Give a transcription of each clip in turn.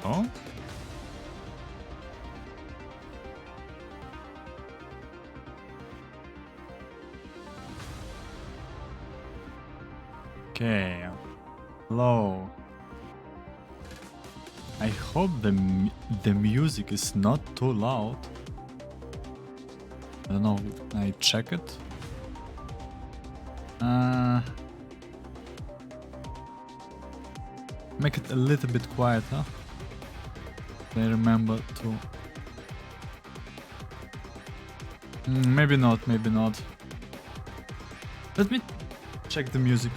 Oh? Okay. Hello. I hope the music is not too loud. I don't know. Can I check it? Make it a little bit quieter. I remember to. Maybe not. Maybe not. Let me check the music.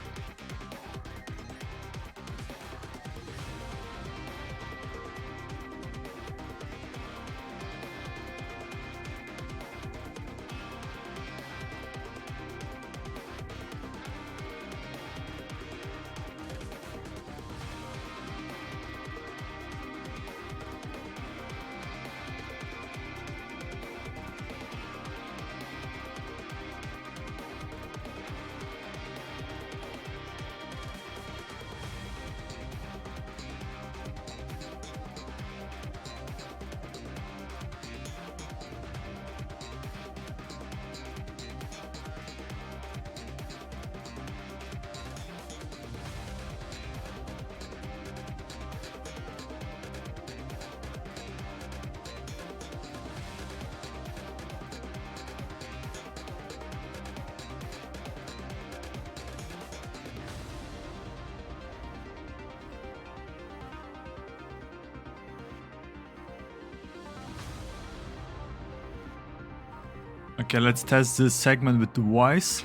Okay, let's test this segment with the voice.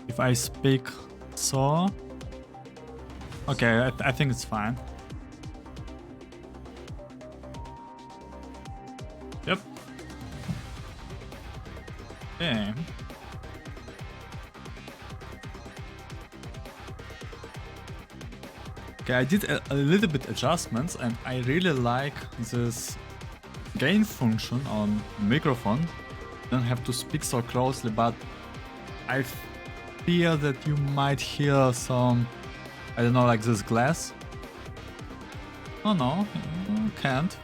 If I speak so... Okay, I think it's fine. Yep. Okay. Okay, I did a little bit adjustments and I really like this gain function on microphone. You don't have to speak so closely, but I fear that you might hear some, I don't know, like this glass. Oh no, you can't.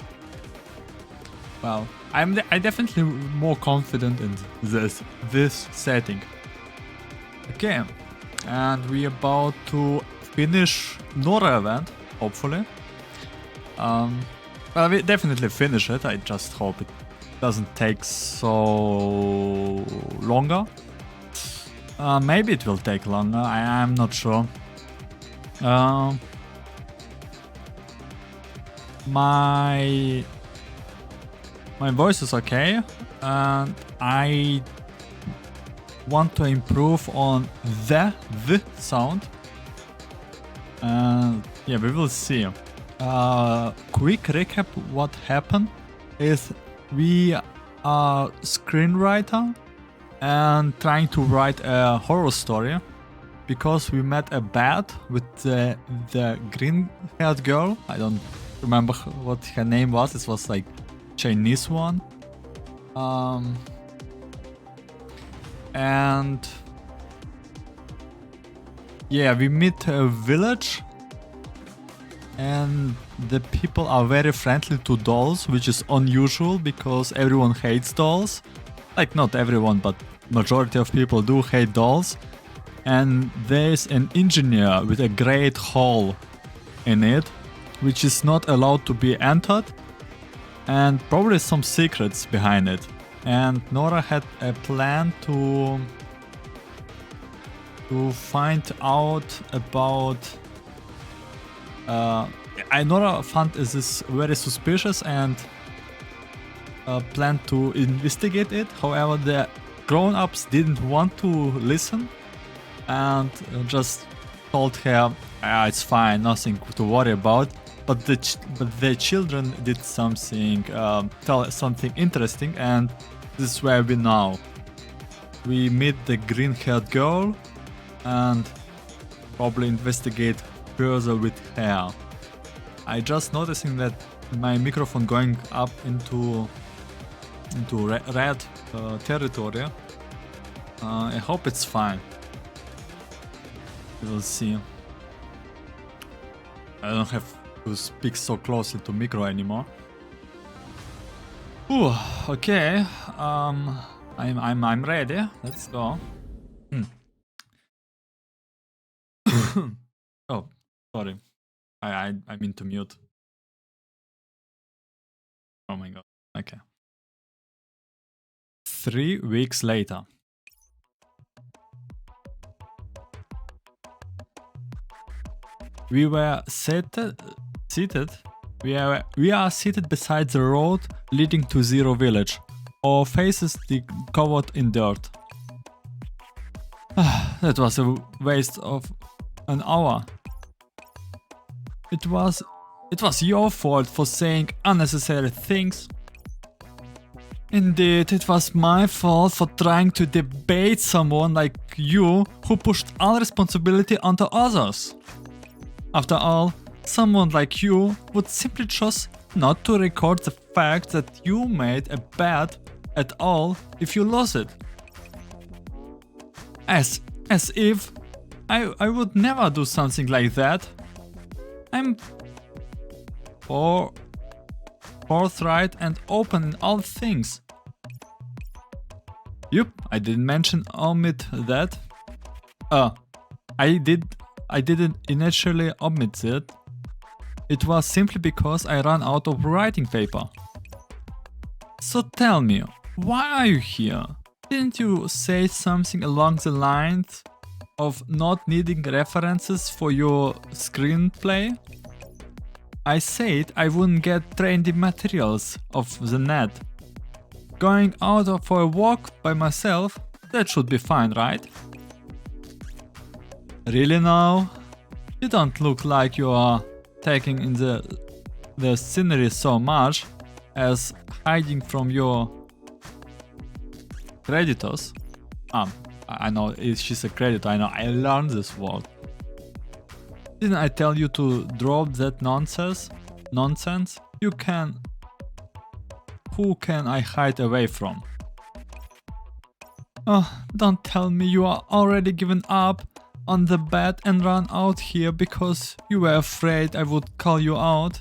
Well, I definitely more confident in this setting. Okay, and we're about to finish Nora event, hopefully. Well, we definitely finish it. I just hope it doesn't take so longer. Maybe it will take longer. I'm not sure. My voice is okay, and I want to improve on the sound. Yeah, we will see. Quick recap: what happened is we are screenwriter and trying to write a horror story because we met a bat with the green-haired girl. I don't remember what her name was. It was like Chinese one. And yeah, we meet a village and the people are very friendly to dolls, which is unusual because everyone hates dolls. Like, not everyone, but majority of people do hate dolls. And there's an engineer with a great hole in it, which is not allowed to be entered, and probably some secrets behind it. And Nora had a plan to find out about... Nora found this very suspicious and planned to investigate it. However, the grown-ups didn't want to listen and just told her, it's fine, nothing to worry about. But the children did something, tell something interesting, and this is where we now. We meet the green-haired girl and probably investigate further with her. I just noticing that my microphone going up into red territory. I hope it's fine. We will see. I don't have to speak so closely to micro anymore. Ooh, okay. I'm ready. Let's go. Oh, sorry. I mean to mute. Oh my god. Okay. 3 weeks later. We were seated. We are seated beside the road leading to Zero Village. Our faces covered in dirt. That was a waste of an hour. It was your fault for saying unnecessary things. Indeed, it was my fault for trying to debate someone like you who pushed all responsibility onto others. After all, someone like you would simply choose not to record the fact that you made a bet at all if you lost it. As if I would never do something like that. I'm forthright and open in all things. Yup, I didn't omit that. I didn't initially omit it. It was simply because I ran out of writing paper. So tell me, why are you here? Didn't you say something along the lines of not needing references for your screenplay? I said I wouldn't get trained in materials off the net. Going out for a walk by myself, that should be fine, right? Really now? You don't look like you are taking in the scenery so much as hiding from your creditors. I know she's a creditor, I know, I learned this word. Didn't I tell you to drop that nonsense? Who can I hide away from? Oh, don't tell me you are already given up on the bet and run out here because you were afraid I would call you out.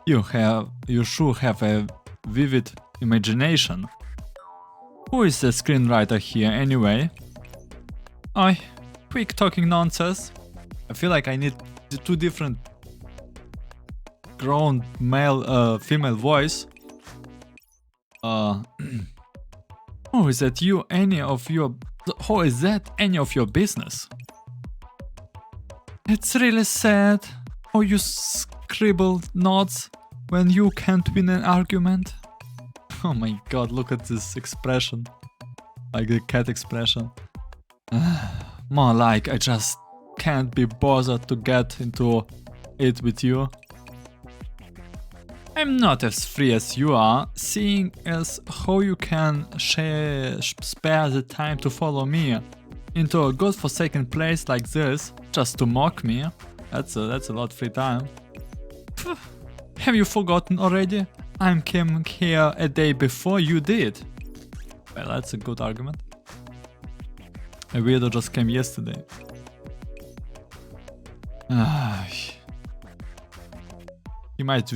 You sure have a vivid imagination. Who is the screenwriter here anyway? Quick talking nonsense. I feel like I need the 2 different grown female voice. How is that any of your business? It's really sad how you scribble notes when you can't win an argument. Oh my god, look at this expression. Like the cat expression. More like I just can't be bothered to get into it with you. I'm not as free as you are, seeing as how you can spare the time to follow me into a godforsaken place like this just to mock me. That's a lot of free time. Have you forgotten already? I came here a day before you did. Well, that's a good argument. A weirdo just came yesterday. He might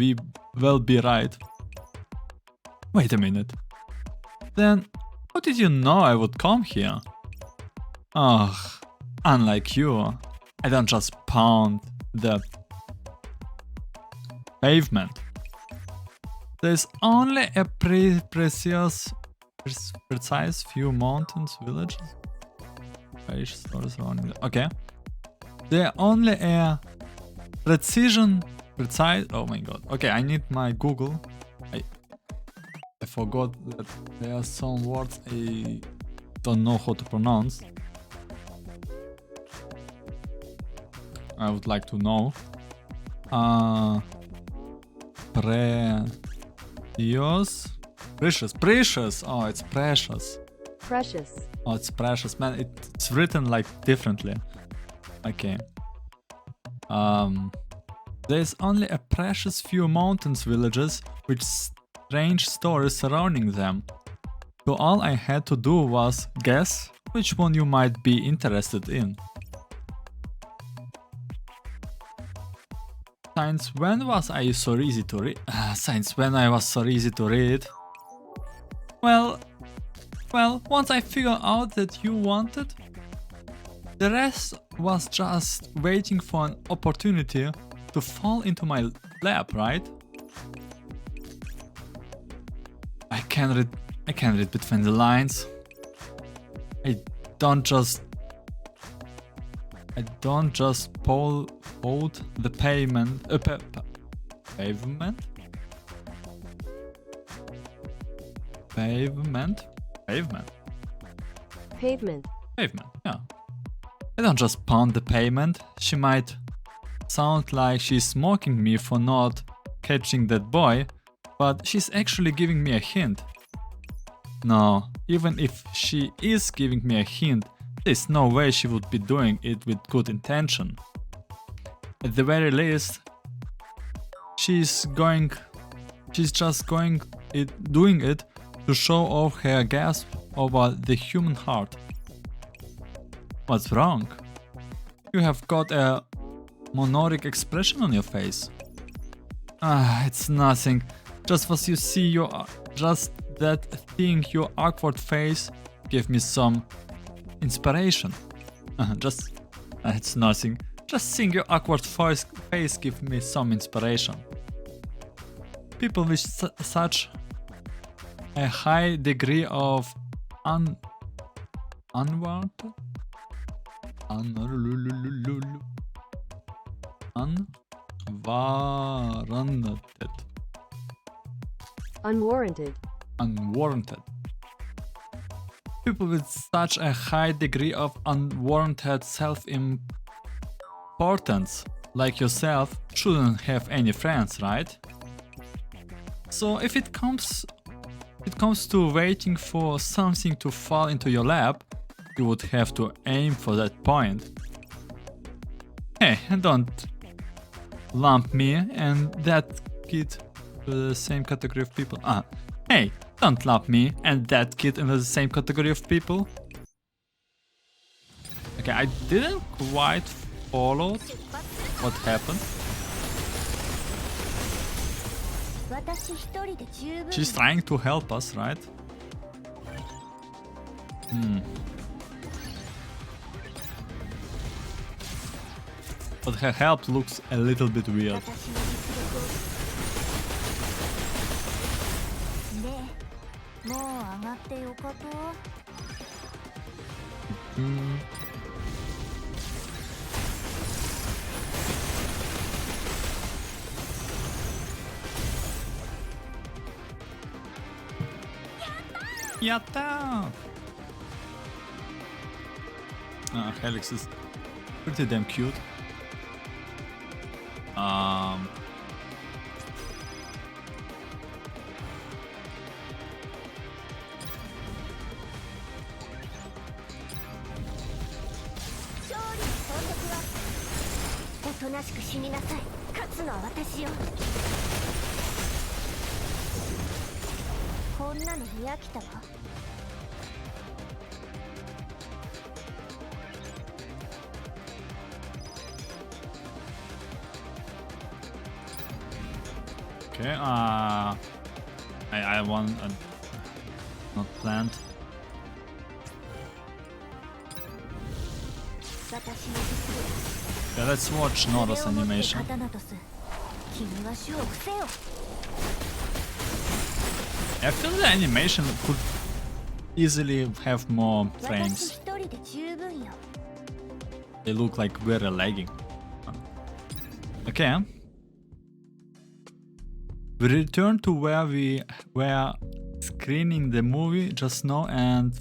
well be right. Wait a minute. Then, how did you know I would come here? Unlike you, I don't just pound the pavement. There's only a precise few mountains, villages. Okay. There are only a precise. Oh my god. Okay, I need my Google. I forgot that there are some words I don't know how to pronounce. I would like to know. Precious. Oh, it's precious. Oh, it's precious, man. It's written like differently. Okay. There's only a precious few mountains villages with strange stories surrounding them. So all I had to do was guess which one you might be interested in. Since when was I so easy to read? Since when I was so easy to read? Well, once I figured out that you wanted, the rest was just waiting for an opportunity to fall into my lap, right? I can read between the lines. I don't just hold the pavement. Pavement? Pavement? Pavement. Pavement. Pavement, yeah. I don't just pound the pavement. She might sound like she's mocking me for not catching that boy, but she's actually giving me a hint. No, even if she is giving me a hint, there's no way she would be doing it with good intention. At the very least, she's just doing it to show off her gasp over the human heart. What's wrong? You have got a monoric expression on your face. It's nothing. Just as you see just that thing, your awkward face gave me some inspiration. It's nothing. Just seeing your awkward face give me some inspiration. People with such a high degree of unwarranted People with such a high degree of unwarranted self-importance, like yourself, shouldn't have any friends, right? So if it comes to waiting for something to fall into your lap, you would have to aim for that point. Hey, don't lump me and that kid to the same category of people. Hey, don't lump me and that kid into the same category of people. Okay, I didn't quite follow what happened. She's trying to help us, right? But her help looks a little bit weird. Yatta! Helix is pretty damn cute. Okay, I want not planned. Yeah, let's watch Nora's animation. I feel the animation could easily have more frames. They look like very lagging. Okay. We return to where we were screening the movie just now and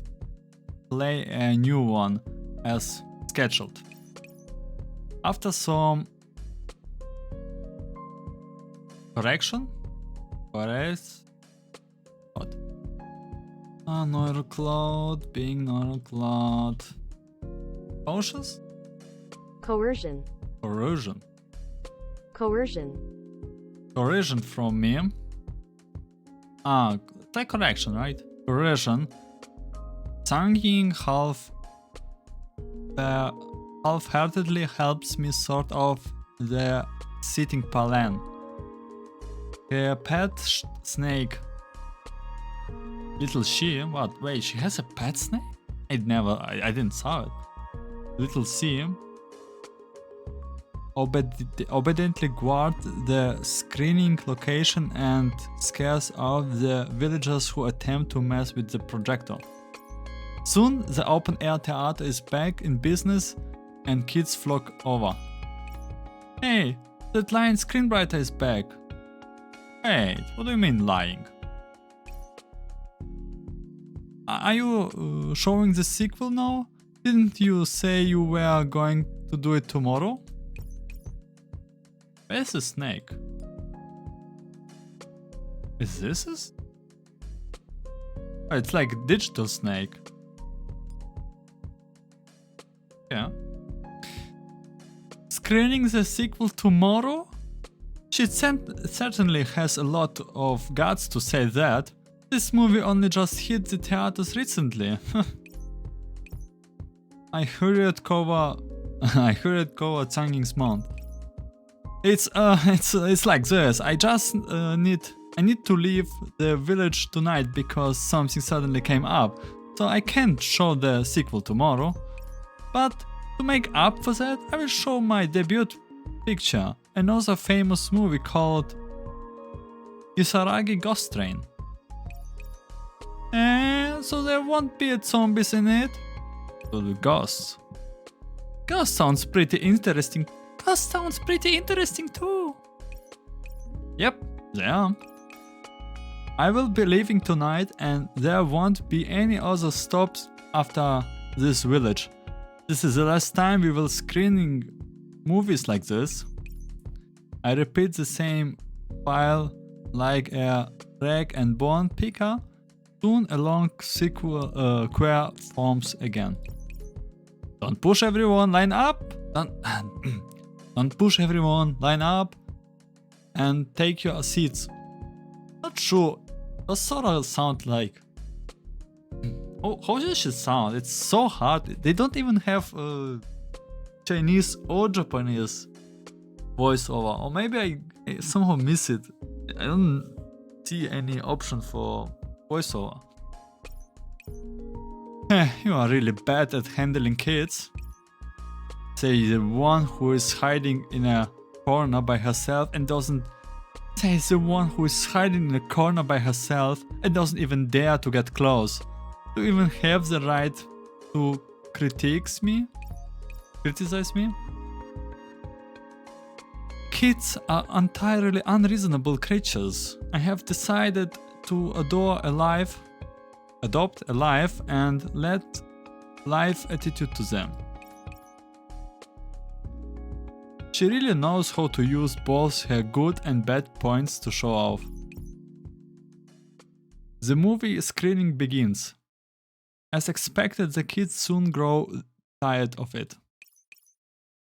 play a new one as scheduled. After some correction? What? Nora Cloud, being Nora Cloud. Cautious? Coercion. Coercion. Coercion. Coercion from me. Like correction, right? Coercion. Singing half half-heartedly helps me sort of the sitting plan. Her pet snake. Little she, what? Wait, she has a pet snake? I didn't saw it. Little C obediently guard the screening location and scares off the villagers who attempt to mess with the projector. Soon the open air theater is back in business and kids flock over. Hey, that lying screenwriter is back. Wait, what do you mean lying? Are you showing the sequel now? Didn't you say you were going to do it tomorrow? Where's the snake? Is this? Oh, it's like a digital snake. Yeah. Screening the sequel tomorrow? She certainly has a lot of guts to say that. This movie only just hit the theaters recently. I hurried cover Changing's mount. It's like this. I just need to leave the village tonight because something suddenly came up. So I can't show the sequel tomorrow. But to make up for that, I will show my debut picture, another famous movie called Isaragi Ghost Train. And so there won't be zombies in it. But the ghosts. Ghost sounds pretty interesting. Ghost sounds pretty interesting too. Yep, they are. I will be leaving tonight and there won't be any other stops after this village. This is the last time we will screening movies like this. I repeat the same file like a rag and bone picker. Soon a long sequel queer forms again. Don't push everyone, line up. Don't push everyone, line up and take your seats. Not sure. What sort of sound like? Oh, how does it sound? It's so hard. They don't even have Chinese or Japanese voiceover. Or maybe I somehow miss it. I don't see any option for voiceover. You are really bad at handling kids. Say the one who is hiding in a corner by herself and doesn't. Say the one who is hiding in a corner by herself and doesn't even dare to get close. To even have the right to criticize me? Kids are entirely unreasonable creatures. I have decided to adopt a life and let life attitude to them. She really knows how to use both her good and bad points to show off. The movie screening begins. As expected, the kids soon grow tired of it.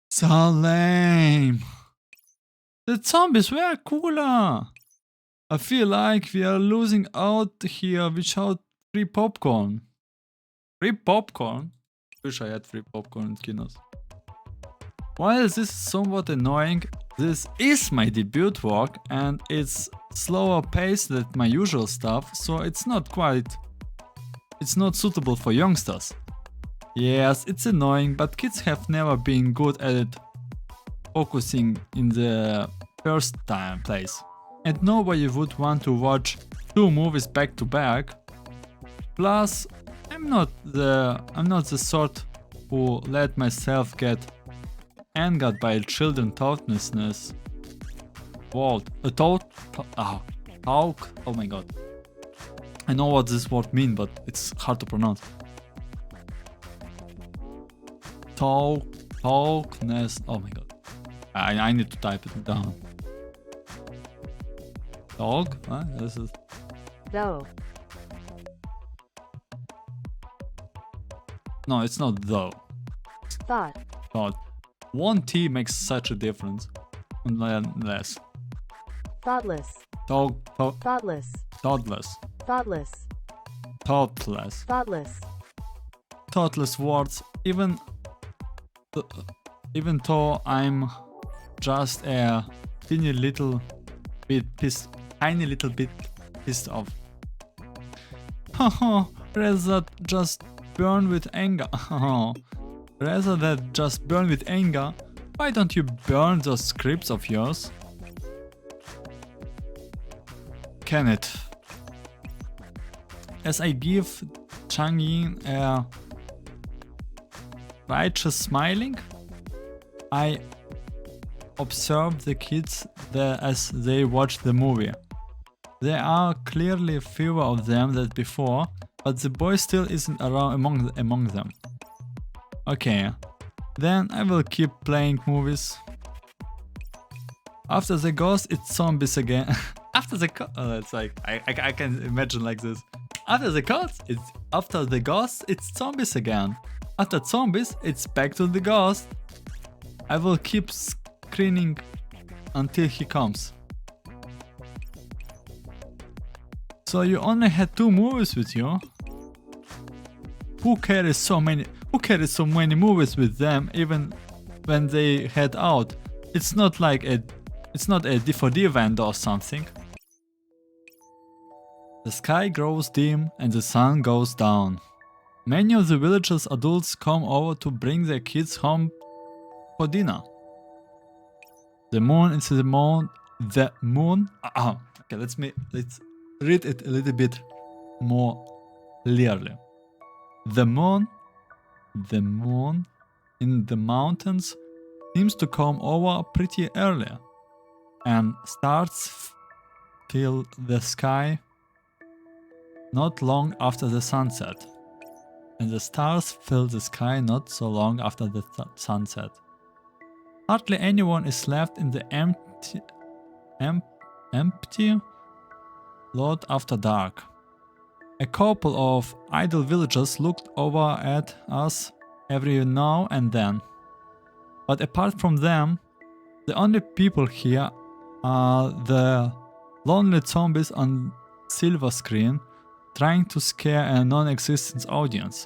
So lame. The zombies were cooler. I feel like we are losing out here without free popcorn. Free popcorn? Wish I had free popcorn in kinos. While this is somewhat annoying, this is my debut work and it's slower paced than my usual stuff, so it's not suitable for youngsters. Yes, it's annoying, but kids have never been good at it focusing in the first place. And nobody would want to watch two movies back to back. Plus, I'm not the sort who let myself get angered by children thoughtlessness. Oh my god. I know what this word means, but it's hard to pronounce. Talkness. Oh my god. I need to type it down. Dog? Huh? This is. Though. No, it's not though. Thought. Thought. One T makes such a difference. Less. Thoughtless. Thoughtless. Thoughtless. Thoughtless. Thoughtless. Thoughtless. Thoughtless. Thoughtless words. Even even though I'm just a tiny little bit pissed off. Haha, rather just burn with anger. Rather than just burn with anger, why don't you burn those scripts of yours? Can it? As I give Changyin a righteous smiling, I observe the kids there as they watch the movie. There are clearly fewer of them than before, but the boy still isn't around among them. Okay, then I will keep playing movies. After the ghost, it's zombies again. After the it's like I can imagine like this. After the ghost, it's zombies again. After zombies, it's back to the ghost. I will keep screening until he comes. So you only had 2 movies with you? Who carries so many movies with them even when they head out? It's not like it's not a DVD vendor or something. The sky grows dim and the sun goes down. Many of the villagers' adults come over to bring their kids home for dinner. The moon is the moon. Okay, let's read it a little bit more clearly. The moon in the mountains seems to come over pretty early, and stars fill the sky not long after the sunset. And the stars fill the sky not so long after the sunset. Hardly anyone is left in the empty lot after dark. A couple of idle villagers looked over at us every now and then. But apart from them, the only people here are the lonely zombies on silver screen trying to scare a non-existent audience.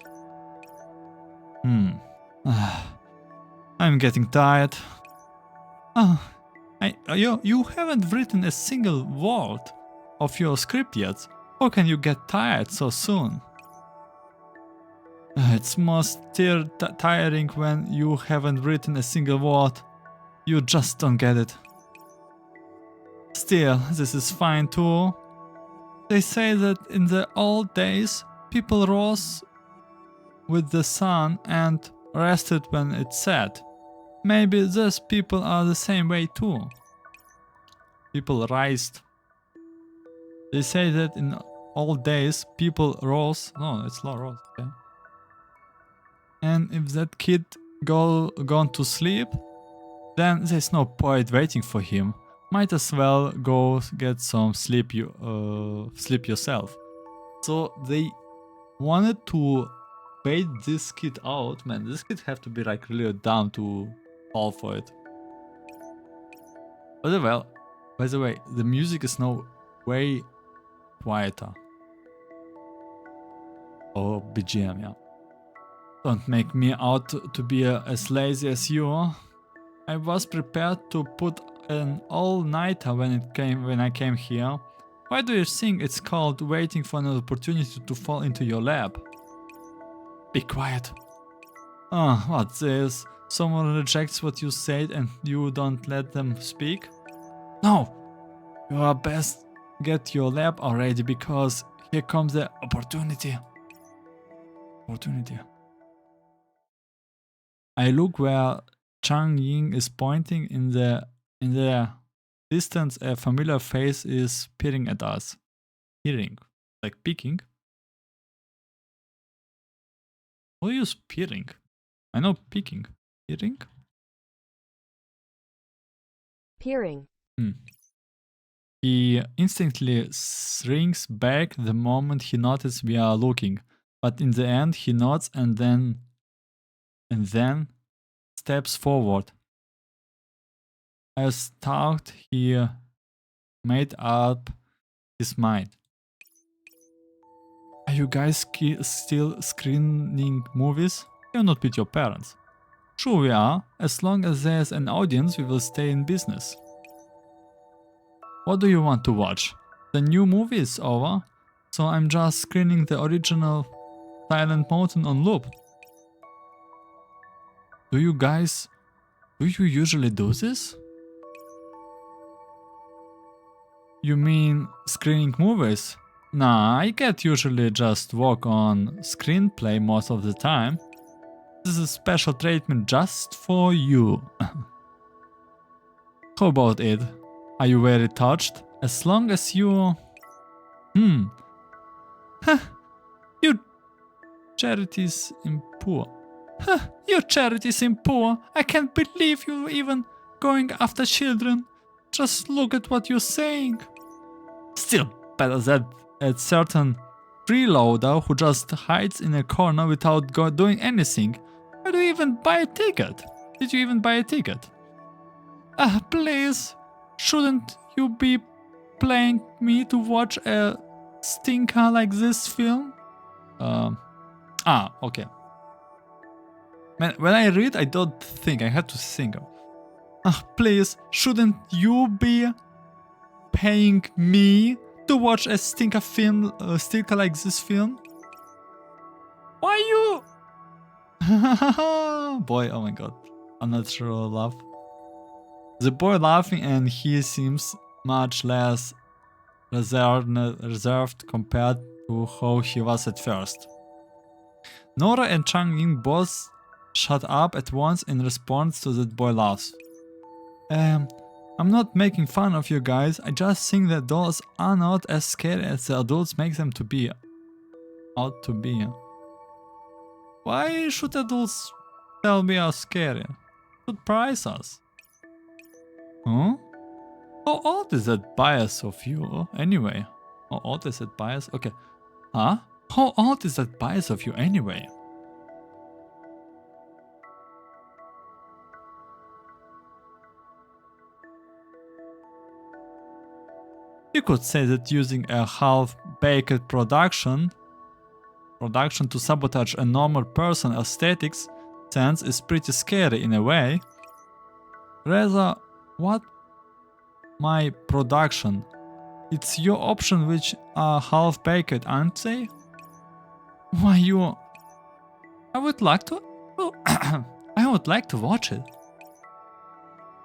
I'm getting tired. You haven't written a single word of your script yet. How can you get tired so soon? It's most tiring when you haven't written a single word. You just don't get it. Still, this is fine too. They say that in the old days, people rose with the sun and rested when it set. Maybe these people are the same way too. People rised. They say that in old days, people rose. No, it's not rose. Okay. And if that kid gone to sleep, then there's no point waiting for him. Might as well go get some sleep yourself. So they wanted to bait this kid out. Man, this kid have to be like really dumb to fall for it. But well, by the way, the music is now way quieter. Oh, BGM, yeah. Don't make me out to be as lazy as you. I was prepared to put an all-nighter when I came here. Why do you think it's called waiting for an opportunity to fall into your lap? Be quiet. Oh, what's this? Someone rejects what you said and you don't let them speak? No! You are best get your lap already because here comes the opportunity. I look where Chang Ying is pointing. In the distance, a familiar face is peering at us. Peering, like peeking. Who use peering? I know peeking. Peering? Peering. He instantly shrinks back the moment he notices we are looking, but in the end he nods and then steps forward. I thought he made up his mind. Are you guys still screening movies? You're not with your parents. Sure we are. As long as there's an audience, we will stay in business. What do you want to watch? The new movie is over, so I'm just screening the original Silent Mountain on loop. Do you usually do this? You mean screening movies? Nah, I get usually just work on screenplay most of the time. This is a special treatment just for you. How about it? Are you very touched? As long as you... Huh. You charities in poor. Huh. You charities in poor. I can't believe you even going after children. Just look at what you're saying. Still better than a certain freeloader who just hides in a corner without doing anything. Why do you even buy a ticket? Did you even buy a ticket? Please, shouldn't you be paying me to watch a stinker like this film? Okay. Man, when I read, I don't think. I have to think. Please, shouldn't you be paying me to watch a stinker like this film? Why you? Boy, oh my god. Unnatural laugh. The boy laughing and he seems much less reserved compared to how he was at first. Nora and Changying both shut up at once in response to that boy laughs. I'm not making fun of you guys, I just think that dolls are not as scary as the adults make them to be. Why should adults tell me are scary? Should price us. Huh? How old is that bias of you anyway? How old is that bias? Okay. Huh? How old is that bias of you anyway? You could say that using a half-baked production to sabotage a normal person's aesthetics sense is pretty scary in a way. Rather, what? My production. It's your option which are half-baked, aren't they? Why you... I would like to... Oh, I would like to watch it.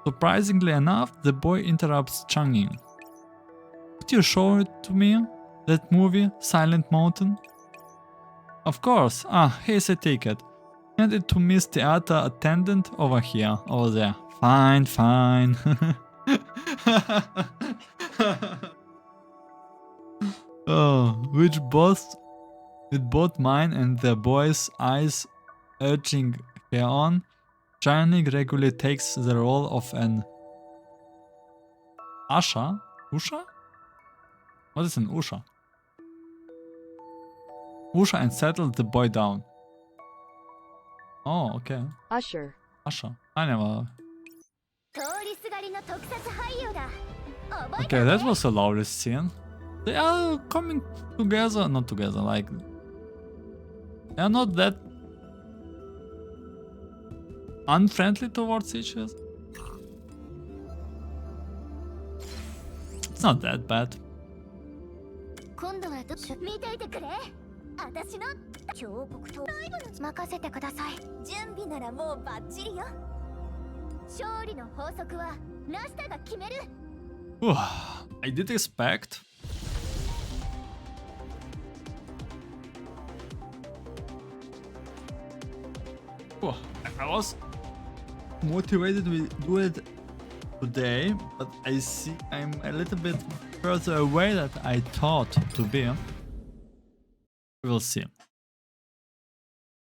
Surprisingly enough, the boy interrupts Changying. Could you show it to me? That movie, Silent Mountain? Of course. Here's a ticket. Hand it to Miss Theater attendant over there. Fine. With both mine and the boy's eyes urging her on, Channing regularly takes the role of an usher? Usher? What is an usher? Usher and settle the boy down. Oh, okay. Usher. I never... Okay, that was a lovely scene. They are coming together, not together, like... They are not that... unfriendly towards each other. It's not that bad. I did expect. I was motivated to do it today, but I see I'm a little bit further away than I thought to be. We'll see.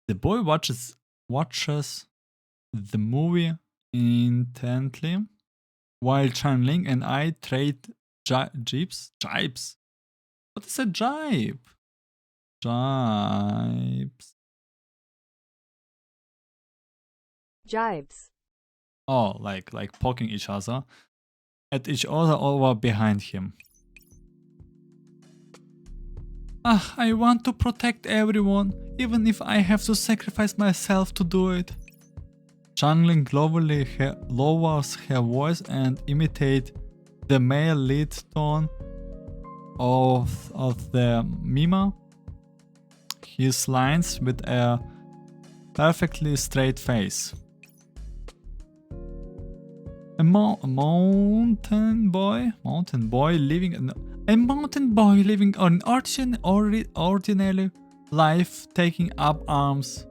The boy watches the movie intently, while Chanling and I trade jibes. What is a jibe? Jibes. Oh, like poking each other at each other over behind him. I want to protect everyone, even if I have to sacrifice myself to do it. Jungling globally lowers her voice and imitate the male lead tone of the mima. His lines with a perfectly straight face. A mountain boy living an ordinary life, takes up arms,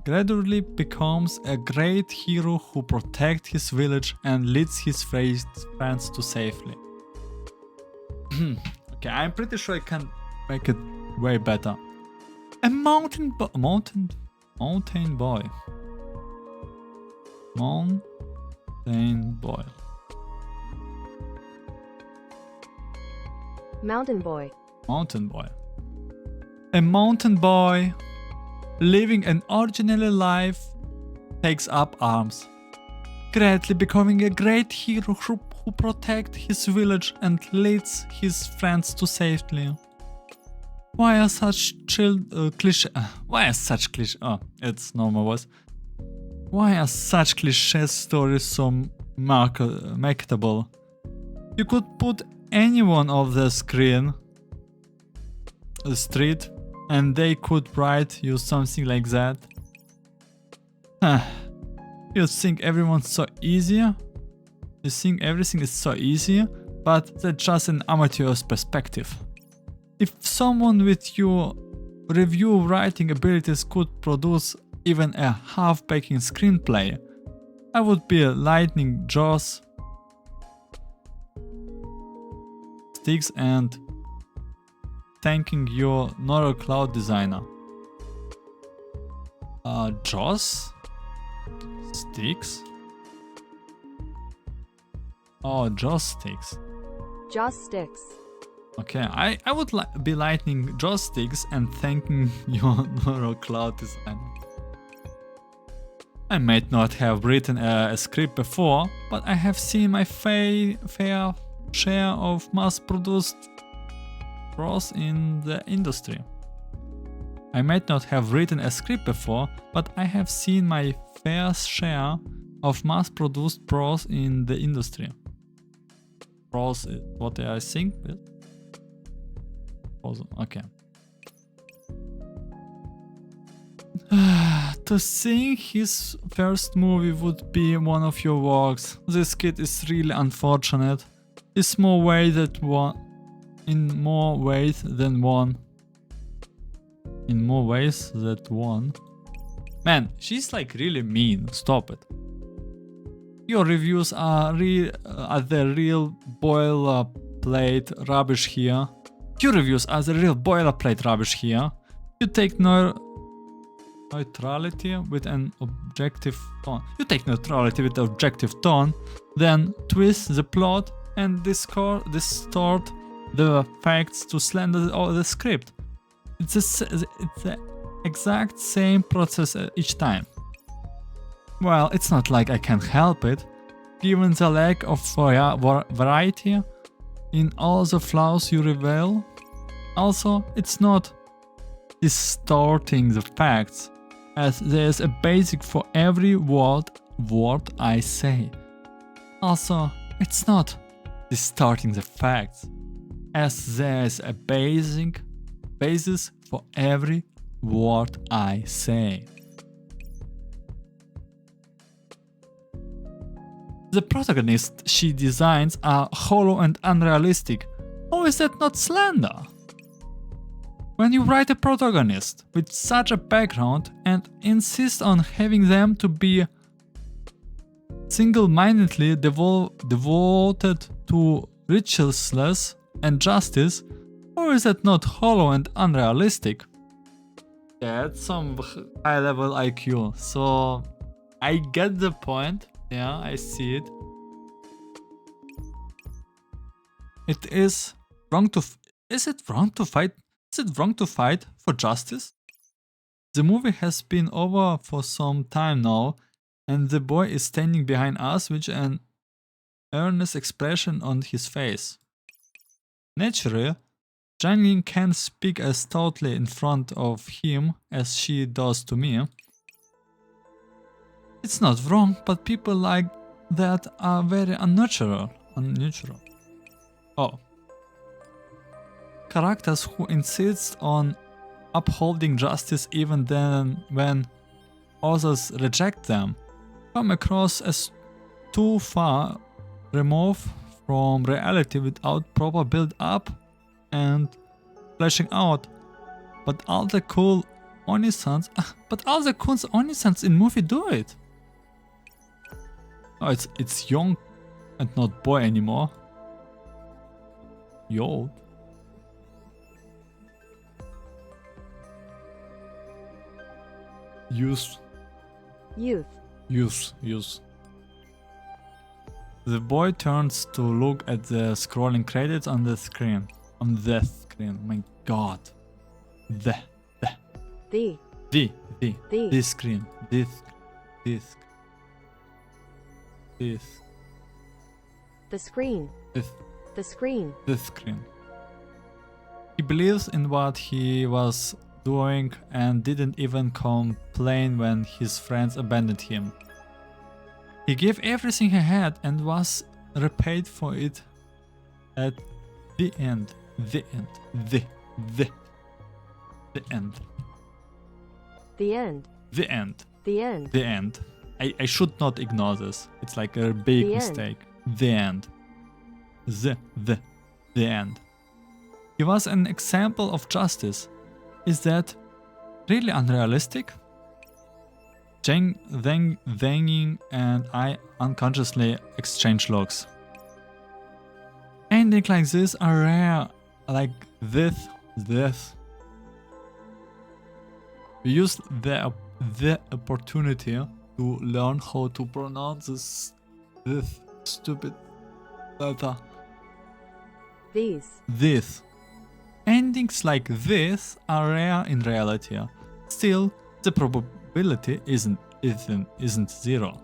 gradually becomes a great hero who protects his village and leads his friends to safely. Okay, I'm pretty sure I can make it way better. A mountain boy. Mountain boy. Mountain boy. Mountain boy. A mountain boy living an ordinary life takes up arms, gradually becoming a great hero who protects his village and leads his friends to safety. Why are such cliche? Why are such cliche? Oh, it's normal voice. Why are such cliche stories so marketable? You could put anyone off the street, and they could write you something like that. You think everyone's so easy? You think everything is so easy, but that's just an amateur's perspective. If someone with your review writing abilities could produce even a half-baked screenplay, I would be lightning jaws, sticks, and thanking your Nora cloud designer. Jaws? Sticks? Oh, jaws sticks. Joysticks. Okay, I would be lightning joysticks and thanking your Nora cloud designer. I might not have written a script before, but I have seen my fair share of mass-produced pros in the industry. I might not have written a script before, but I have seen my fair share of mass-produced pros in the industry. Pros is what I think. Okay. To think his first movie would be one of your works. This kid is really unfortunate. In more ways than one. Man, she's like really mean. Stop it. Your reviews are the real boilerplate rubbish here. You take neutrality with an objective tone. Then twist the plot and distort the facts to slander the script. It's the exact same process each time. Well, it's not like I can help it, given the lack of variety in all the flaws you reveal. Also, it's not distorting the facts, as there's a basic for every word I say. Also, it's not distorting the facts, as there's a basis for every word I say. The protagonists she designs are hollow and unrealistic. How is that not slander? When you write a protagonist with such a background and insist on having them to be single-mindedly devoted to righteousness and justice, how is that not hollow and unrealistic? Yeah, that's some high-level IQ, so I get the point. Yeah, I see it. Is it wrong to fight for justice? The movie has been over for some time now, and the boy is standing behind us with an earnest expression on his face. Naturally, Janine can speak as stoutly in front of him as she does to me. It's not wrong, but people like that are very unnatural. Oh. Characters who insist on upholding justice even then when others reject them come across as too far removed from reality without proper build-up and fleshing out. But all the cool Onisans in movie do it. Oh, it's young and not boy anymore. Yo. Youth. The boy turns to look at the scrolling credits on the screen. My god. This screen. The screen. The screen. This screen. He believes in what he was doing and didn't even complain when his friends abandoned him. He gave everything he had and was repaid for it at the end. The end. The end. I should not ignore this. It's like a big mistake. The end. The end. He was an example of justice. Is that really unrealistic? Zhang and I unconsciously exchange looks. Endings like this are rare, like this. We used the opportunity to learn how to pronounce this stupid letter. This. Endings like this are rare in reality. Still, the probability isn't zero.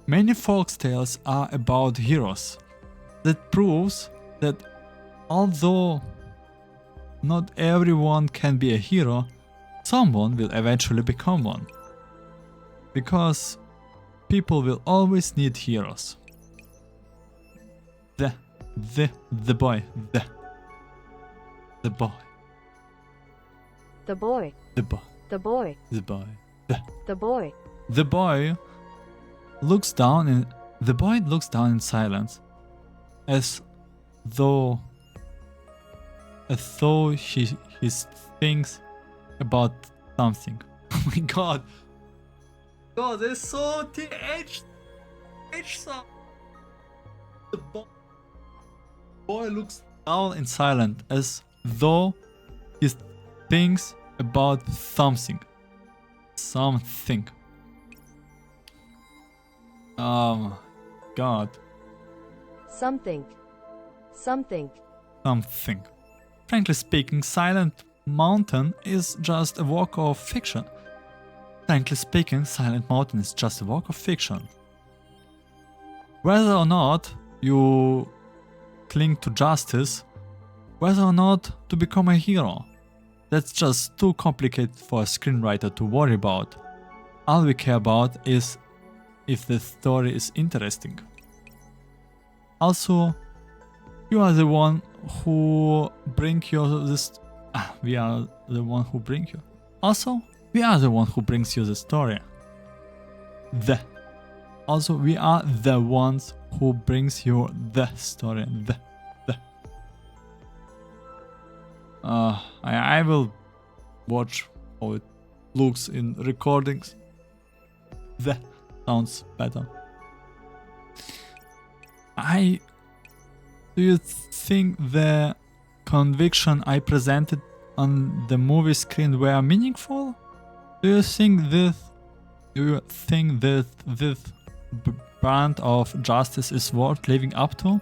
Many folktales are about heroes. That proves that although not everyone can be a hero, someone will eventually become one. Because people will always need heroes. The boy. The boy looks down in silence, as though he thinks about something. Oh my god. God, it's so TH song. The boy looks down in silence, as though he thinks about something. Oh my god. Something. Frankly speaking, Silent Mountain is just a work of fiction. Whether or not you cling to justice, whether or not to become a hero, that's just too complicated for a screenwriter to worry about. All we care about is if the story is interesting. Also, you are the one who bring you this. We are the one who bring you. Also, we are the one who brings you the story. Also, we are the ones who brings you the story. I will watch how it looks in recordings. That sounds better. Do you think the conviction I presented on the movie screen were meaningful? Do you think this brand of justice is worth living up to?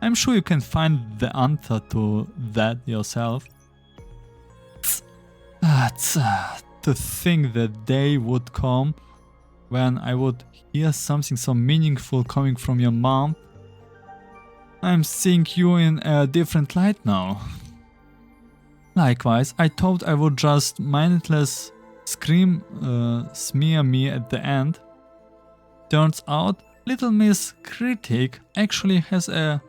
I'm sure you can find the answer to that yourself. To think that day would come when I would hear something so meaningful coming from your mom. I'm seeing you in a different light now. Likewise, I thought I would just mindless smear me at the end. Turns out, Little Miss Critic actually has a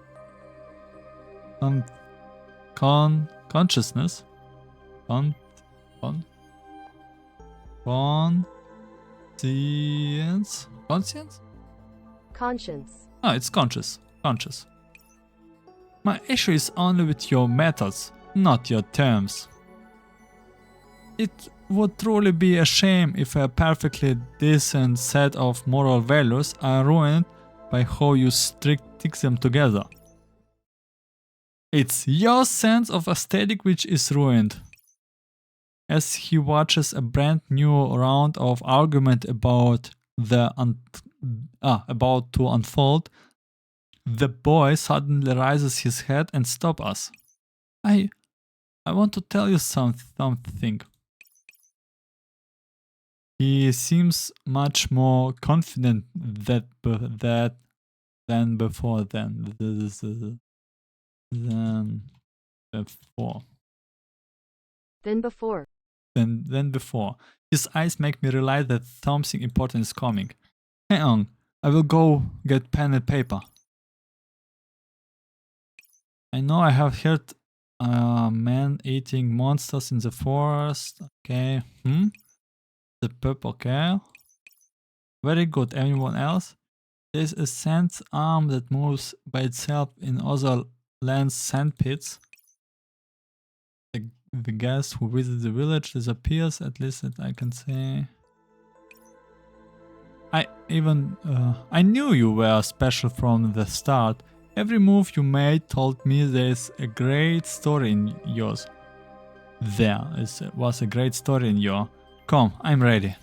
consciousness. Conscience? Conscience? Conscience. Oh, it's conscious. Conscious. My issue is only with your methods, not your terms. It would truly be a shame if a perfectly decent set of moral values are ruined by how you stick them together. It's your sense of aesthetic which is ruined. As he watches a brand new round of argument about to unfold, the boy suddenly raises his head and stops us. I want to tell you something. He seems much more confident than before. Than before. His eyes make me realize that something important is coming. Hang on, I will go get pen and paper. I know I have heard men eating monsters in the forest. Okay. The pup, okay. Very good. Anyone else? There's a sand arm that moves by itself in other lands' sand pits. The guest who visits the village disappears, at least that I can say. I knew you were special from the start. Every move you made told me there's a great story in yours. Was a great story in your. Come, I'm ready.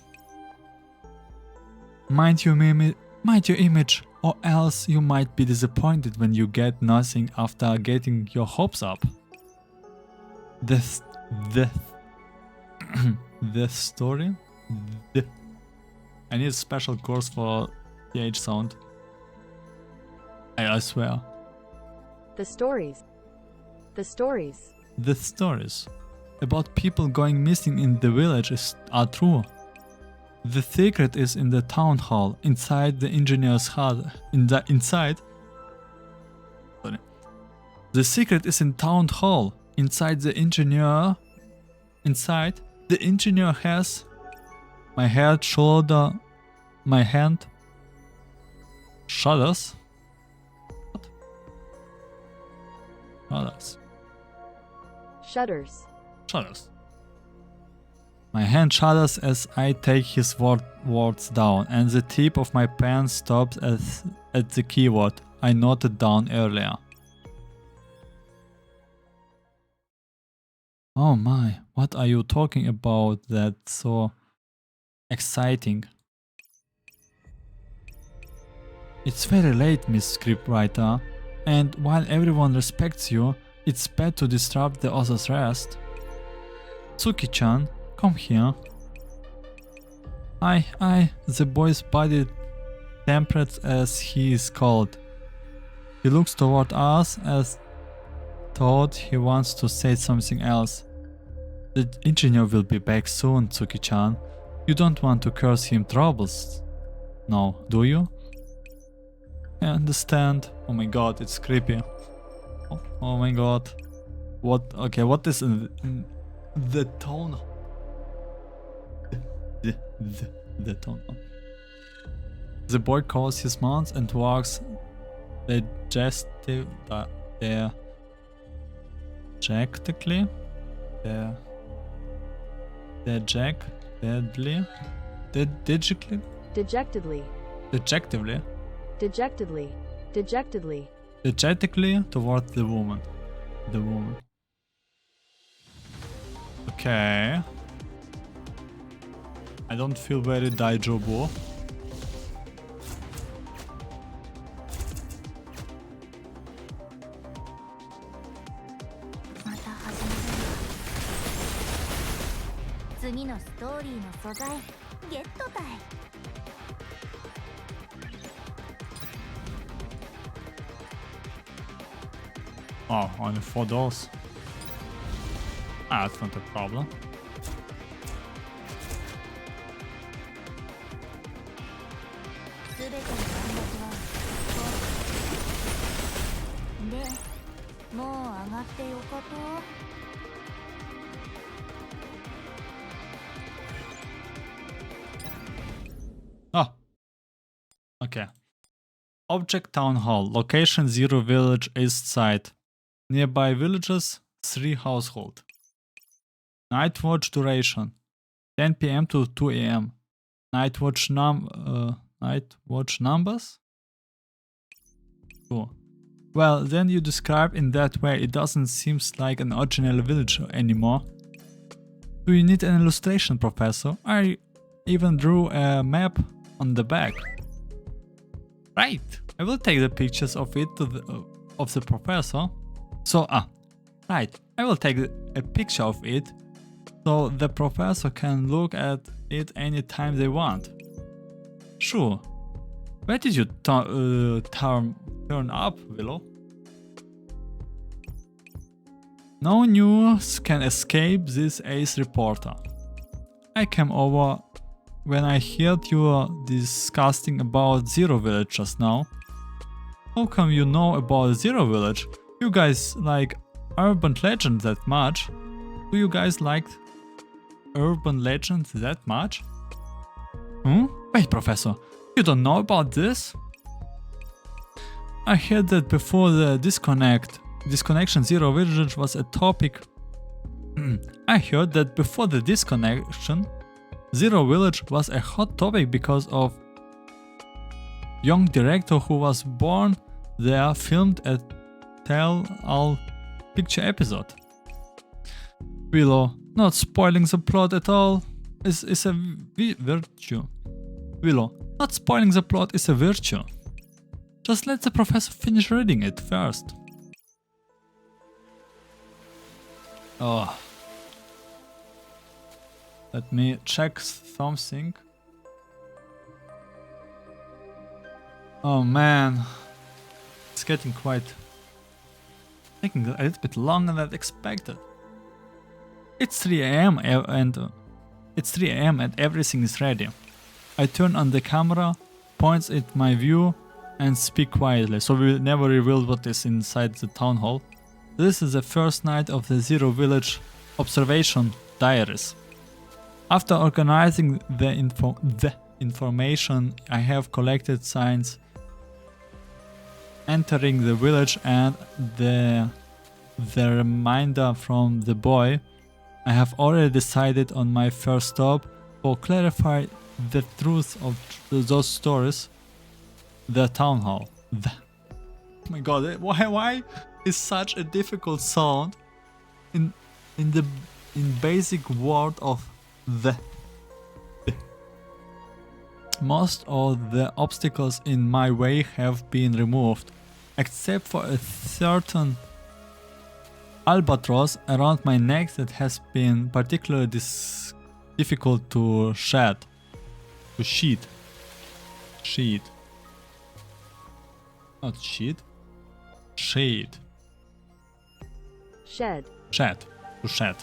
Mind your image, or else you might be disappointed when you get nothing after getting your hopes up. The story? I need a special course for TH sound. I swear. The stories. The stories. The stories about people going missing in the village are true. The secret is in the town hall, inside the engineer's hut. The secret is in town hall, inside the engineer. Inside, the engineer has my head, shoulder, my hand, shudders. What? Shudders. Shudders. My hand shudders as I take his words down, and the tip of my pen stops at the keyword I noted down earlier. Oh my, what are you talking about that's so exciting? It's very late, Miss Scriptwriter, and while everyone respects you, it's bad to disrupt the other's rest. Tsuki-chan, come here. The boy's body tempers as he is called. He looks toward us as though he wants to say something else. The engineer will be back soon, Tsuki-chan. You don't want to cause him troubles, no, do you? I understand. Oh my god, it's creepy. Oh my god. What? Okay, what is in the tone? The tone. The boy calls his mount and walks dejectedly. Dejectedly toward the woman. Okay. I don't feel very daijobu. Oh, only 4 doors. Ah, that's not a problem. Oh. Okay. Object Town Hall. Location 0 Village East Side. Nearby villages 3 household. Night watch duration 10 p.m. to 2 a.m. Night watch numbers? Sure. Well, then you describe in that way it doesn't seem like an original village anymore. Do you need an illustration, Professor? I even drew a map on the back. Right, I will take the pictures of it of the professor. So, right, I will take a picture of it so the professor can look at it anytime they want. Sure. Where did you turn up, Willow? No news can escape this ace reporter. I came over when I heard you were discussing about Zero Village just now. How come you know about Zero Village? You guys like urban legends that much? Do you guys like urban legends that much? Wait, Professor, you don't know about this? I heard that before the disconnection Zero Village was a topic. I heard that before the disconnection, Zero Village was a hot topic because of young director who was born there filmed a tell-all picture episode. Willow, not spoiling the plot at all is a virtue. Willow, not spoiling the plot is a virtue. Just let the professor finish reading it first. Oh. Let me check something. Oh man. It's getting taking a little bit longer than expected. It's 3 a.m. and everything is ready. I turn on the camera, points at my view and speak quietly, so we never reveal what is inside the town hall. This is the first night of the Zero Village observation diaries. After organizing the information I have collected since entering the village and the reminder from the boy, I have already decided on my first stop for clarify the truth of those stories. The town hall. Oh my god, why is such a difficult sound in basic word of the. Most of the obstacles in my way have been removed, except for a certain albatross around my neck that has been particularly difficult to shed. To sheet. Sheet. Not sheet. Shade. Shed. Shed. To shed.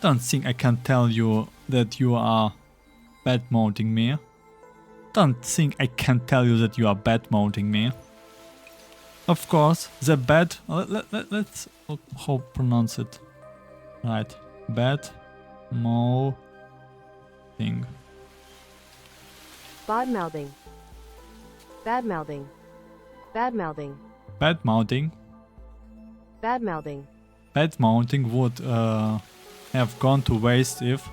Don't think I can tell you that you are bad-mouthing me. Don't think I can tell you that you are bad-mouthing me. Of course, the bad... Let's how pronounce it. Right. Bad-mouthing. Bad-mouthing. Bad-mouthing. Bad-mouthing. Bad-mouthing. Bad-mouthing. Bad-mouthing would have gone to waste if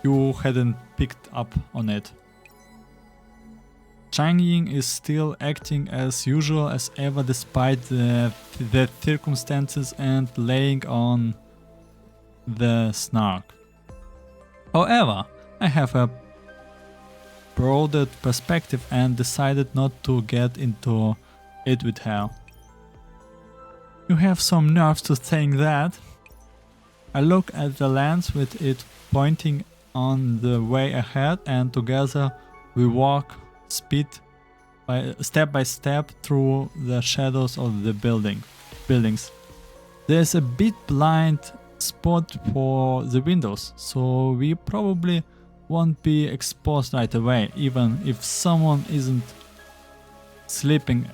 you hadn't picked up on it. Chang Ying is still acting as usual as ever despite the circumstances and laying on the snark. However, I have a broader perspective and decided not to get into it with her. You have some nerves to think that. I look at the lens with it pointing on the way ahead and together we walk step by step through the shadows of the building. buildings. There's a bit blind spot for the windows, so we probably won't be exposed right away, even if someone isn't sleeping.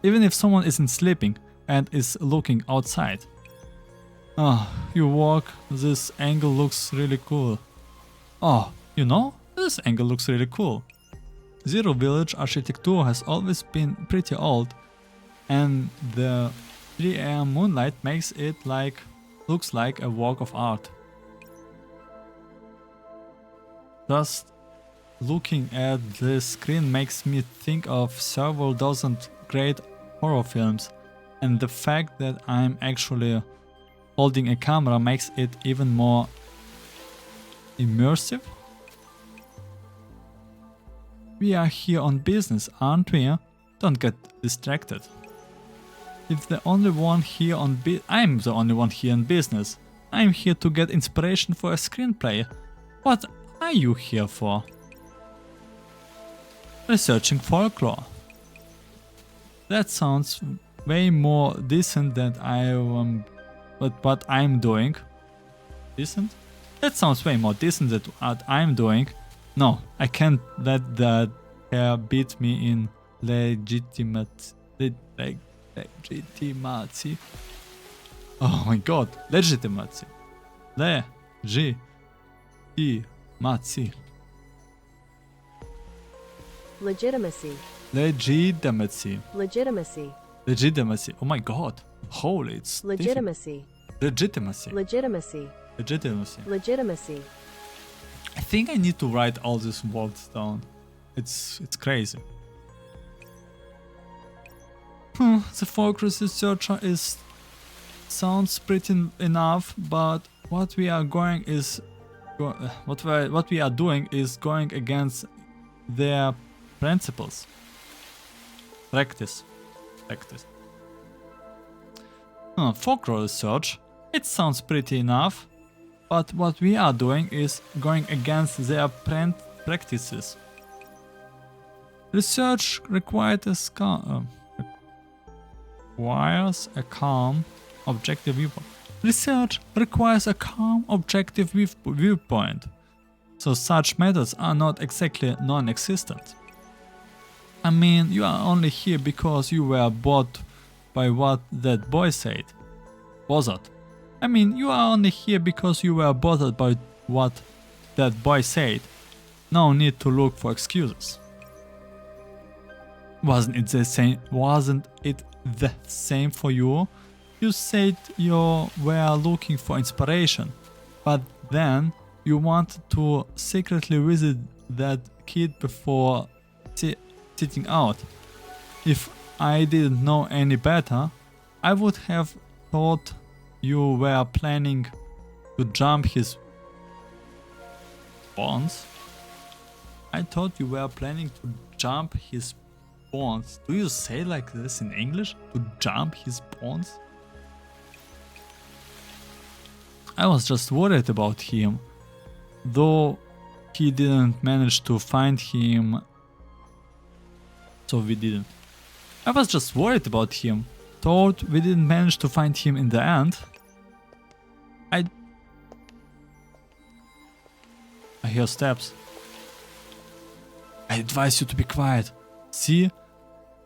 Even if someone isn't sleeping and is looking outside. Oh, you walk. This angle looks really cool. Oh, you know, this angle looks really cool. Zero Village architecture has always been pretty old, and the 3 AM moonlight makes it looks like a work of art. Just looking at this screen makes me think of several dozen great horror films, and the fact that I'm actually holding a camera makes it even more immersive. We are here on business, aren't we? Don't get distracted. I'm the only one here on business. I'm here to get inspiration for a screenplay. What are you here for? Researching folklore. That sounds way more decent than what I'm doing. Decent? That sounds way more decent than what I'm doing. No, I can't let that hair beat me in legitimacy. Oh my god, legitimacy. Legitimacy. Legitimacy. Legitimacy. Legitimacy. Legitimacy. Oh my god. Holy, it's Legitimacy. Legitimacy. Legitimacy. Legitimacy. Legitimacy. I think I need to write all these words down. It's crazy. The folk researcher sounds pretty enough, but what we are doing is going against their principles. Practice. Folklore research. It sounds pretty enough, but what we are doing is going against their practices. Research requires a calm, objective viewpoint. Research requires a calm, objective viewpoint, so such methods are not exactly non-existent. I mean, you are only here because you were bored by what that boy said. Bothered. I mean, you are only here because you were bothered by what that boy said. No need to look for excuses. Wasn't it the same for you? You said you were looking for inspiration, but then you wanted to secretly visit that kid before sitting out. If I didn't know any better, I would have thought you were planning to jump his bonds. I thought you were planning to jump his bonds. Do you say like this in English? To jump his bonds? I was just worried about him, though he didn't manage to find him, so we didn't. I was just worried about him, thought we didn't manage to find him in the end. I hear steps. I advise you to be quiet. See,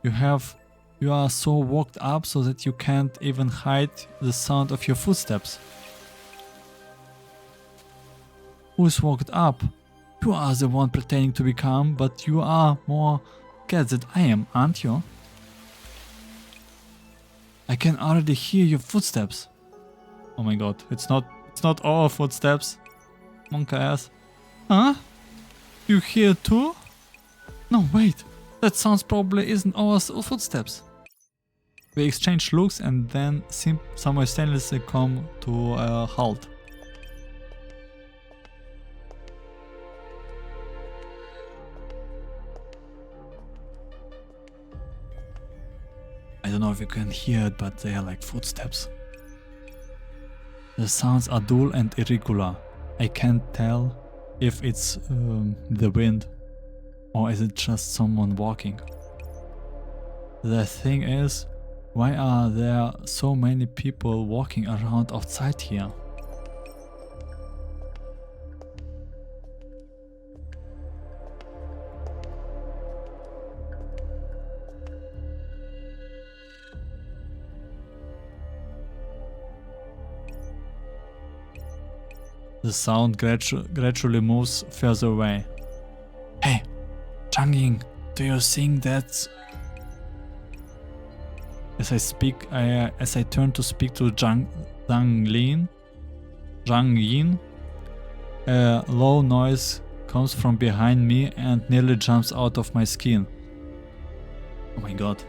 you are so worked up so that you can't even hide the sound of your footsteps. Who's worked up? You are the one pretending to be calm, but you are more scared than I am, aren't you? I can already hear your footsteps. Oh my god, it's not our footsteps. Monkey ass. Huh? You hear too? No, wait. That sounds probably isn't our footsteps. We exchange looks and then simultaneously come to a halt. I don't know if you can hear it, but they are like footsteps. The sounds are dull and irregular. I can't tell if it's the wind or is it just someone walking. The thing is, Why are there so many people walking around outside here? The sound gradually moves further away. Hey, Changying, do you think that's... As I turn to speak to Zhang Yin, a low noise comes from behind me and nearly jumps out of my skin. Oh my god.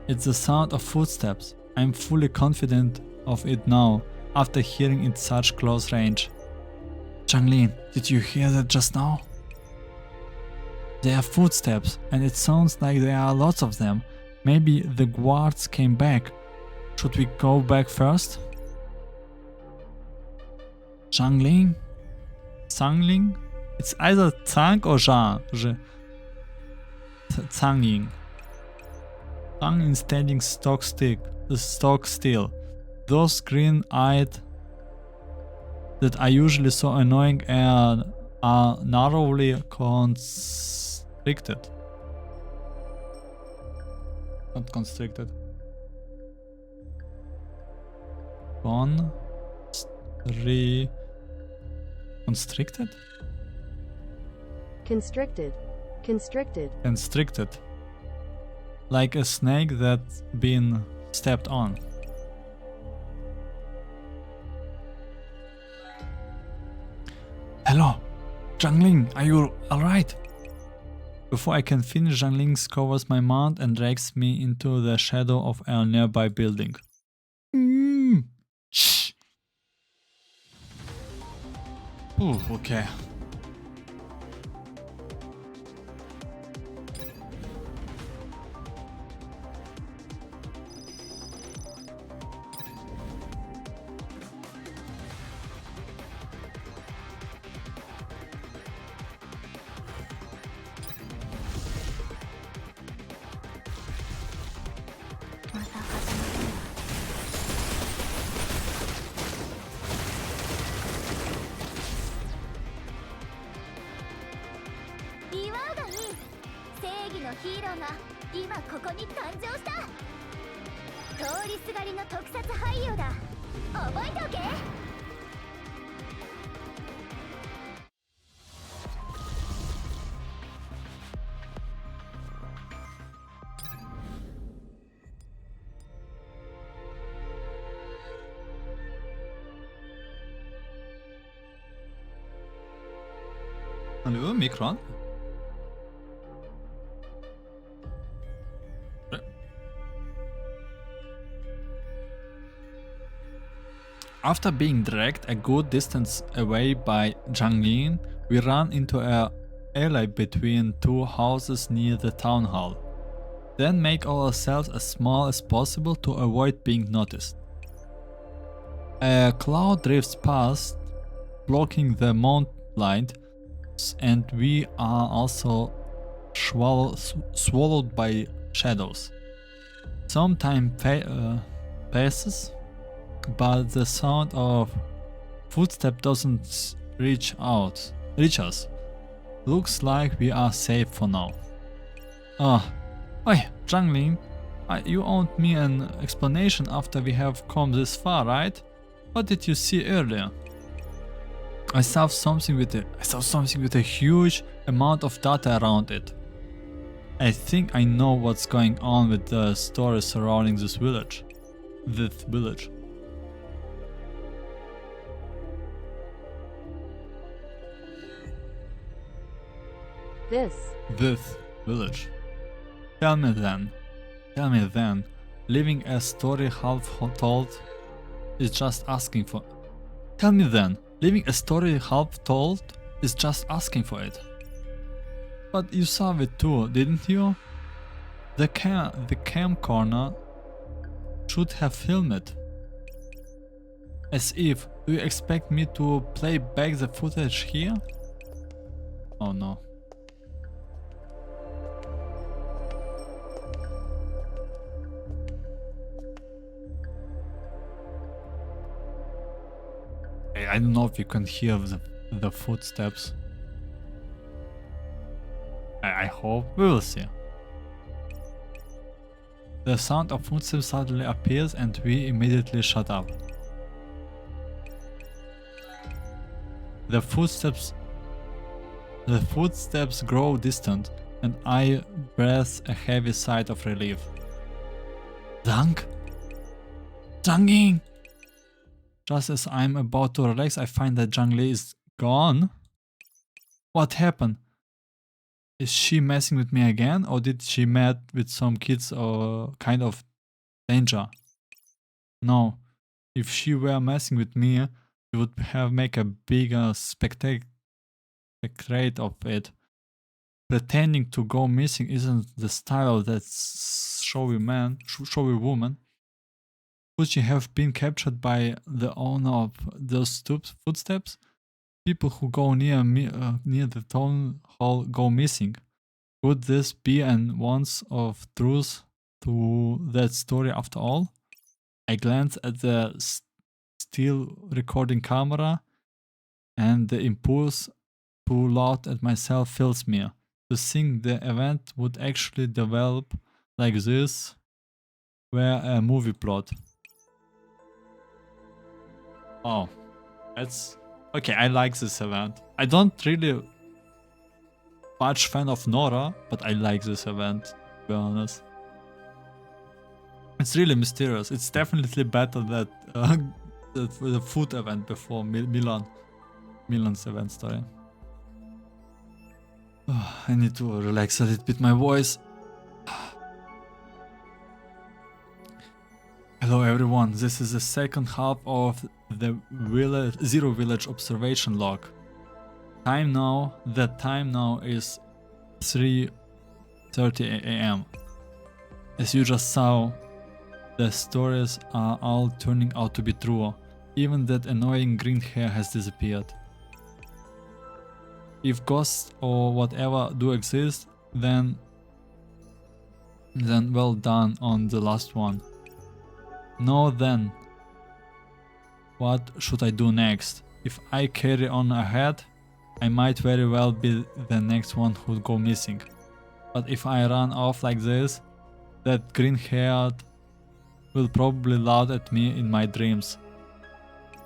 It's the sound of footsteps. I'm fully confident of it now, after hearing it such close range. Changlin, did you hear that just now? There are footsteps, and it sounds like there are lots of them. Maybe the guards came back. Should we go back first? Zhangling? Zhangling? It's either Zhang or Zhang. Zhangying. Zhang is standing stock still. Those green-eyed that are usually so annoying and are narrowly constricted. Not constricted. Constricted? Constricted. Constricted. Constricted. Like a snake that's been stepped on. Hello, Zhangling, are you alright? Before I can finish, Zhangling covers my mount and drags me into the shadow of a nearby building. Shh. Ooh, okay. Hallo, Mikron? After being dragged a good distance away by Zhang Yin, we ran into an alley between two houses near the town hall. Then make ourselves as small as possible to avoid being noticed. A cloud drifts past, blocking the moonlight, and we are also swallowed by shadows. Some time passes, but the sound of footsteps doesn't reach us. Looks like we are safe for now. Oi, Zhangling, you owed me an explanation after we have come this far, right? What did you see earlier? I saw something with a huge amount of data around it. I think I know what's going on with the stories surrounding this village. This village. Tell me then, leaving a story half told is just asking for... Tell me then, leaving a story half told is just asking for it. But you saw it too, didn't you? The cam corner should have filmed it. As if, do you expect me to play back the footage here? Oh no. I don't know if you can hear the footsteps. I hope. We will see. The sound of footsteps suddenly appears and we immediately shut up. The footsteps grow distant and I breathe a heavy sigh of relief. Dank? Zhanging! Just as I'm about to relax, I find that Zhang Li is gone. What happened? Is she messing with me again, or did she met with some kids or kind of danger? No. If she were messing with me, she would have make a bigger spectacle of it. Pretending to go missing isn't the style of that showy woman. Could she have been captured by the owner of those footsteps? People who go near the town hall go missing. Could this be an ounce of truth to that story after all? I glance at the still recording camera and the impulse to laugh at myself fills me. To think the event would actually develop like this were a movie plot. Oh, that's okay. I like this event. I don't really much fan of Nora, but I like this event, to be honest. It's really mysterious. It's definitely better than the food event before Milan's event story. I need to relax a little bit my voice. Hello everyone, this is the second half of the Zero Village observation log. The time now is 3:30 AM. As you just saw, the stories are all turning out to be true. Even that annoying green hair has disappeared. If ghosts or whatever do exist, then well done on the last one. Now then, what should I do next? If I carry on ahead, I might very well be the next one who'd go missing. But if I run off like this, that green-haired will probably laugh at me in my dreams.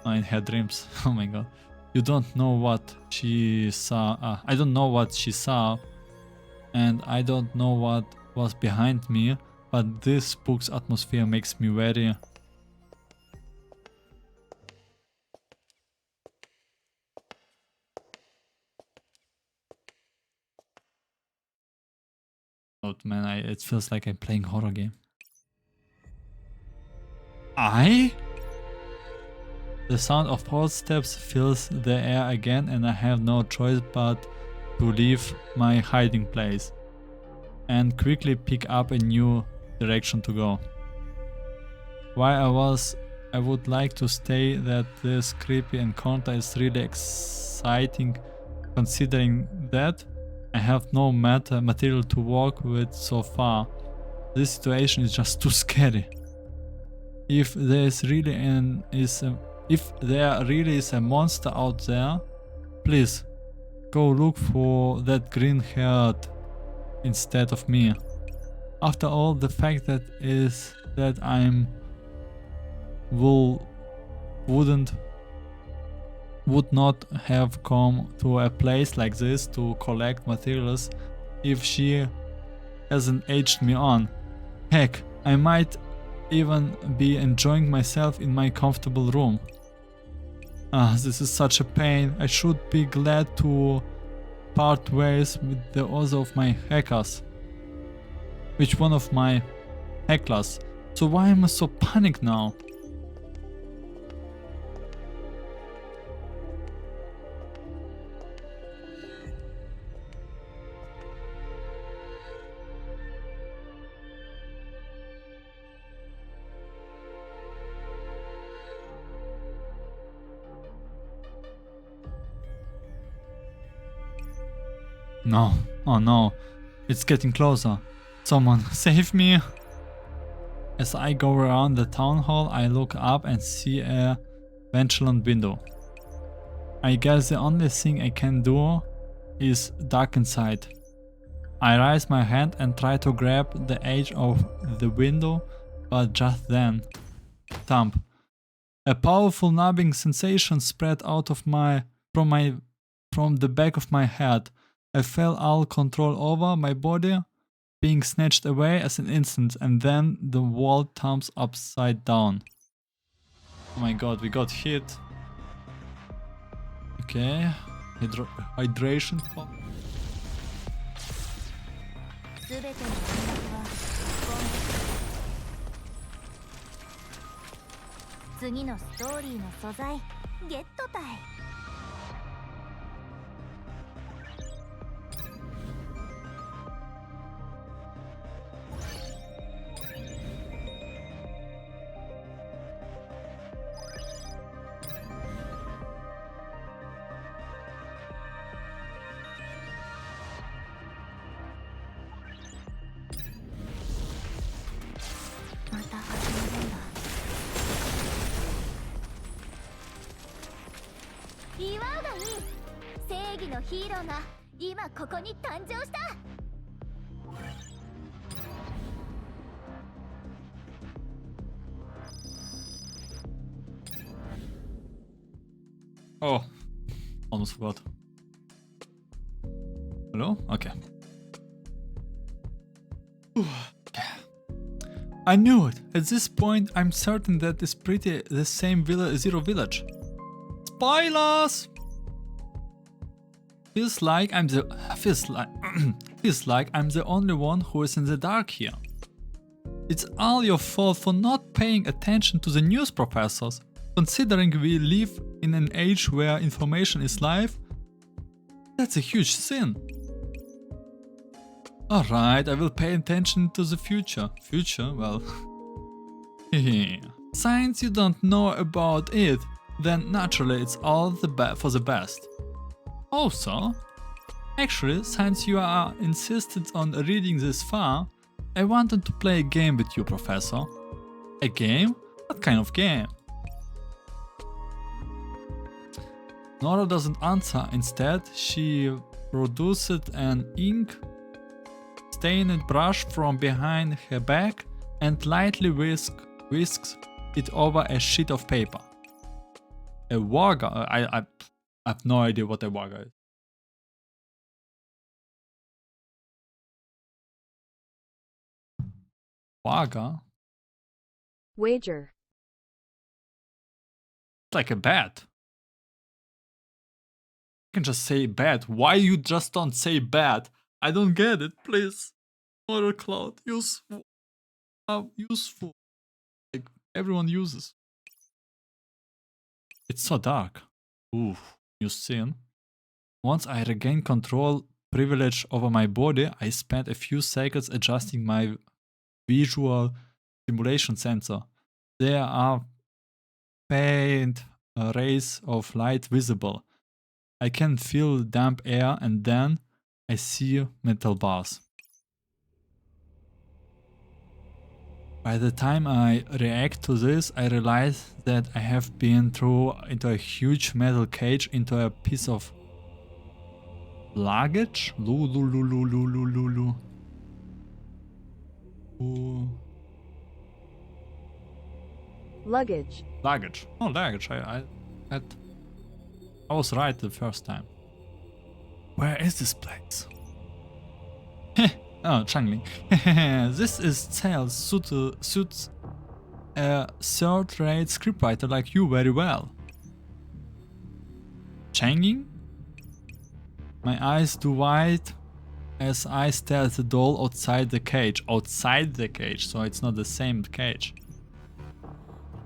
Oh, in her dreams. Oh my god. You don't know what she saw. I don't know what she saw, and I don't know what was behind me, but this spook's atmosphere makes me very... Oh man, it feels like I'm playing horror game. The sound of footsteps fills the air again and I have no choice but to leave my hiding place and quickly pick up a new direction to go. While I would like to say that this creepy encounter is really exciting considering that I have no material to work with so far. This situation is just too scary. If there really is a monster out there, please go look for that green-haired instead of me. After all, the fact that is that I'm would not have come to a place like this to collect materials if she hasn't egged me on. Heck, I might even be enjoying myself in my comfortable room. This is such a pain. I should be glad to part ways with the other of my hackers. Which one of my hecklers? So why am I so panicked now? No, oh no, it's getting closer. Someone save me! As I go around the town hall, I look up and see a ventilation window. I guess the only thing I can do is duck inside. I raise my hand and try to grab the edge of the window, but just then, thump. A powerful numbing sensation spread out of from the back of my head. I felt all control over my body being snatched away as an instant, and then the wall thumbs upside down. Oh my god, we got hit. Okay, hydration. 全ての連絡は次のストーリーの素材ゲットたい。また始めるんだ。祝うがいい。正義のヒーローが今ここに誕生した。Oh, almost forgot. Hello? Okay. I knew it. At this point, I'm certain that it's pretty the same Zero Village. Spoilers! Feels like I'm the only one who is in the dark here. It's all your fault for not paying attention to the news, professors. Considering we live in an age where information is life, that's a huge sin. Alright, I will pay attention to the future. Future? Well... Since you don't know about it, then naturally it's all for the best. Also, actually, since you are insisted on reading this far, I wanted to play a game with you, Professor. A game? What kind of game? Nora doesn't answer. Instead, she produced an ink-stained brush from behind her back and lightly whisks it over a sheet of paper. A wagga? I have no idea what a wagga is. Wagga? Wager. It's like a bet. You can just say bet. Why you just don't say bet? I don't get it, please. Other cloud. Useful. Useful. Like everyone uses. It's so dark. Ooh, new scene. Once I regained control privilege over my body, I spent a few seconds adjusting my visual simulation sensor. There are faint rays of light visible. I can feel damp air, and then I see metal bars. By the time I react to this, I realize that I have been thrown into a huge metal cage into a piece of luggage? Luggage. Luggage. Oh, luggage. I was right the first time. Where is this place? Oh, Changling. This is Cell suits a third-rate scriptwriter like you very well. Changling? My eyes do wide as I stare at the doll outside the cage. Outside the cage, so it's not the same cage.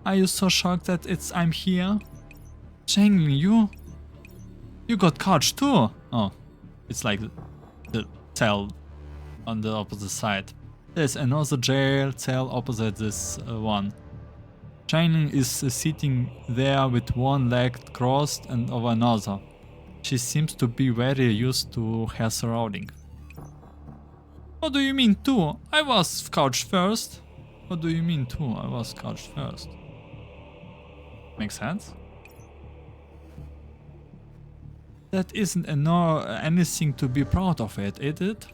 Are you so shocked that I'm here? Changling, you got couch too? Oh, it's like the cell on the opposite side. There's another jail cell opposite this one. Changling is sitting there with one leg crossed and over another. She seems to be very used to her surrounding. What do you mean too? I was couched first. What do you mean too? I was couched first. Makes sense? That isn't anything to be proud of it, is it?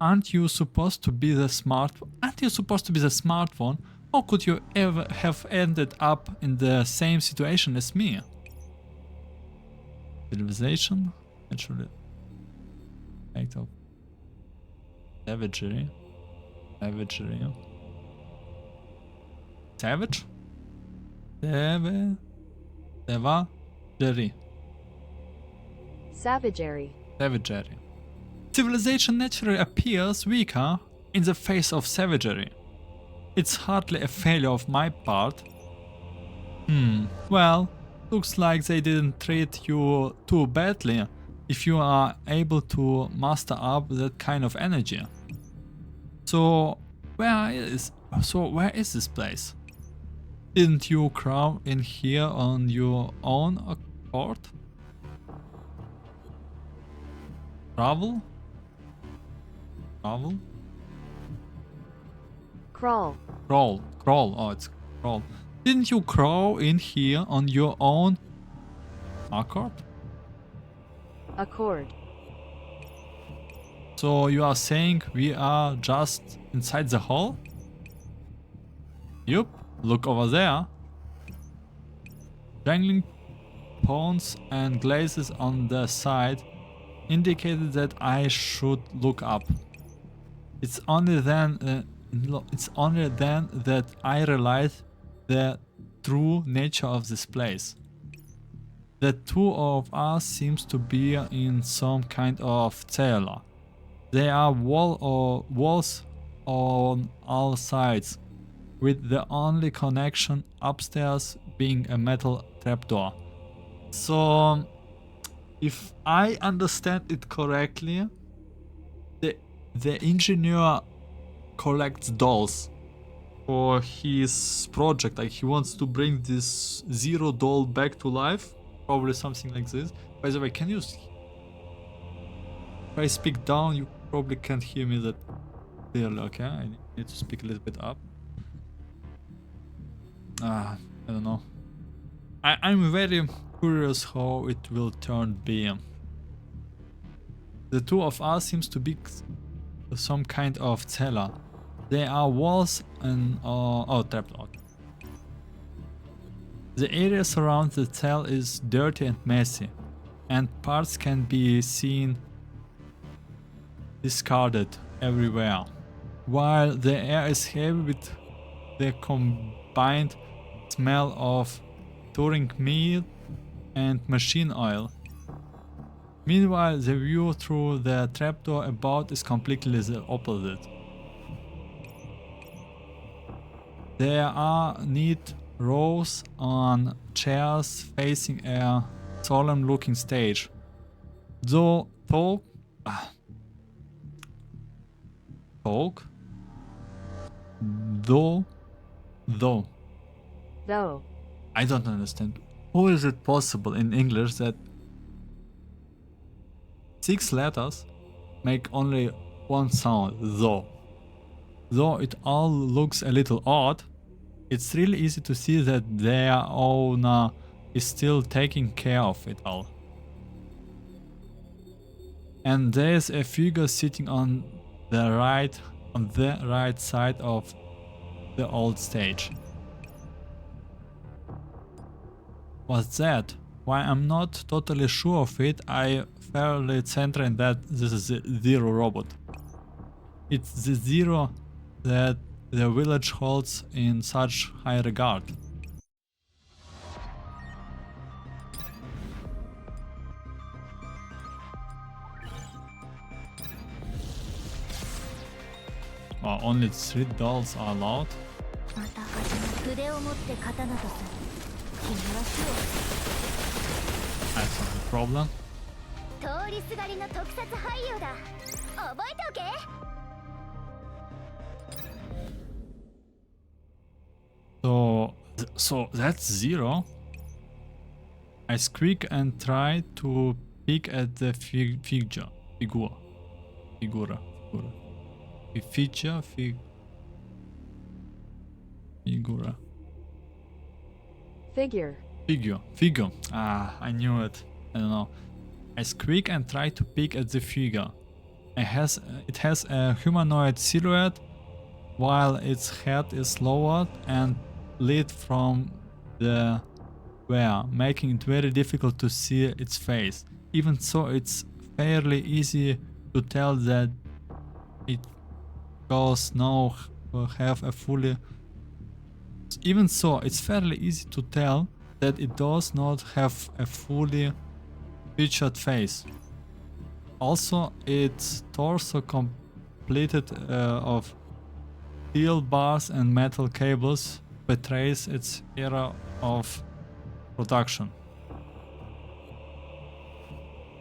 Aren't you supposed to be the smart? Aren't you supposed to be the smart one? How could you ever have ended up in the same situation as me? Civilization, naturally, act of savagery, savagery, savage, savagery, Savagery. savagery. Civilization naturally appears weaker in the face of savagery. It's hardly a failure of my part. Well, looks like they didn't treat you too badly if you are able to master up that kind of energy. So where is this place? Didn't you crawl in here on your own accord? Travel? Travel? Crawl. Crawl. Oh, it's crawl. Didn't you crawl in here on your own accord? Accord. So you are saying we are just inside the hole? Yup, look over there. Dangling ponds and glazes on the side indicated that I should look up. It's only then that I realized the true nature of this place. The two of us seems to be in some kind of cellar. There are walls on all sides, with the only connection upstairs being a metal trapdoor. So, if I understand it correctly, the engineer collects dolls for his project. Like, he wants to bring this zero doll back to life, probably something like this. By the way, can you see? If I speak down, you probably can't hear me that clearly. Okay, I need to speak a little bit up. I don't know. I'm very curious how it will turn be. The two of us seems to be some kind of cellar. There are walls and trapdoor. The area surrounding the cell is dirty and messy, and parts can be seen discarded everywhere. While the air is heavy with the combined smell of touring meat and machine oil. Meanwhile, the view through the trapdoor about is completely the opposite. There are neat rows on chairs facing a solemn looking stage. Though I don't understand. How is it possible in English that 6 letters make only one sound, though? Though it all looks a little odd, it's really easy to see that their owner is still taking care of it all. And there's a figure sitting on the right side of the old stage. What's that? Why I'm not totally sure of it, I fairly certain that this is the Zero robot. It's the Zero that the village holds in such high regard. Only 3 dolls are allowed. また筆を持って刀とする。君は死 That's not a problem. を通りすがりの特撮俳優だ。覚えておけ。So that's Zero. I squeak and try to peek at the figura. Figure. Figure. Ah, I knew it. I don't know. I squeak and try to peek at the figure. It has a humanoid silhouette while its head is lowered and lit from the rear, making it very difficult to see its face. Even so, it's fairly easy to tell that it does now have a fully... Even so, it's fairly easy to tell that it does not have a fully featured face. Also, its torso completed of steel bars and metal cables betrays its era of production.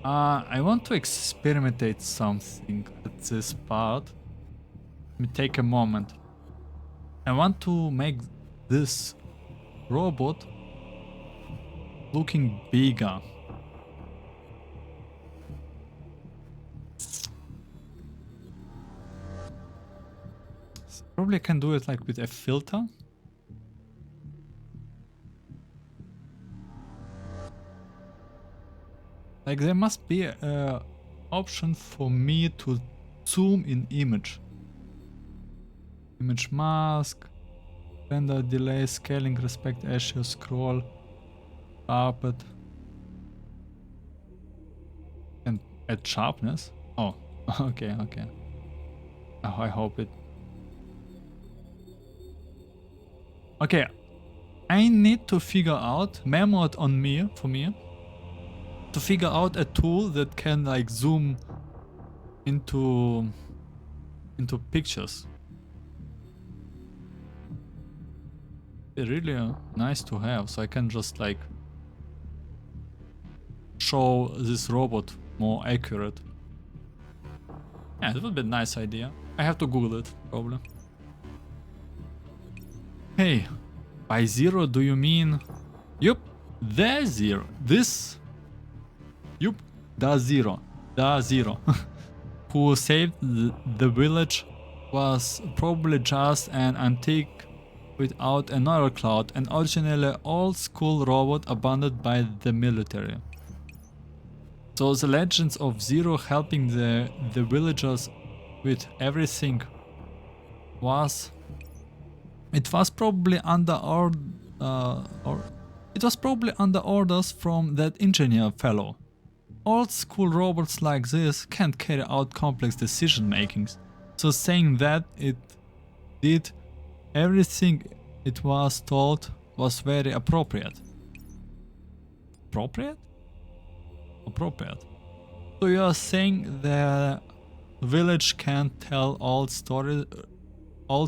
I want to experimentate something at this part. Let me take a moment. I want to make this robot looking bigger. Probably I can do it like with a filter. Like there must be a option for me to zoom in image. Image mask, render delay, scaling, respect issue, scroll, carpet, and add sharpness. Oh, okay. Oh, I hope it. Okay, I need to figure out, memo it on me, for me, to figure out a tool that can like zoom into pictures. It's really nice to have, so I can just like show this robot more accurate. Yeah, it would be a nice idea. I have to Google it, probably. Hey, by zero do you mean... Yup, the zero. This... Yup, the zero. The zero. Who saved the village was probably just an antique without a Nora cloud, an originally old-school robot abandoned by the military. So the legends of Zero helping the villagers with everything was... It was probably under orders from that engineer fellow. Old school robots like this can't carry out complex decision makings, so saying that it did everything it was told was very appropriate. Appropriate? Appropriate. So you are saying the village can't tell old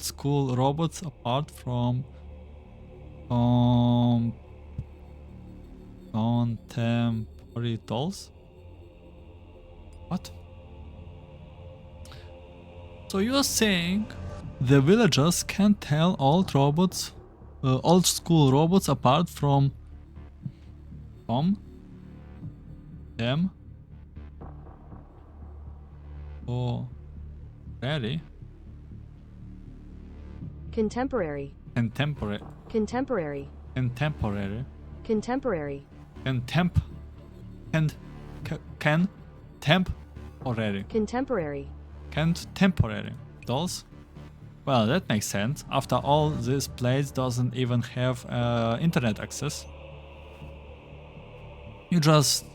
school robots apart from contemporary dolls? What? So you're saying the villagers can't tell old school robots apart from them? Oh, really? Contemporary. Contemporary. Contemporary. Contemporary. Contemporary. Contemporary. Contemporary. Contemporary. Dolls? Well, that makes sense. After all, this place doesn't even have internet access. You just...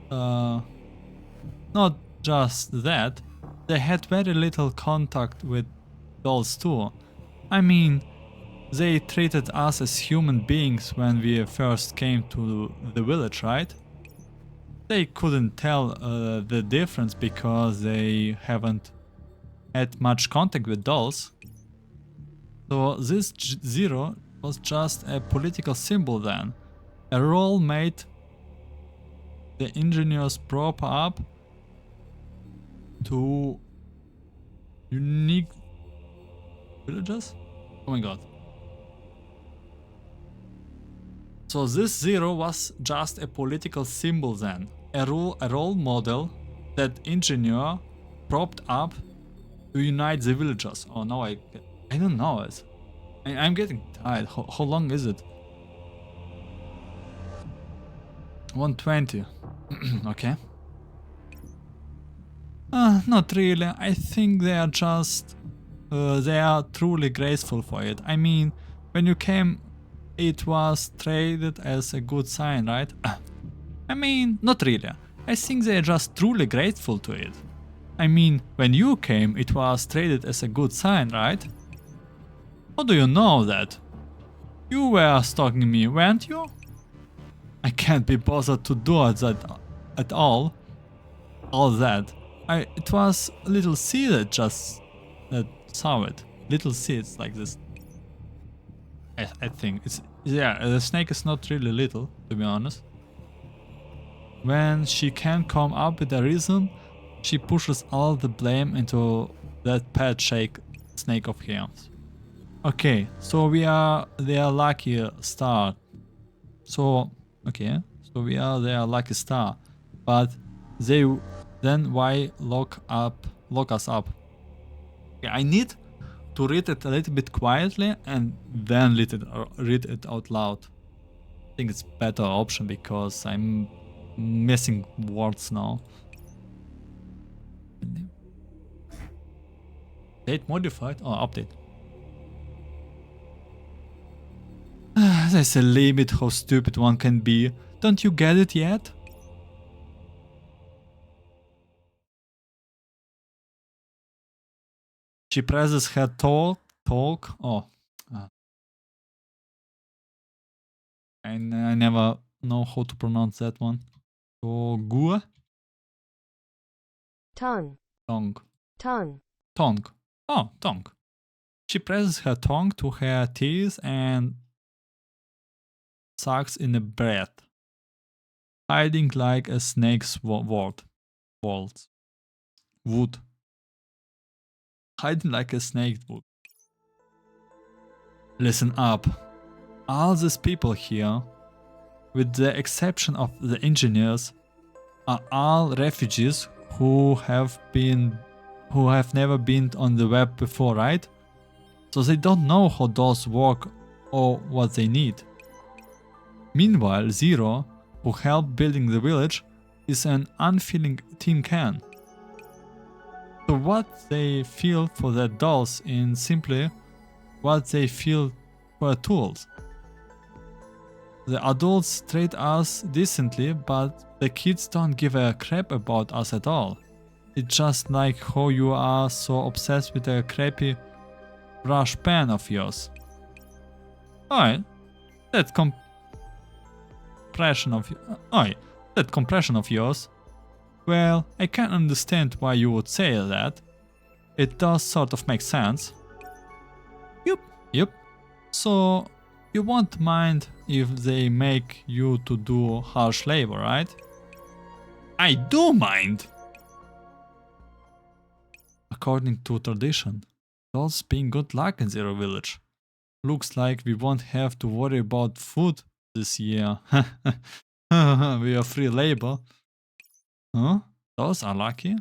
not just that, they had very little contact with dolls too. I mean, they treated us as human beings when we first came to the village, right? They couldn't tell the difference because they haven't had much contact with dolls. So this zero was just a political symbol then. A role made the engineers prop up to unique villagers? Oh my god. So this zero was just a political symbol then. A role model that engineer propped up to unite the villagers. Oh no, I don't know it. I'm getting tired. How long is it? 120. Okay. Not really. I think they are just... they are truly grateful for it. I mean, when you came, it was traded as a good sign, right? I mean, not really. I think they are just truly grateful to it. I mean, when you came, it was traded as a good sign, right? How do you know that? You were stalking me, weren't you? I can't be bothered to do that at all. All that. It was a little seed that saw it. Little seeds like this. I think it's, yeah. The snake is not really little, to be honest. When she can't come up with a reason, she pushes all the blame into that pet snake of hers. Okay, so we are their lucky star. So okay, so we are their lucky star, but they then why lock us up? Okay, I need to read it a little bit quietly and then read it out loud. I think it's better option because I'm missing words now. Date modified or update? There's a limit how stupid one can be. Don't you get it yet? She presses her talk. Oh, I never know how to pronounce that one. Togu? Tongue. Tongue. Tongue. Tongue. Oh, tongue. She presses her tongue to her teeth and sucks in a breath, hiding like a snake's wood. Hiding like a snake would. Listen up. All these people here, with the exception of the engineers, are all refugees who have never been on the web before, right? So they don't know how those work or what they need. Meanwhile, Zero, who helped building the village, is an unfeeling tin can. So what they feel for their dolls is simply what they feel for tools. The adults treat us decently, but the kids don't give a crap about us at all. It's just like how you are so obsessed with a crappy brush pen of yours. Alright, that compression of yours. Well, I can understand why you would say that. It does sort of make sense. Yep. So, you won't mind if they make you to do harsh labor, right? I do mind! According to tradition, dolls bring good luck in Zero Village. Looks like we won't have to worry about food this year. We are free labor. Huh? Those are lucky?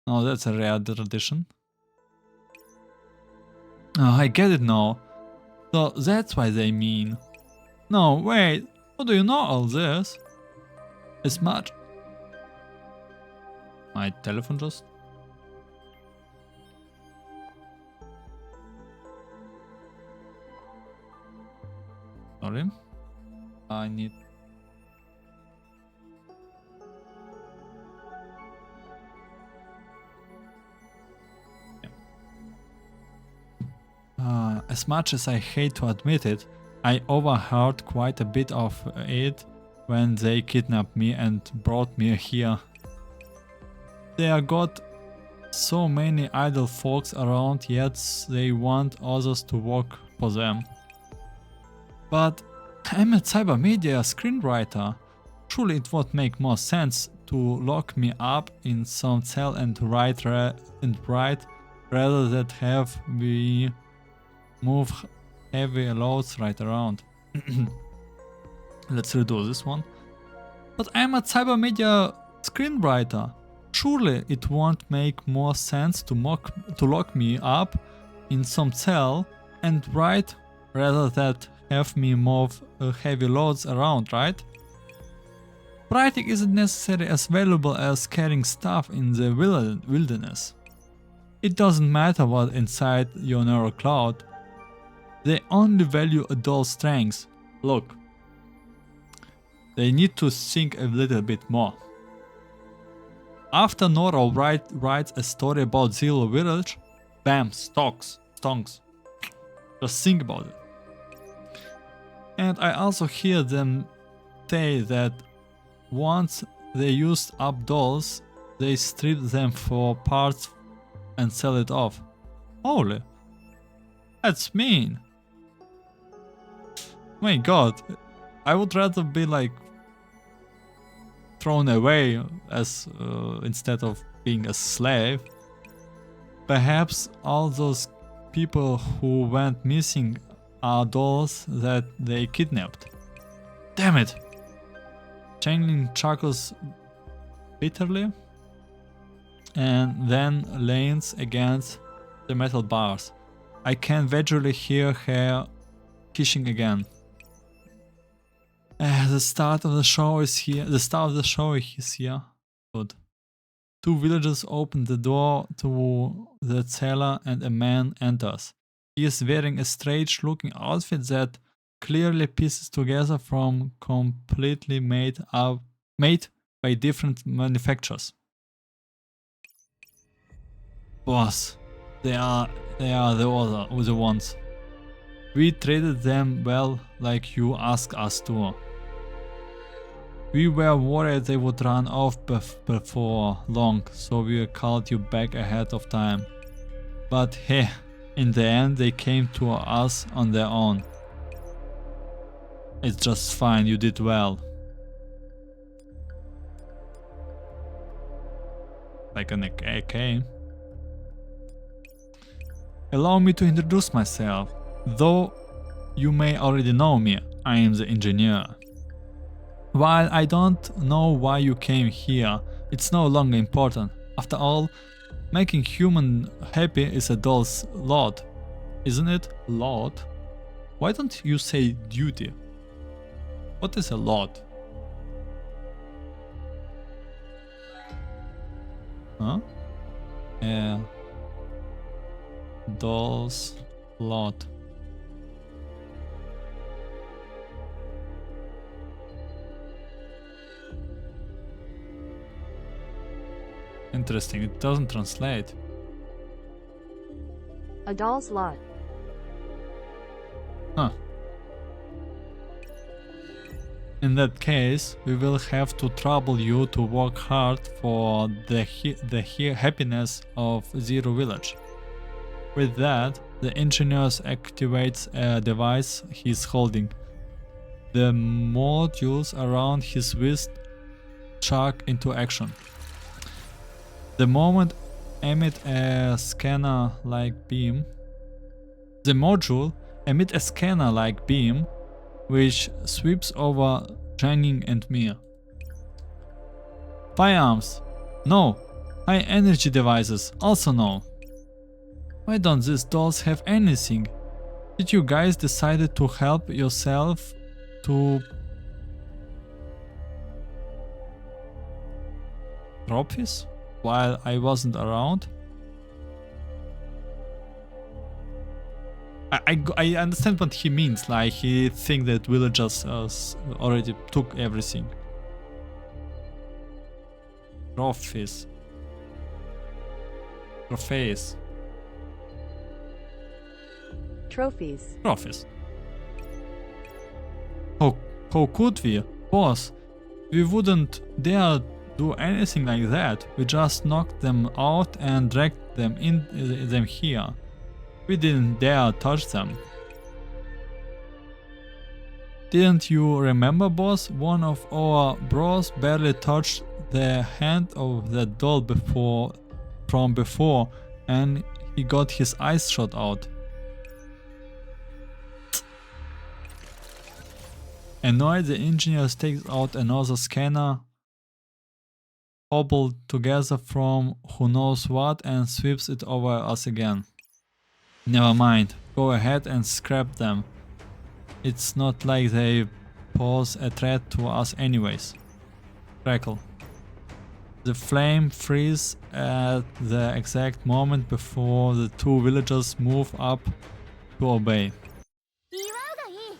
No, that's a rare tradition. Oh, I get it now. So that's why they mean. No, wait. How do you know all this? As much. My telephone just. Sorry. I need. As much as I hate to admit it, I overheard quite a bit of it when they kidnapped me and brought me here. They got so many idle folks around, yet they want others to work for them. But I'm a cybermedia screenwriter. Surely it would make more sense to lock me up in some cell and write rather than have me move heavy loads right around. Let's redo this one. But I'm a cybermedia screenwriter. Surely it won't make more sense to lock me up in some cell and write rather than have me move heavy loads around, right? Writing isn't necessarily as valuable as carrying stuff in the wilderness. It doesn't matter what's inside your neural cloud. They only value adult strengths. Look. They need to think a little bit more. After Nora writes a story about Zero Village, bam, stonks. Just think about it. And I also hear them say that once they used up dolls, they strip them for parts and sell it off. Holy, that's mean. My god, I would rather be like thrown away as instead of being a slave. Perhaps all those people who went missing are dolls that they kidnapped. Damn it! Changeling chuckles bitterly and then leans against the metal bars. I can visually hear her kissing again. The start of the show is here. Good. Two villagers open the door to the cellar and a man enters. He is wearing a strange looking outfit that clearly pieces together from completely made by different manufacturers. Boss, they are the ones. We treated them well, like you asked us to. We were worried they would run off before long, so we called you back ahead of time. But hey, in the end they came to us on their own. It's just fine, you did well. Like an AK. Allow me to introduce myself. Though you may already know me, I am the engineer. While I don't know why you came here, it's no longer important. After all, making human happy is a doll's lot, isn't it? Lot? Why don't you say duty? What is a lot? Huh? Doll's lot. Interesting, it doesn't translate. A doll's lot. Huh. In that case, we will have to trouble you to work hard for the happiness of Zero Village. With that, the engineer activates a device he's holding. The modules around his wrist chuck into action. The moment emit a scanner-like beam. The module emits a scanner-like beam which sweeps over Channing and me. Firearms? No. High energy devices? Also no. Why don't these dolls have anything? Did you guys decide to help yourself to trophies while I wasn't around? I understand what he means, like he thinks that villagers already took everything. Trophies. Trophies. Trophies. Trophies. How could we? Boss, we wouldn't dare do anything like that. We just knocked them out and dragged them here. We didn't dare touch them. Didn't you remember, boss? One of our bros barely touched the hand of that doll from before and he got his eyes shot out. Annoyed, the engineer takes out another scanner, hobbled together from who knows what, and sweeps it over us again. Never mind, go ahead and scrap them. It's not like they pose a threat to us anyways. Crackle. The flame freeze at the exact moment before the two villagers move up to obey. 祝うがいい。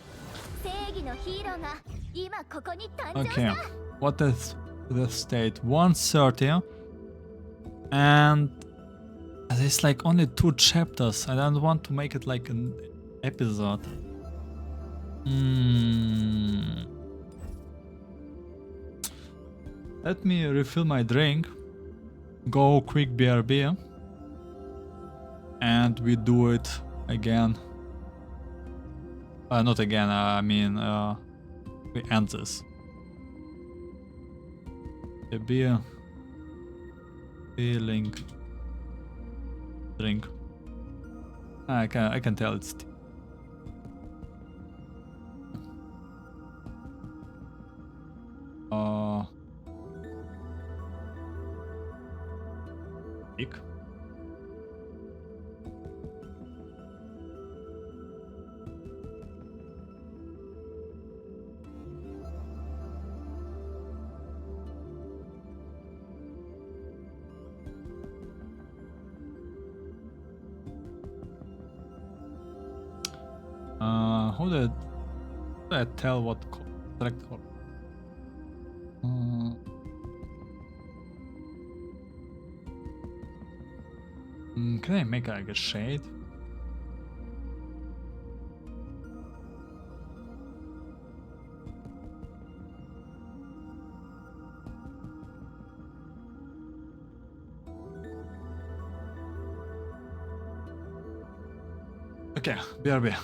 正義のヒーローが今ここに誕生し Okay, た。 what is the state? 130 and there's like only 2 chapters. I don't want to make it like an episode. Let me refill my drink, go quick BRB, and we do it again. Not again, I mean, we end this. The beer, feeling, drink. I can tell it's tea. Pick. How did I tell what select color? Can I make like a shade? Okay, BRB.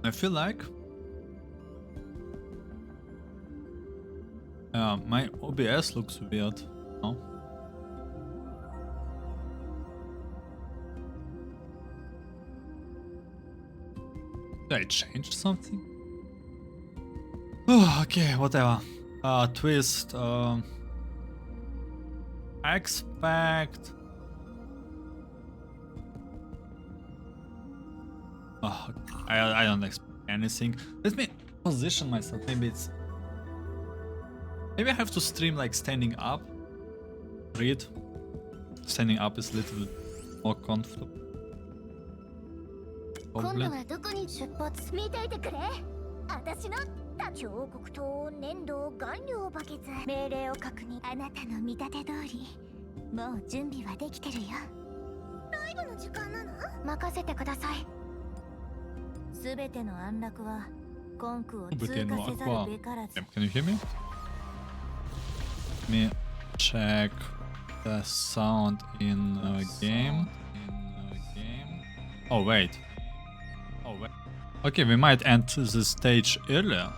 I feel like my OBS looks weird now. Did I change something? Oh, okay, whatever. Twist. I expect. Oh, I don't expect anything. Let me position myself. Maybe I have to stream like standing up. Read. Standing up is a little bit more comfortable. 今度 Probably. はどこに出発見ていてくれ。私の彫刻と粘土顔料バケツ命令を確認。あなたの見立て通りもう準備はできてるよ。ライブの時間なの？任せてください。すべての安楽はコンクを通過せざるべからず。 Can you hear me? Let me check the sound in game. Oh wait. Okay, we might end the stage earlier.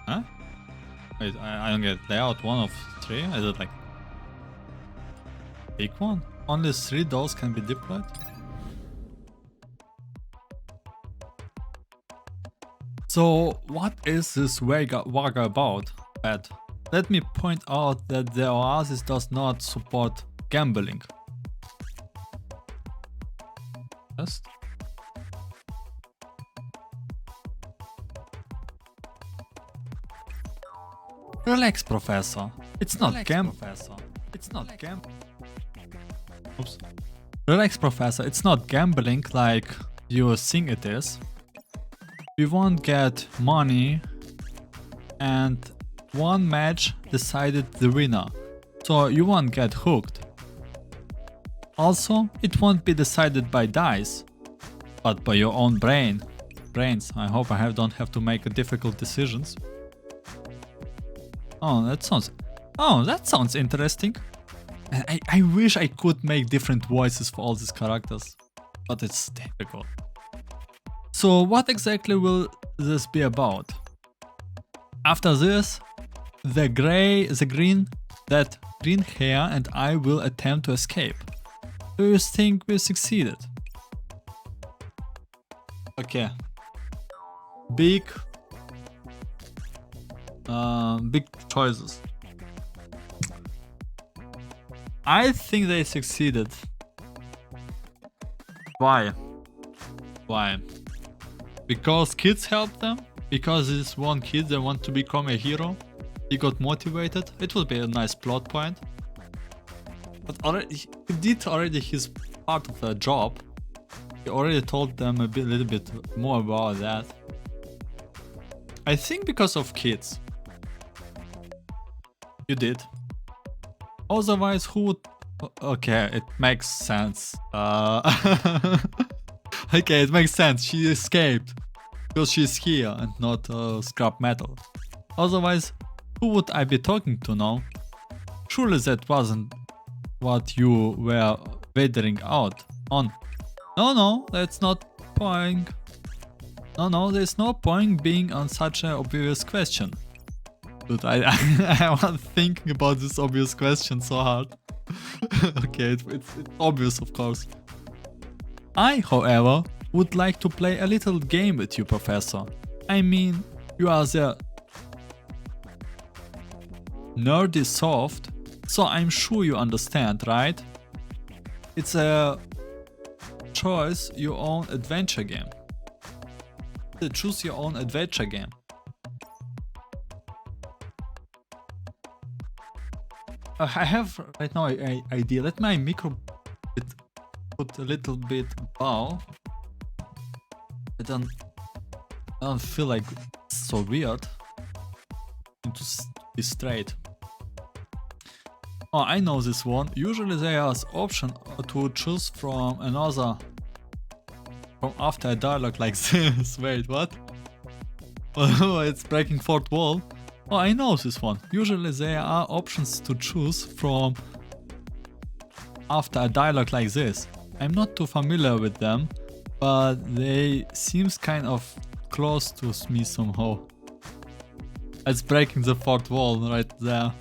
Huh? Wait, I don't get layout 1 of 3. Is it like big one? Only 3 dolls can be deployed? So what is this Wagga about? Bad. Let me point out that the Oasis does not support gambling. Just relax, Professor. It's not Oops. Relax, Professor. It's not gambling like you think it is. We won't get money, and one match decided the winner, so you won't get hooked. Also, it won't be decided by dice, but by your own brains. I hope I don't have to make difficult decisions. Oh, that sounds interesting. I wish I could make different voices for all these characters, but it's difficult. So what exactly will this be about? After this, that green hair and I will attempt to escape. Do you think we succeeded? Okay. Big choices. I think they succeeded. Why? Because kids helped them? Because this one kid that want to become a hero? He got motivated? It would be a nice plot point. But he did already his part of the job. He already told them a little bit more about that. I think because of kids. You did. Otherwise, who would... Okay, it makes sense. Okay, it makes sense. She escaped. Because she's here and not scrap metal. Otherwise, who would I be talking to now? Surely that wasn't what you were weathering out on. No, that's not point. No, there's no point being on such an obvious question. Dude, I was thinking about this obvious question so hard. Okay, it's obvious, of course. I, however, would like to play a little game with you, Professor. I mean, you are the nerdy soft, so I'm sure you understand, right? It's a choose your own adventure game. The choose your own adventure game. I have right now an idea. Let my micro put a little bit bow. I don't feel like it's so weird. I need to be straight. Oh, I know this one. Usually there's option to choose from another. From after a dialogue like this. Wait, what? Oh, it's breaking fourth wall. Oh, I know this one. Usually there are options to choose from after a dialogue like this. I'm not too familiar with them, but they seems kind of close to me somehow. It's breaking the fourth wall right there.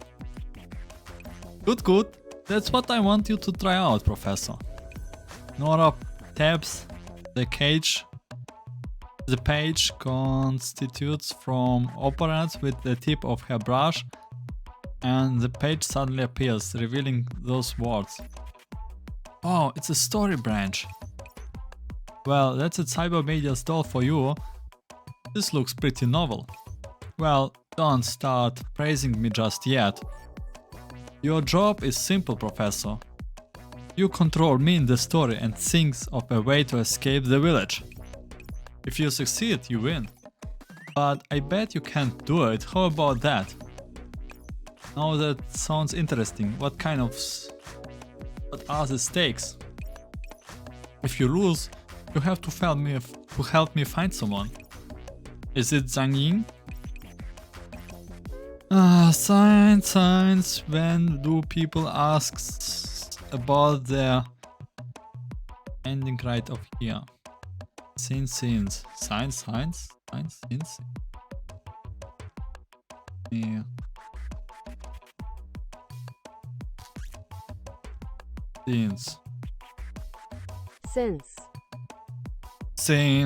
Good. That's what I want you to try out, Professor. Nora taps the cage. The page constitutes from operands with the tip of her brush, and the page suddenly appears, revealing those words. Oh, it's a story branch. Well, that's a Cybermedia's doll for you. This looks pretty novel. Well, don't start praising me just yet. Your job is simple, Professor. You control me in the story and think of a way to escape the village. If you succeed, you win. But I bet you can't do it. How about that? Now that sounds interesting. What are the stakes? If you lose, you have to help me find someone. Is it Zhang Ying? Science. When do people ask about their ending right of here? Scenes. Science. Yeah.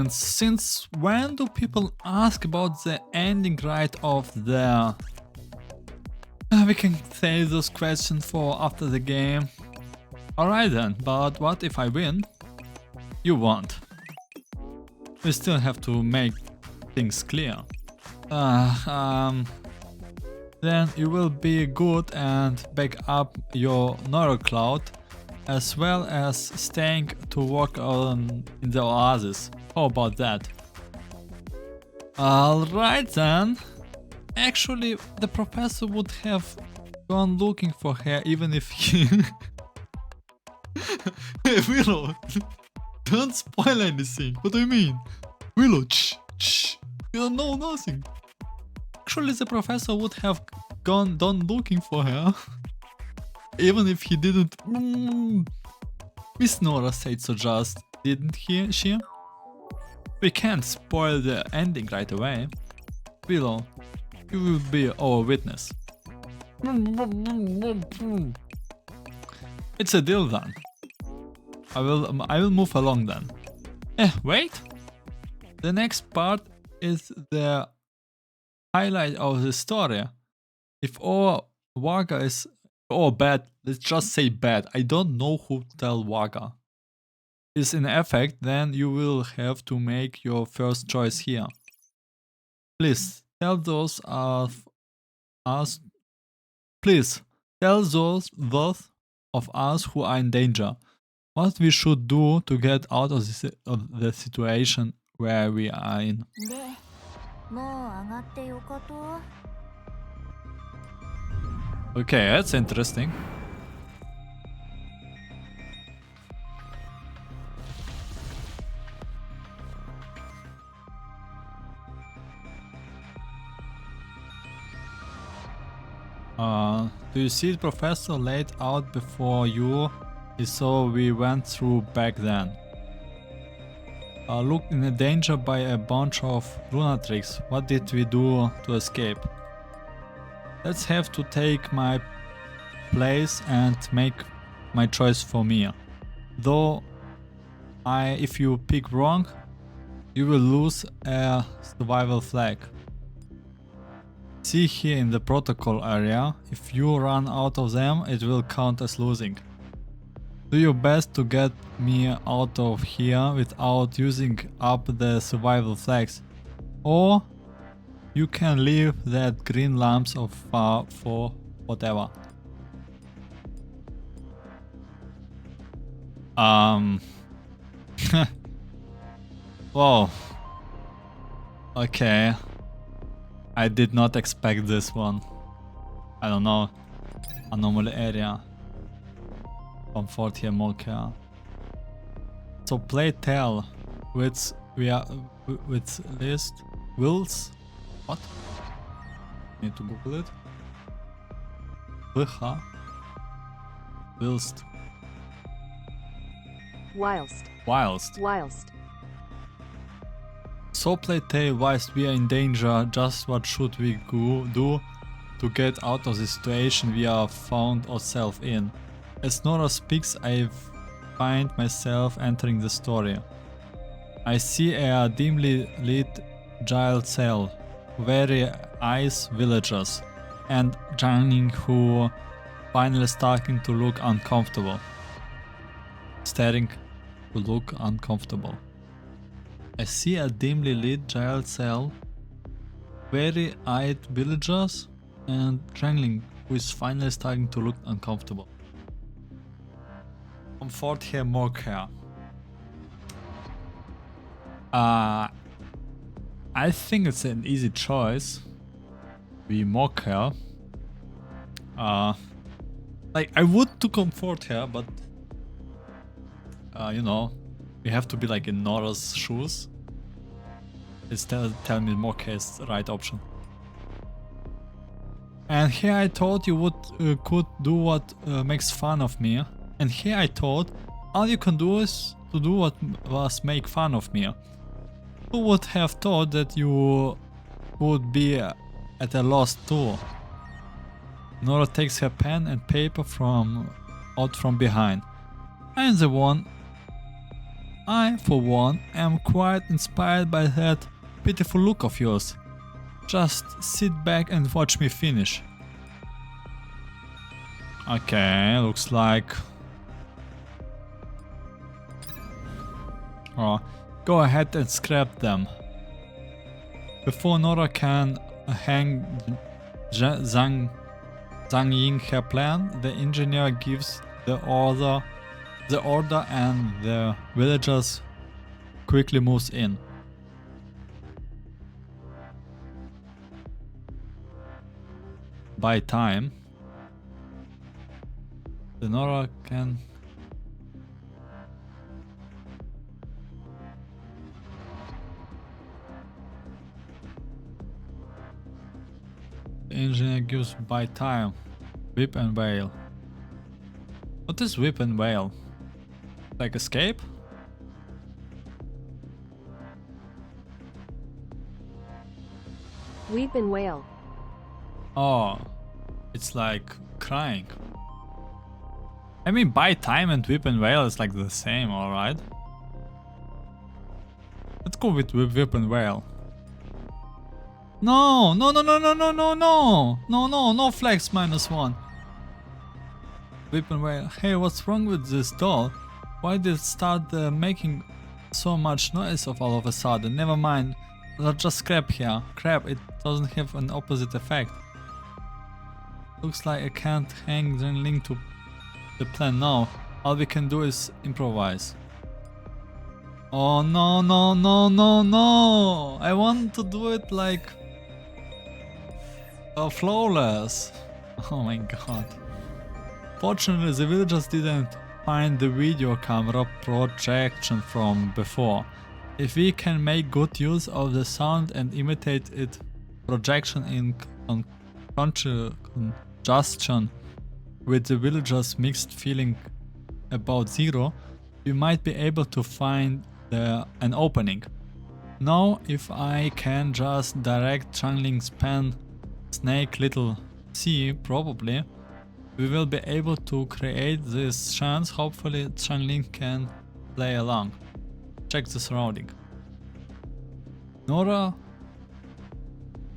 Since when do people ask about the ending right of their... We can save those questions for after the game. Alright then, but what if I win? You won't. We still have to make things clear. Then you will be good and back up your Nora cloud, as well as staying to work on in the oasis. How about that? Alright then. Actually, the professor would have gone looking for her even if he... Hey Willow, don't spoil anything. What do you mean? Willow, shh. You don't know nothing. Actually, the professor would have gone looking for her. Even if he didn't. Miss Nora said so just, didn't she? We can't spoil the ending right away. Willow, you will be our witness. It's a deal then. I will move along then. Wait! The next part is the highlight of the story. If our Waga is bad, let's just say bad. I don't know who to tell Waga. Is in effect, then you will have to make your first choice here. Please tell those of us. Please tell those of us who are in danger what we should do to get out of the situation where we are in. Okay, that's interesting. Do you see the professor laid out before you? So we went through back then. Looked in danger by a bunch of lunatics. What did we do to escape? Let's have to take my place and make my choice for me. Though, if you pick wrong, you will lose a survival flag. See here in the protocol area, if you run out of them, it will count as losing. Do your best to get me out of here without using up the survival flags. Or you can leave that green lamps of for whatever. Whoa. Okay. I did not expect this one. I don't know. Anomaly area. Comfort here, more care. So play tell with list wills. What? Need to Google it. Whilst. Whilst. So play tale whilst we are in danger. Just what should we do to get out of the situation we are found ourselves in? As Nora speaks, I find myself entering the story. I see a dimly lit jail cell, very ice villagers, and Jiang who finally starting to look uncomfortable. I see a dimly lit jail cell, weary-eyed villagers, and Trangling, who is finally starting to look uncomfortable. Comfort here, more care. I think it's an easy choice. Be more care. Like I would to comfort her, but you know, we have to be like in Nora's shoes. It's tell me more care is the right option. And here I thought you would could do what makes fun of me. And here I thought all you can do is to do what was make fun of me. Who would have thought that you would be at a loss too? Nora takes her pen and paper out from behind. I, for one, am quite inspired by that pitiful look of yours. Just sit back and watch me finish. Okay, looks like... Oh, go ahead and scrap them. Before Nora can hang Zhang Ying her plan, the engineer gives the order and the villagers quickly moves in. By time, the Nora can... The engineer gives by time. Whip and wail. What is whip and wail? Like escape? Weep and wail. Oh, it's like crying. I mean, buy time and whip and wail is like the same, alright? Let's go with whip and wail. No, no, no, no, no, no, no, no, no, no, no flex -1. Whip and wail. Hey, what's wrong with this doll? Why did it start making so much noise all of a sudden? Never mind, let's just scrap here. Crap, it doesn't have an opposite effect. Looks like I can't hang the link to the plan now. All we can do is improvise. Oh no, no, no, no, no! I want to do it like... flawless. Oh my god. Fortunately, the villagers didn't find the video camera projection from before. If we can make good use of the sound and imitate its projection in conjunction with the villagers' mixed feeling about Zero, we might be able to find an opening. Now, if I can just direct Changling's pen snake little C, probably we will be able to create this chance. Hopefully Changling can play along. Check the surrounding. Nora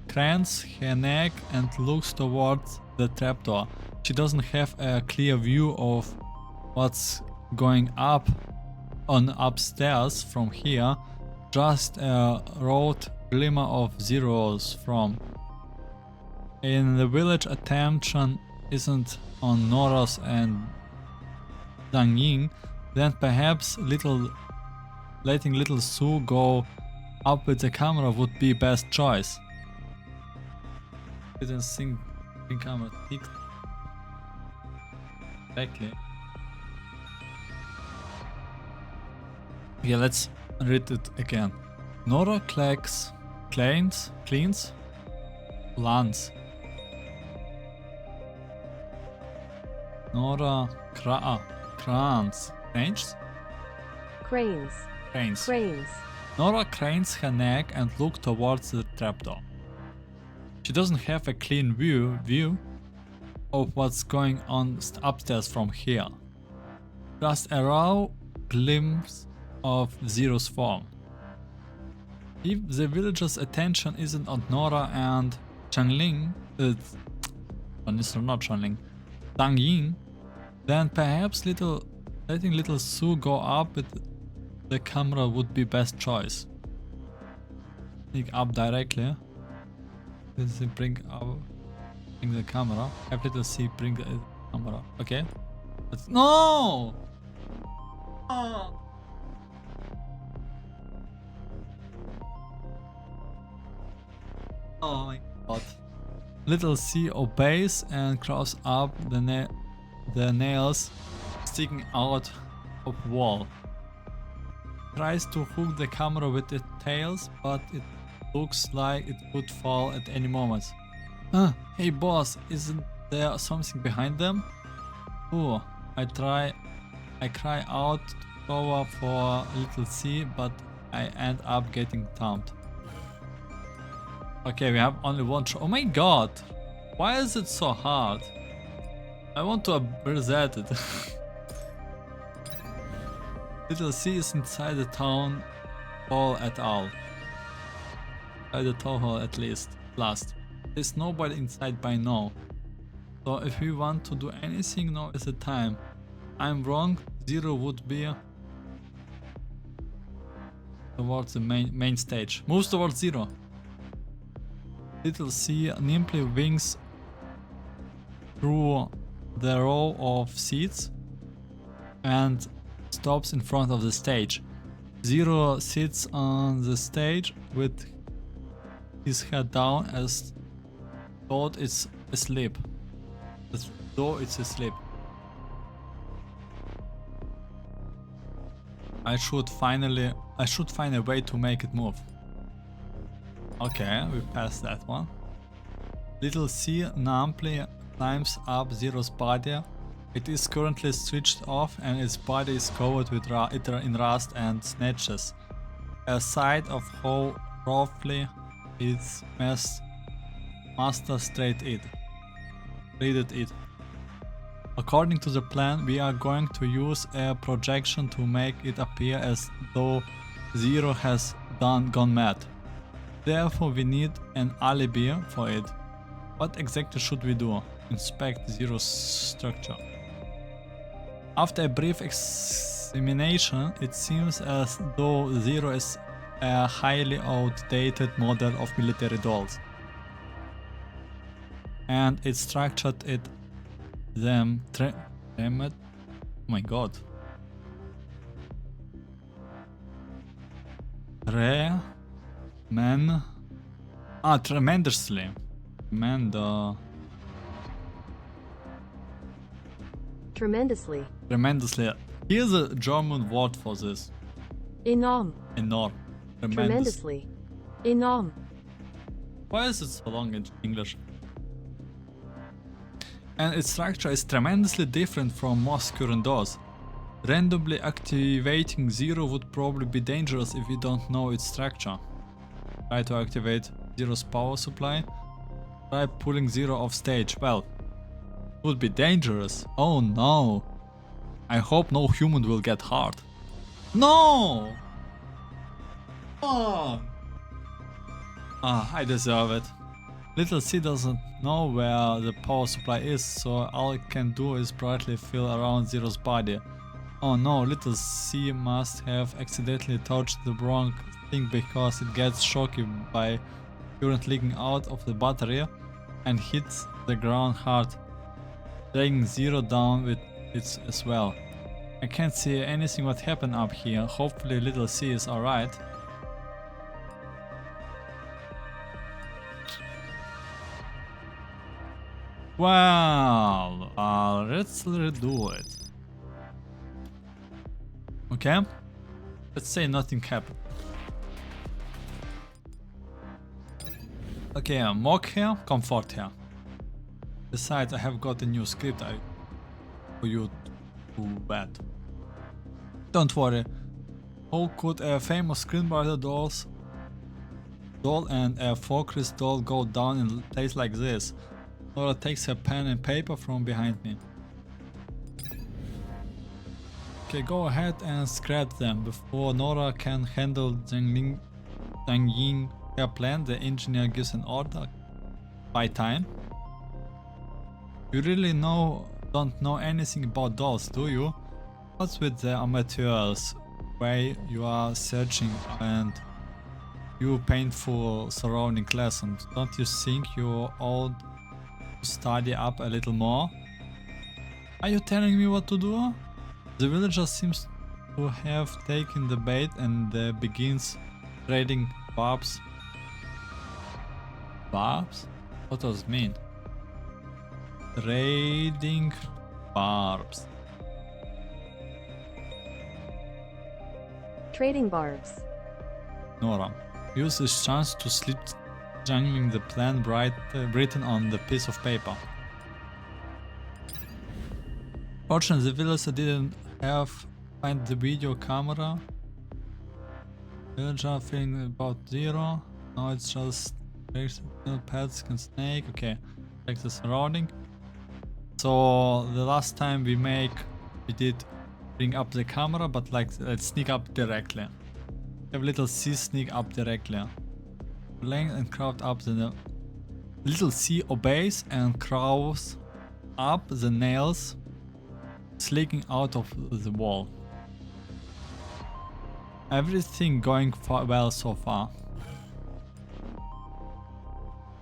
cranes her neck and looks towards the trapdoor. She doesn't have a clear view of what's going on upstairs from here, just a road glimmer of zeros from. In the village, attention isn't on Nora's and Zhang Ying, then perhaps letting little Sue go up with the camera would be best choice. Didn't think camera ticked. Exactly. Yeah, let's read it again. Nora cleans, plants. Nora cranes. Nora cranes her neck and looks towards the trapdoor. She doesn't have a clean view of what's going on upstairs from here. Just a raw glimpse of Zero's form. If the villagers' attention isn't on Nora and Zhang Ying, then perhaps letting little Sue go up with the camera would be best choice. sneak up directly. Let's see, bring the camera. Have little C bring the camera. Okay. No! Oh. Oh my god. Little C obeys and crawls up the nails sticking out of wall. Tries to hook the camera with its tails, but it looks like it could fall at any moment. Hey boss, isn't there something behind them? Oh, I cry out to cover for little C, but I end up getting thumped. Okay, we have only one oh my god! Why is it so hard? I want to reset it. Little C is inside the town hall at all. Inside the town hall at least. Last. There's nobody inside by now. So if we want to do anything, now is the time. I'm wrong, 0 would be towards the main stage. Moves towards 0. Little C nimbly wings through the row of seats and stops in front of the stage. 0 sits on the stage with his head down as though it's asleep. As though it's asleep. I should find a way to make it move. Okay, we passed that one. Little C numbly climbs up 0's body. It is currently switched off and its body is covered with in rust and snatches. A sight of how roughly its master treated it. According to the plan, we are going to use a projection to make it appear as though 0 has gone mad. Therefore, we need an alibi for it. What exactly should we do? Inspect 0's structure. After a brief examination, it seems as though 0 is a highly outdated model of military dolls. And it structured oh my god. Tremendously. Tremendously. Here's a German word for this. Enorm. Enorm. Tremendously. Enorm. Why is it so long in English? And its structure is tremendously different from most current doors. Randomly activating 0 would probably be dangerous if we don't know its structure. Try to activate 0's power supply. Try pulling 0 off stage. Well, it would be dangerous. Oh no. I hope no human will get hurt. No! Oh! I deserve it. Little C doesn't know where the power supply is, so all it can do is brightly feel around 0's body. Oh no, little C must have accidentally touched the wrong thing because it gets shocky by current leaking out of the battery and hits the ground hard, dragging 0 down with it as well. I can't see anything what happened up here. Hopefully little C is alright. Well, let's redo it. Okay? Let's say nothing happened. Okay, mock here, comfort here. Besides, I have got a new script for you to bet. Don't worry. How could a famous screenwriter doll and a Focus doll go down in a place like this? Nora takes a pen and paper from behind me. Okay, go ahead and scrap them. Before Nora can handle Zhang Ying her plan, the engineer gives an order. By time. You really don't know anything about dolls, do you? What's with the amateurs way you are searching and you painful surrounding lessons. Don't you think you ought to study up a little more? Are you telling me what to do? The villager seems to have taken the bait and begins trading barbs. Barbs? What does it mean? Trading barbs. Trading barbs. Nora, use this chance to slip jangling the plan written on the piece of paper. Fortunately, the villager didn't find the video camera. Villager feeling about 0. Now it's just pets can snake. Okay, check the surrounding. So the last time we did bring up the camera, but like let's sneak up directly. Have little C sneak up directly. Length and crawl up the little C obeys and crawls up the nails, slicking out of the wall. Everything going well so far.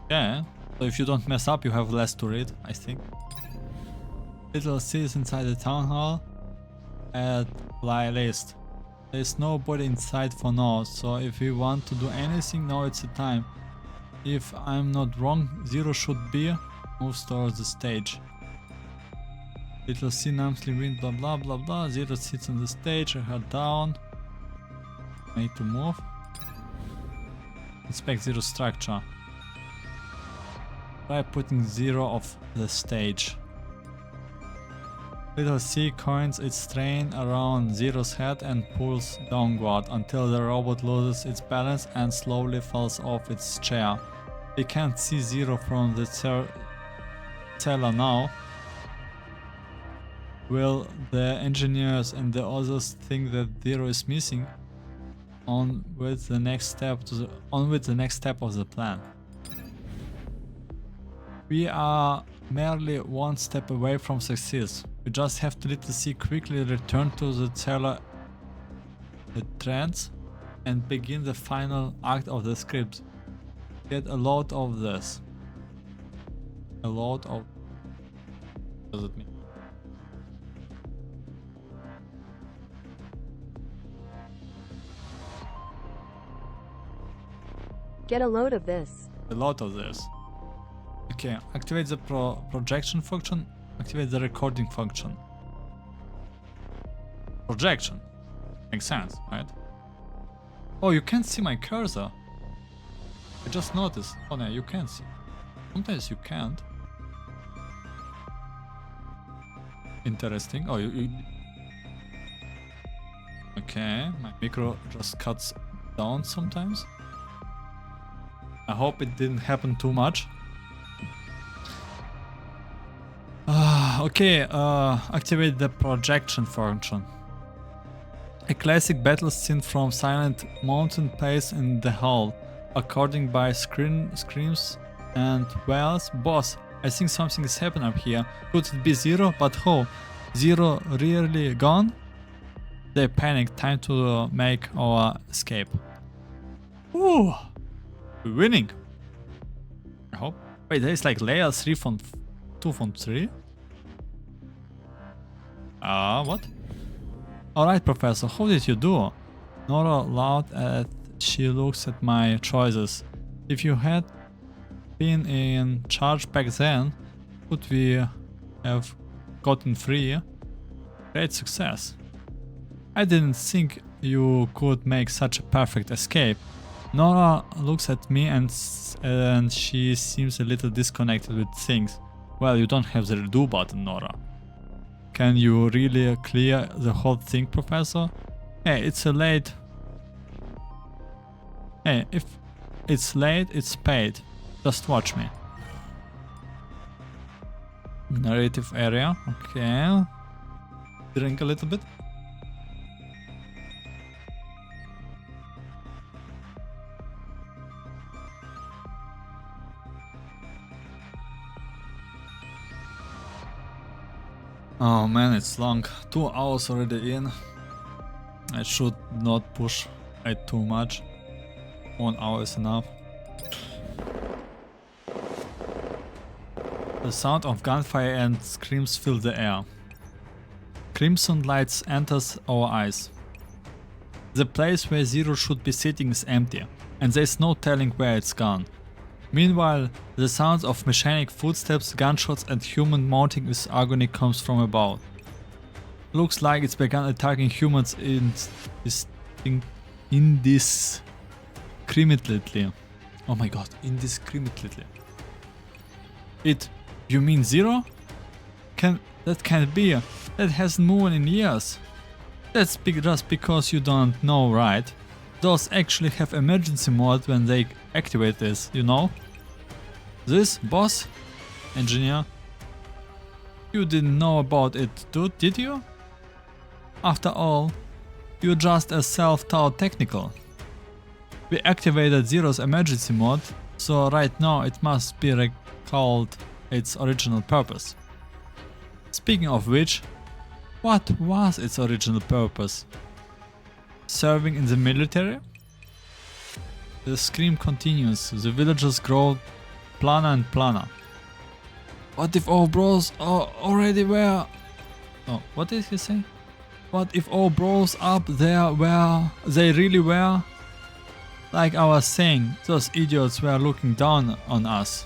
Yeah, so if you don't mess up, you have less to read, I think. Little C is inside the town hall at list. There's nobody inside for now, so if we want to do anything, now it's the time. If I'm not wrong, 0 should be moves towards the stage. Little C numbly wind blah blah blah blah. 0 sits on the stage, her down. Made to move. Inspect 0 structure. Try putting 0 off the stage. Little C coins its strain around 0's head and pulls downward until the robot loses its balance and slowly falls off its chair. We can't see 0 from the cellar now. Will the engineers and the others think that 0 is missing? On with the next step of the plan. We are merely one step away from success. We just have to let the C quickly return to the cellar, the trance, and begin the final act of the script. Get a load of this. A load of... What does it mean? Get a load of this. A lot of this. Okay, activate the projection function, activate the recording function. Projection. Makes sense, right? Oh, you can't see my cursor. I just noticed. Oh no, you can see. Sometimes you can't. Interesting. Oh, you... Okay, my micro just cuts down sometimes. I hope it didn't happen too much. Okay, activate the projection function. A classic battle scene from Silent Mountain plays in the hall, according by screams and wails. Boss, I think something is happening up here. Could it be 0? But how? 0 really gone? They panic. Time to make our escape. Ooh, we're winning. I hope. Wait, there is like layer 3 from 2 from 3. What? Alright, Professor, how did you do? Nora laughed as she looks at my choices. If you had been in charge back then, would we have gotten free? Great success. I didn't think you could make such a perfect escape. Nora looks at me and she seems a little disconnected with things. Well, you don't have the redo button, Nora. Can you really clear the whole thing, Professor? Hey, it's a late... Hey, if it's late, it's paid. Just watch me. Narrative area, okay. Drink a little bit. Oh man, it's long. 2 hours already in. I should not push it too much. 1 hour is enough. The sound of gunfire and screams fill the air. Crimson lights enters our eyes. The place where Zero should be sitting is empty, and there's no telling where it's gone. Meanwhile, the sounds of mechanic footsteps, gunshots and human mounting with agony comes from above. Looks like it's begun attacking humans indiscriminately. Oh my god, indiscriminately. You mean Zero? That can't be. That hasn't moved in years. That's just because you don't know, right? Those actually have emergency mode when they activate this, you know? This, boss? Engineer? You didn't know about it, dude, did you? After all, you're just a self-taught technical. We activated Zero's emergency mode, so right now it must be recalled its original purpose. Speaking of which, what was its original purpose? Serving in the military? The scream continues, the villagers grow plainer and plainer. What if all bros are already were... Oh, what did he say? What if all bros up there were... they really were? Like I was saying, those idiots were looking down on us.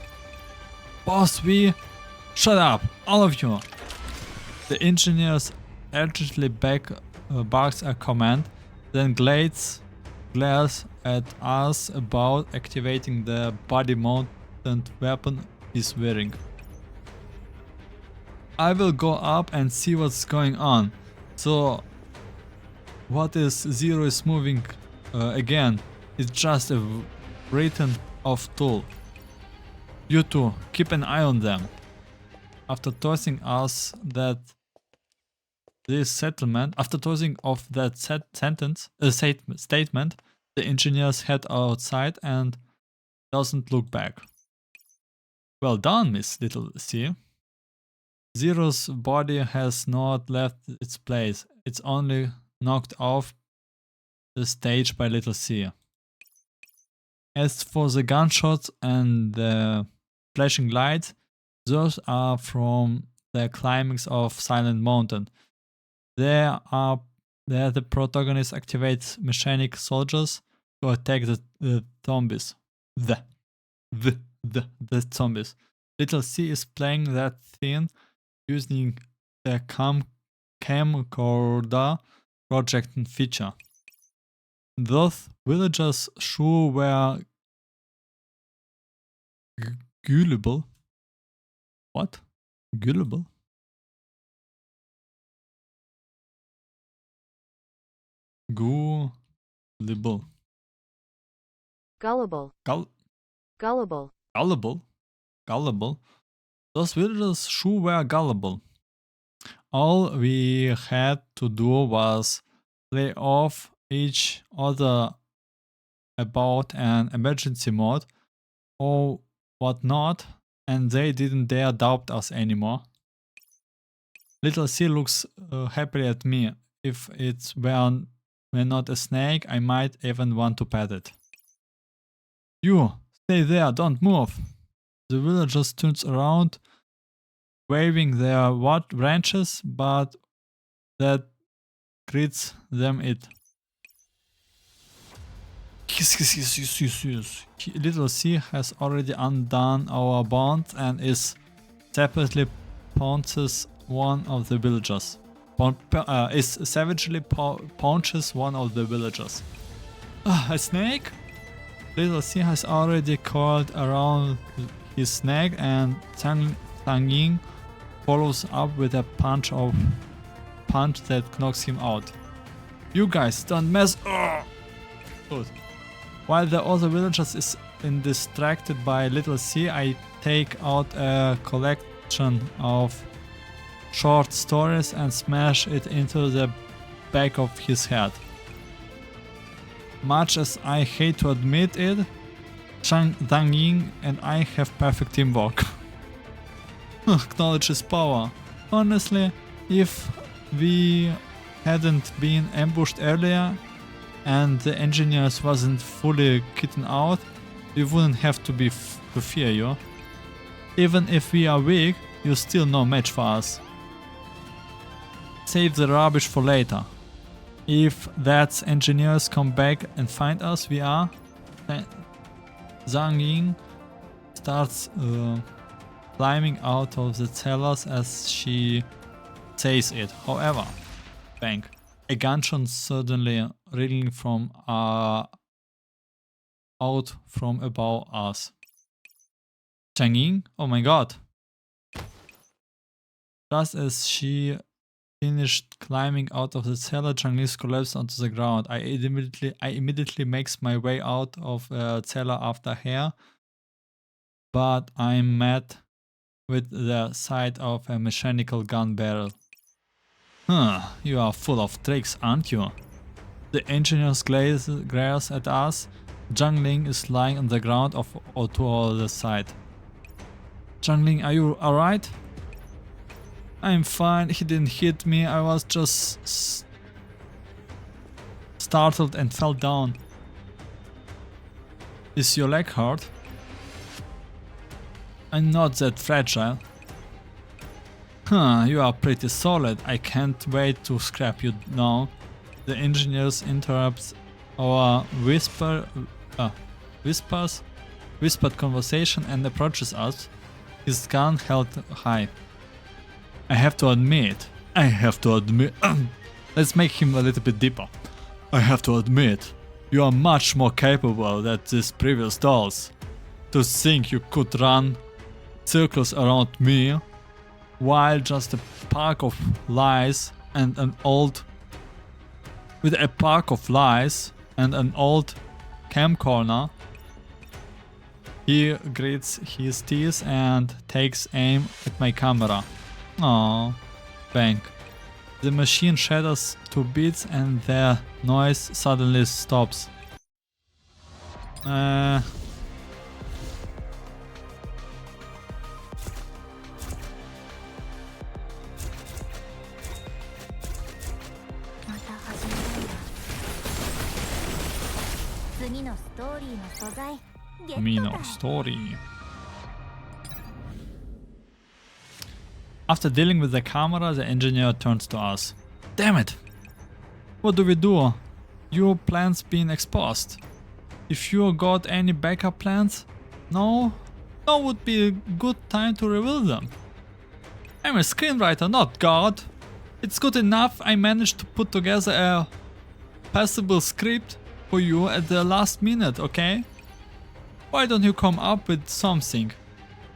Boss, shut up, all of you! The engineers urgently barks a command, then glares at us about activating the body-mounted weapon he's wearing. I will go up and see what's going on. So, what is Zero is moving again? It's just a written off tool. You two, keep an eye on them. After tossing us that statement, the engineers head outside and doesn't look back. Well done, Miss Little C. Zero's body has not left its place. It's only knocked off the stage by Little C. As for the gunshots and the flashing lights, those are from the climax of Silent Mountain. There the protagonist activates mechanic soldiers to attack the zombies. The zombies. Little C is playing that thing using the camcorder projection feature. Those villagers sure were gullible. What? Gullible? Gullible. Gullible. Gullible. Gullible. Those villagers sure were gullible. All we had to do was play off each other about an emergency mode or whatnot, and they didn't dare doubt us anymore. Little C looks happily at me. If it were not a snake, I might even want to pet it. You, stay there, don't move. The villagers turns around, waving their branches, but that greets them it. Little C has already undone our bond and is separately pounces one of the villagers. Savagely punches one of the villagers. A snake? Little C has already curled around his neck and Tanging follows up with a punch that knocks him out. You guys don't mess. Good. While the other villagers is distracted by Little C, I take out a collection of short stories and smash it into the back of his head. Much as I hate to admit it, Dang Ying and I have perfect teamwork. Knowledge is power. Honestly, if we hadn't been ambushed earlier, and the engineers wasn't fully kitted out, we wouldn't have to to fear you. Even if we are weak, you're still no match for us. Save the rubbish for later. If that's engineers come back and find us, we are. Zhang Ying starts climbing out of the cellars as she says it. However, bang, a gunshot suddenly ringing from out from above us. Zhang Ying, oh my god! Just as she finished climbing out of the cellar, Zhang Ying collapsed onto the ground. I immediately makes my way out of the cellar after her, but I'm met with the sight of a mechanical gun barrel. Huh, you are full of tricks, aren't you? The engineers glares at us. Zhang Ling is lying on the ground to the side. Zhang Ling, are you alright? I'm fine, he didn't hit me, I was just startled and fell down. Is your leg hurt? I'm not that fragile. Huh, you are pretty solid, I can't wait to scrap you now. The engineers interrupts our whispered conversation and approaches us, his gun held high. I have to admit, let's make him a little bit deeper. I have to admit, you are much more capable than these previous dolls. To think you could run circles around me, while just a pack of lies and an old camcorder. He grits his teeth and takes aim at my camera. Aww. Bang. The machine shatters to bits and the noise suddenly stops. Mino story. After dealing with the camera, the engineer turns to us. Damn it! What do we do? Your plans being exposed. If you got any backup plans? No? Now would be a good time to reveal them. I'm a screenwriter, not God. It's good enough I managed to put together a passable script for you at the last minute, okay? Why don't you come up with something?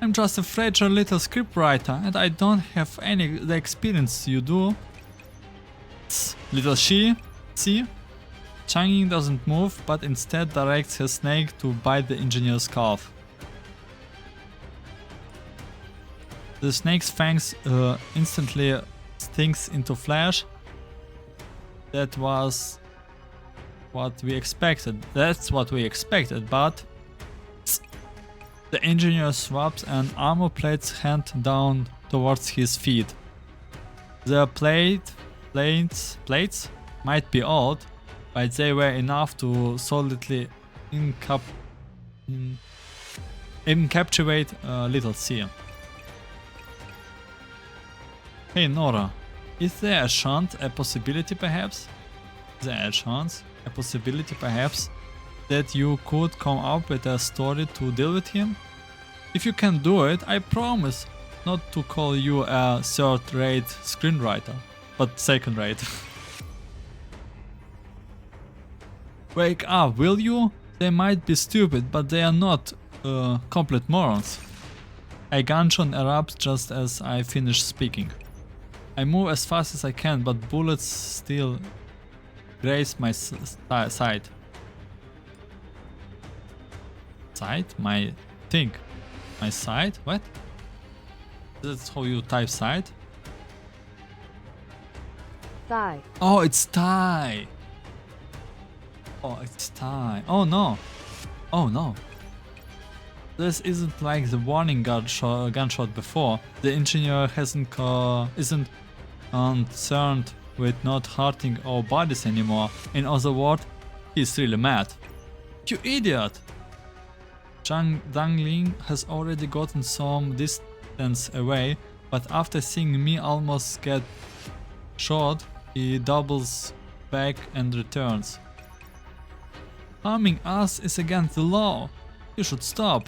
I'm just a fragile little scriptwriter and I don't have the experience you do. Little she, see? Zhang Ying doesn't move but instead directs her snake to bite the engineer's calf. The snake's fangs instantly stings into flesh. That was what we expected. That's what we expected, but the engineer swaps an armor plate's hand down towards his feet. The plates might be old, but they were enough to solidly encapsulate Little C. Hey Nora, is there a possibility perhaps that you could come up with a story to deal with him? If you can do it, I promise not to call you a third-rate screenwriter, but second-rate. Wake up, will you? They might be stupid, but they are not complete morons. A gunshot erupts just as I finish speaking. I move as fast as I can, but bullets still graze my side. My thing. My side? What? That's how you type side? Thigh. Oh, it's thigh. Oh, it's thigh. Oh no. Oh no. This isn't like the warning gunshot before. The engineer isn't concerned with not hurting our bodies anymore. In other words, He's really mad. You idiot! Zhang Dangling has already gotten some distance away, but after seeing me almost get shot, he doubles back and returns. Harming us is against the law. You should stop.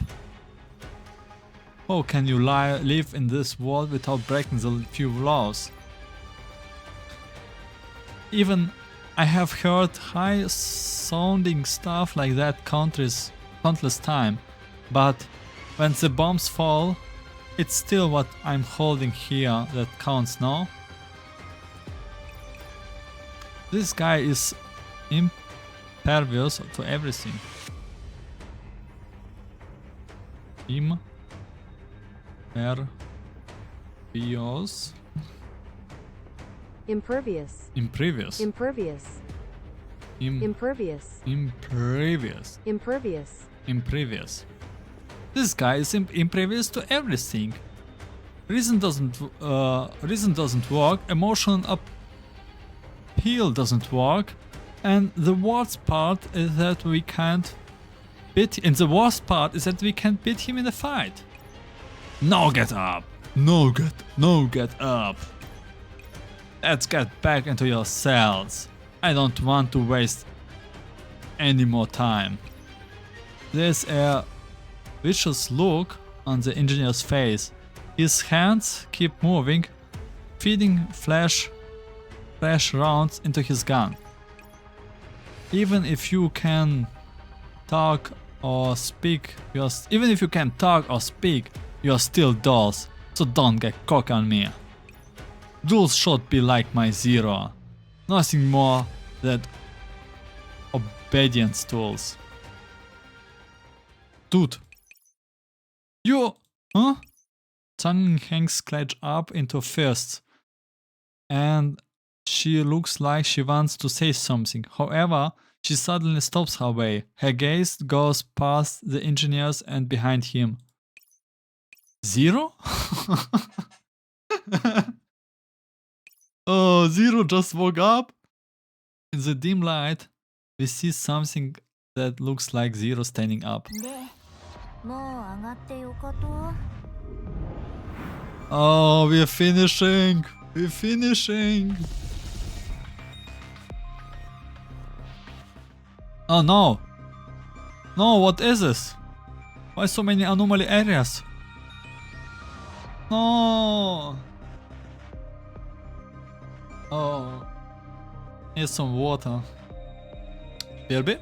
How can you live in this world without breaking the few laws? Even I have heard high sounding stuff like that countless time, but when the bombs fall, it's still what I'm holding here that counts, no? This guy is impervious to everything. Impervious. Impervious. Impervious. Impervious. Impervious. Impervious. Impervious. Impervious. This guy is impervious to everything. Reason doesn't work. Emotional appeal doesn't work, and the worst part is that we can't beat. And the worst part is that we can't beat him in a fight. No, get up. No, get up. Let's get back into your cells. I don't want to waste any more time. There's a vicious look on the engineer's face. His hands keep moving, feeding fresh rounds into his gun. Even if you can talk or speak, you're still dolls, so don't get cocky on me. Duels should be like my Zero. Nothing more than obedience tools. Dude. You... Huh? Zhang hangs clenched up into fists, and she looks like she wants to say something. However, she suddenly stops her way. Her gaze goes past the engineers and behind him. Zero? Oh, Zero just woke up. In the dim light, we see something that looks like Zero standing up. Oh, we're finishing. We're finishing. Oh no. No, what is this? Why so many anomaly areas? No. Oh. Need some water. Baby?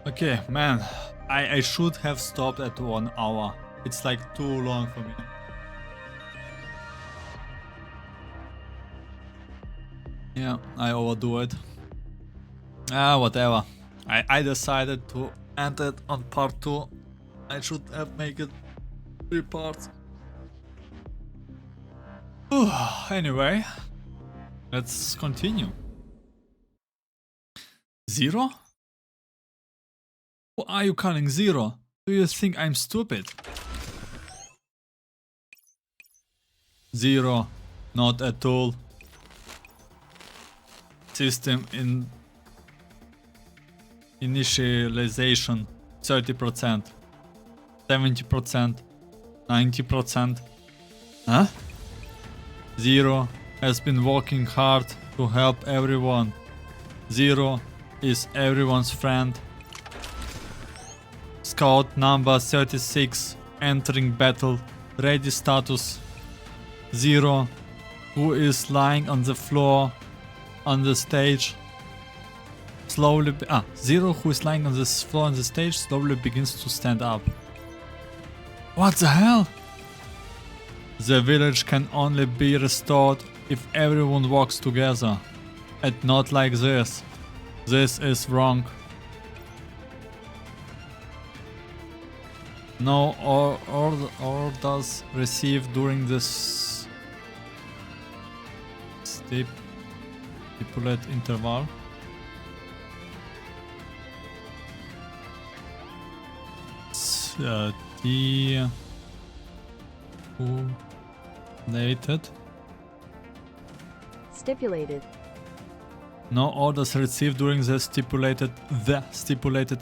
Okay, man, I should have stopped at 1 hour. It's like too long for me. Yeah, I overdo it. Whatever. I decided to end it on part 2. I should have made it 3 parts. Anyway, Let's continue. 0? Who are you calling 0? Do you think I'm stupid? 0. Not at all. System initialization 30%, 70%, 90%. Huh? 0 has been working hard to help everyone. 0 is everyone's friend. Scout number 36 entering battle. Ready status. 0 who is lying on the floor on the stage. Slowly 0 who is lying on the floor on the stage slowly begins to stand up. What the hell? The village can only be restored if everyone works together. And not like this. This is wrong. No orders received during this stipulate interval. Stipulated. No orders received during the stipulated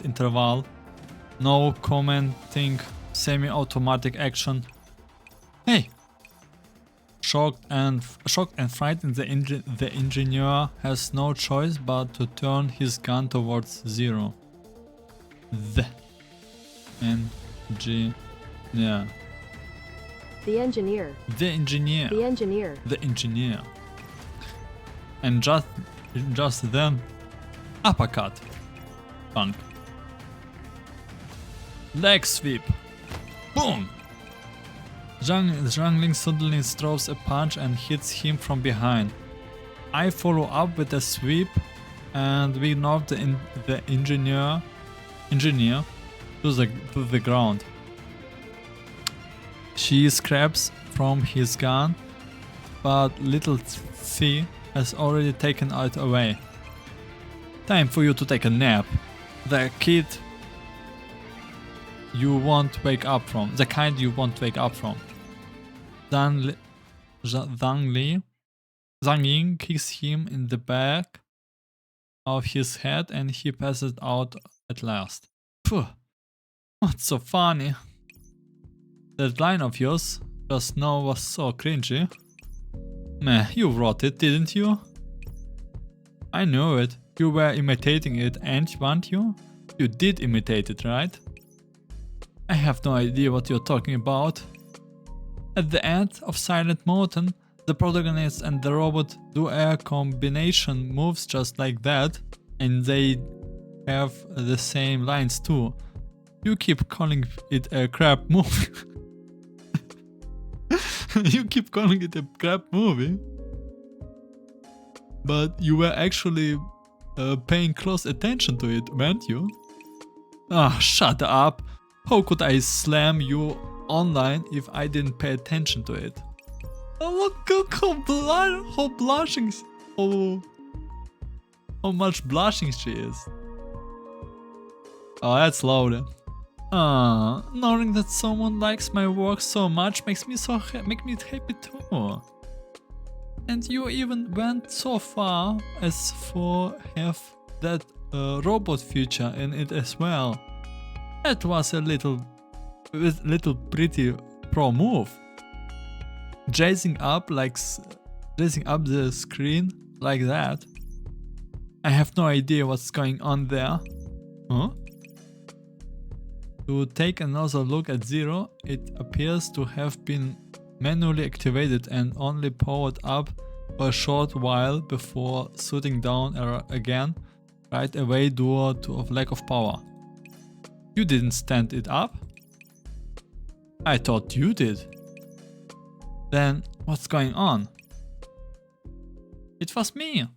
interval. No commenting semi-automatic action. Hey! Shocked and frightened, the engineer has no choice but to turn his gun towards 0. The engineer. The engineer. The engineer. The engineer. The engineer. And just then, uppercut. Bunk. Leg sweep. Boom! Jungling suddenly throws a punch and hits him from behind. I follow up with a sweep and we knock the engineer to the ground. She scraps from his gun, but little C has already taken it away. Time for you to take a nap. The kid you won't wake up from. The kind you won't wake up from. Zhang Ying kicks him in the back of his head and he passes out at last. Phew. What's so funny? That line of yours just now was so cringy. Meh, you wrote it, didn't you? I knew it. You were imitating it, weren't you? You did imitate it, right? I have no idea what you're talking about. At the end of Silent Mountain, the protagonist and the robot do a combination moves just like that, and they have the same lines too. You keep calling it a crap movie. You keep calling it a crap movie. But you were actually paying close attention to it, weren't you? Ah, shut up. How could I slam you online if I didn't pay attention to it? Oh, look how blushing, how much blushing she is. Oh, that's louder. Knowing that someone likes my work so much makes me happy too. And you even went so far as for have that robot feature in it as well. That was a little pretty pro move. Jazzing up the screen like that. I have no idea what's going on there. Huh? To take another look at 0, it appears to have been manually activated and only powered up for a short while before shutting down again right away due to lack of power. You didn't stand it up? I thought you did. Then what's going on? It was me.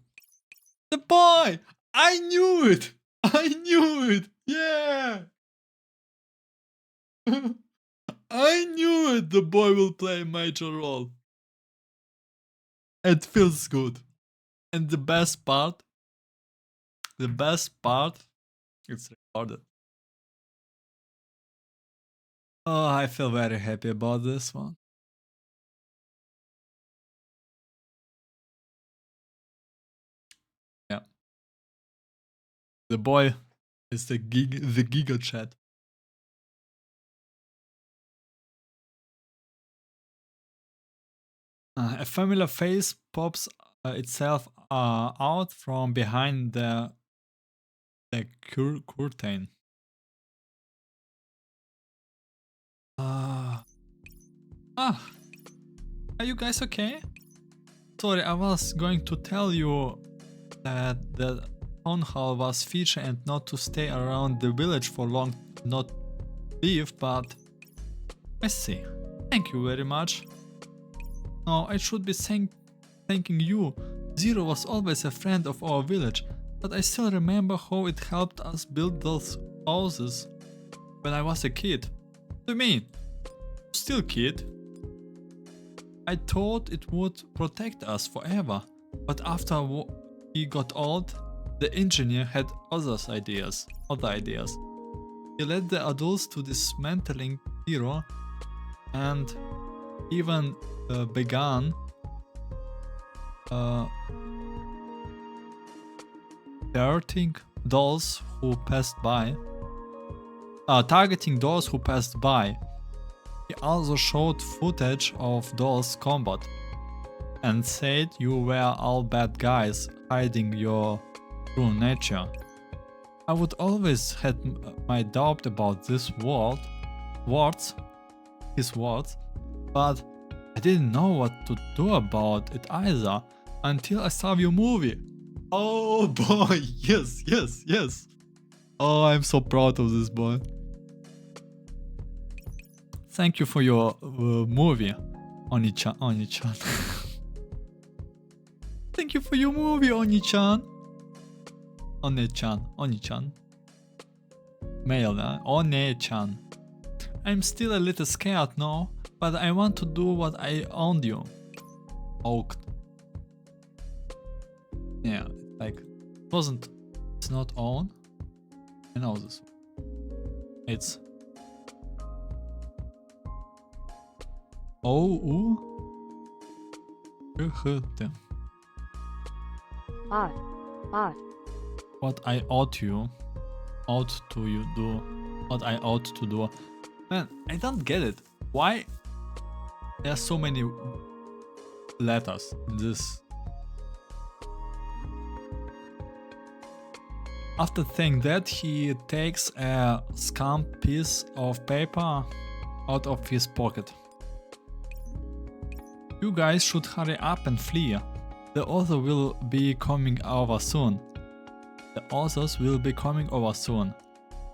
The boy! I knew it! I knew it! Yeah! I knew it! The boy will play a major role. It feels good. And the best part, it's recorded. Oh, I feel very happy about this one. Yeah. The boy is the Giga Chat. A familiar face pops itself out from behind the curtain. Ah, are you guys okay? Sorry, I was going to tell you that the town hall was featured and not to stay around the village for long, not leave, but I see. Thank you very much. No, I should be thanking you. Zero was always a friend of our village, but I still remember how it helped us build those houses when I was a kid. To me, still kid. I thought it would protect us forever, but after he got old, the engineer had other ideas. He led the adults to dismantling Zero and even began targeting those who passed by. He also showed footage of those combat and said you were all bad guys hiding your true nature. I would always had my doubt about his words, but I didn't know what to do about it either until I saw your movie. Oh boy, yes. Oh, I'm so proud of this boy. Thank you for your movie, Oni-chan. Thank you for your movie, Oni-chan. Oni-chan. Male, One-chan. I'm still a little scared now, but I want to do what I owned you. Oaked. Yeah, like, it's not on. I know this. It's Odd. What I ought to do. What I ought to do. Man, I don't get it. Why there are so many letters in this? After saying that, he takes a scant piece of paper out of his pocket. You guys should hurry up and flee. The author will be coming over soon.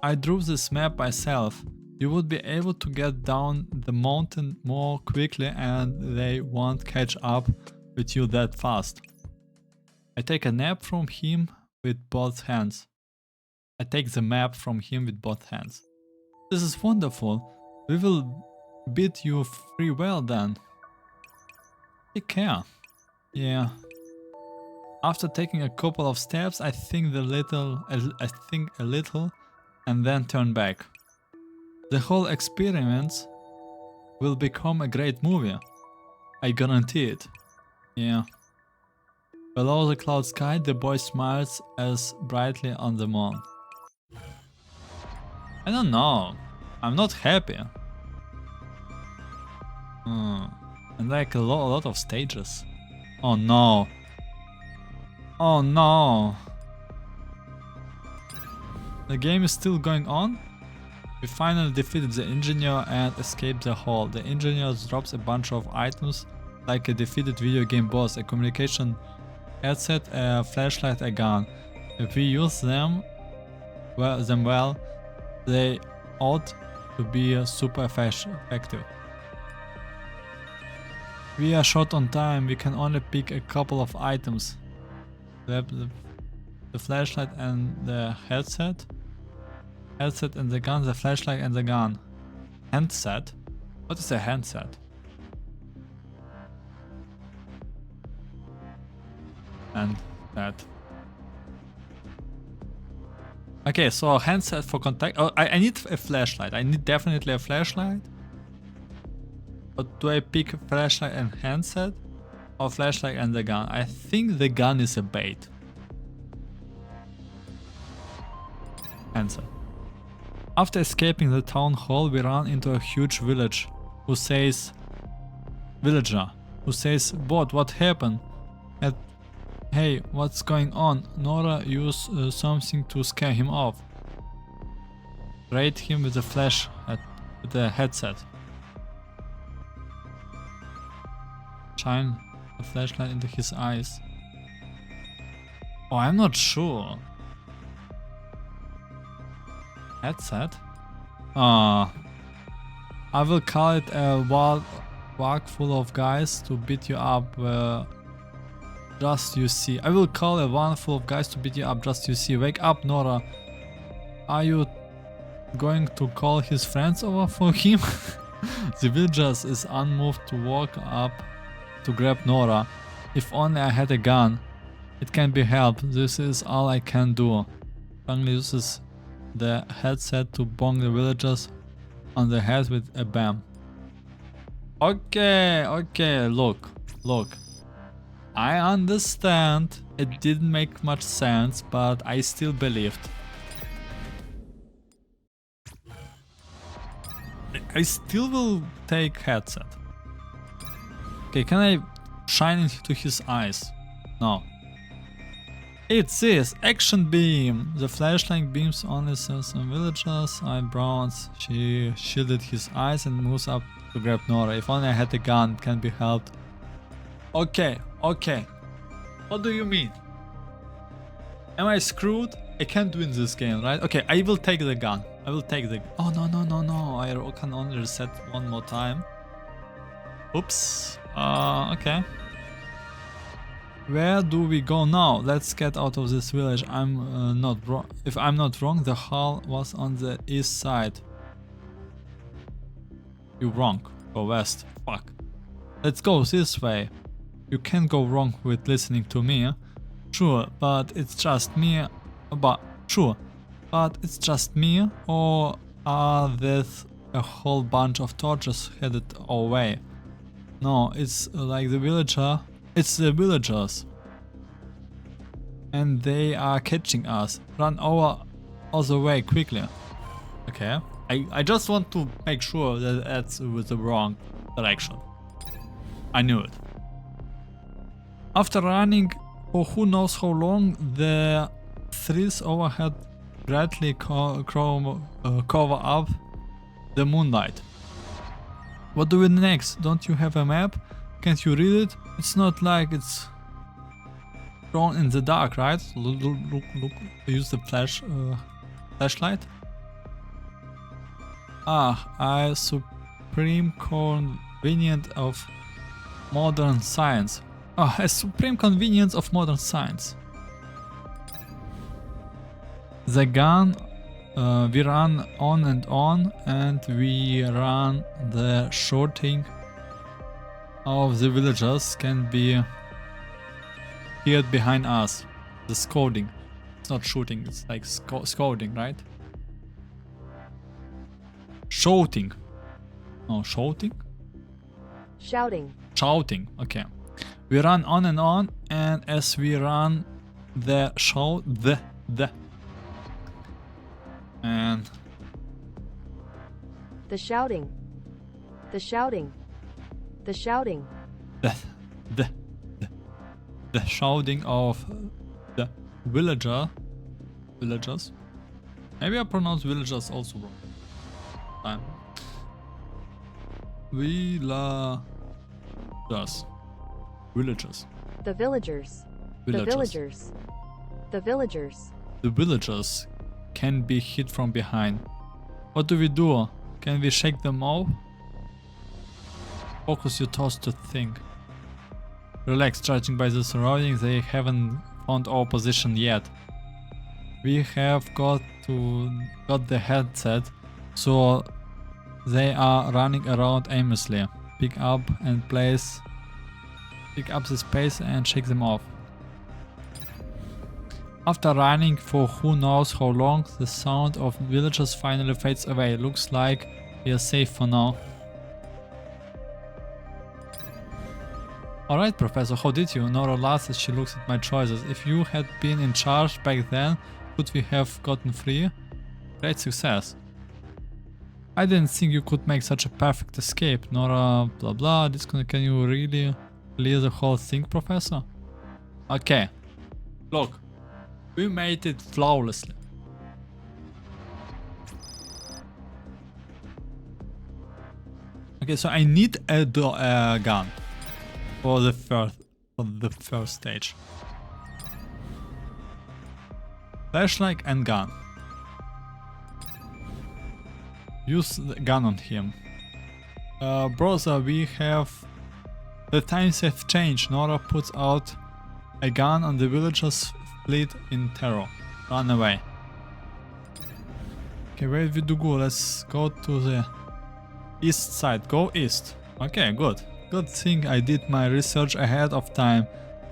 I drew this map myself. You would be able to get down the mountain more quickly and they won't catch up with you that fast. I take the map from him with both hands. This is wonderful. We will bid you farewell then. Take care. Yeah. After taking a couple of steps, I think a little and then turn back. The whole experience will become a great movie. I guarantee it. Yeah. Below the cloud sky, the boy smiles as brightly on the moon. I don't know. I'm not happy. And like a lot of stages. Oh no. Oh no. The game is still going on. We finally defeated the engineer and escaped the hall. The engineer drops a bunch of items like a defeated video game boss, a communication headset, a flashlight, a gun. If we use them well, they ought to be super effective. We are short on time, we can only pick a couple of items. The flashlight and the headset. Headset and the gun, the flashlight and the gun. Handset? What is a handset? And that. Okay, so handset for contact. Oh, I need a flashlight. I need definitely a flashlight. But do I pick a flashlight and handset? Or flashlight and the gun? I think the gun is a bait. Handset. After escaping the town hall, we run into a huge villager who says, "Bot, what happened?" And, "Hey, what's going on?" Nora used something to scare him off. Raid him with a flash with a headset. Shine a flashlight into his eyes. Oh, I'm not sure. Headset? I will call it a walk full of guys to beat you up. Just you see. I will call a one full of guys to beat you up. Just you see. Wake up, Nora. Are you going to call his friends over for him? The villager is unmoved to walk up to grab Nora. If only I had a gun. It can be helped. This is all I can do. Strongly uses the headset to bong the villagers on the head with a bam. Okay, look. I understand it didn't make much sense, but I still believed. I still will take headset. Okay, can I shine into his eyes? No. It says action beam. The flashlight beams only some villagers. Eyebrows. She shielded his eyes and moves up to grab Nora. If only I had a gun, it can be helped. Okay. What do you mean? Am I screwed? I can't win this game, right? Okay, I will take the gun. Oh no. I can only reset one more time. Oops. Okay. Where do we go now? Let's get out of this village. I'm not wrong. If I'm not wrong, the hall was on the east side. You wrong. Go west. Fuck. Let's go this way. You can't go wrong with listening to me. Sure, but it's just me. But it's just me. Or are there a whole bunch of torches headed our way? No, it's like the villager. It's the villagers. And they are catching us. Run over other way quickly. Okay. I just want to make sure that that's with the wrong direction. I knew it. After running for who knows how long, the trees overhead greatly cover up the moonlight. What do we do next? Don't you have a map? Can't you read it? It's not like it's drawn in the dark, right? Look. Use the flashlight. A supreme convenience of modern science. A supreme convenience of modern science. The gun. We run on and we run the shooting of the villagers can be heard behind us. The scolding. It's not shooting, it's like scolding, right? Shouting. No, shouting? Shouting. Shouting, okay. We run on and as we run the and The shouting. The shouting. The shouting. The shouting of the villagers. Maybe I pronounce villagers also wrong. Villagers. The villagers. The villagers. The villagers. The villagers can be hit from behind. What do we do? Can we shake them off? Focus your thoughts to think. Relax, judging by the surroundings, they haven't found our position yet. We have got the headset, so they are running around aimlessly. Pick up the space and shake them off. After running for who knows how long, the sound of villagers finally fades away. Looks like we are safe for now. Alright, Professor, how did you? Nora laughs as she looks at my choices. If you had been in charge back then, could we have gotten free? Great success. I didn't think you could make such a perfect escape. Nora, blah blah, can you really clear the whole thing, Professor? Okay, look, we made it flawlessly. Okay, so I need a gun for the first stage. Flashlight and gun. Use the gun on him. Brother, we have... The times have changed. Nora puts out a gun and the villagers flee in terror. Run away. Okay, where we do go? Let's go to the east side. Go east. Okay, good. Good thing I did my research ahead of time.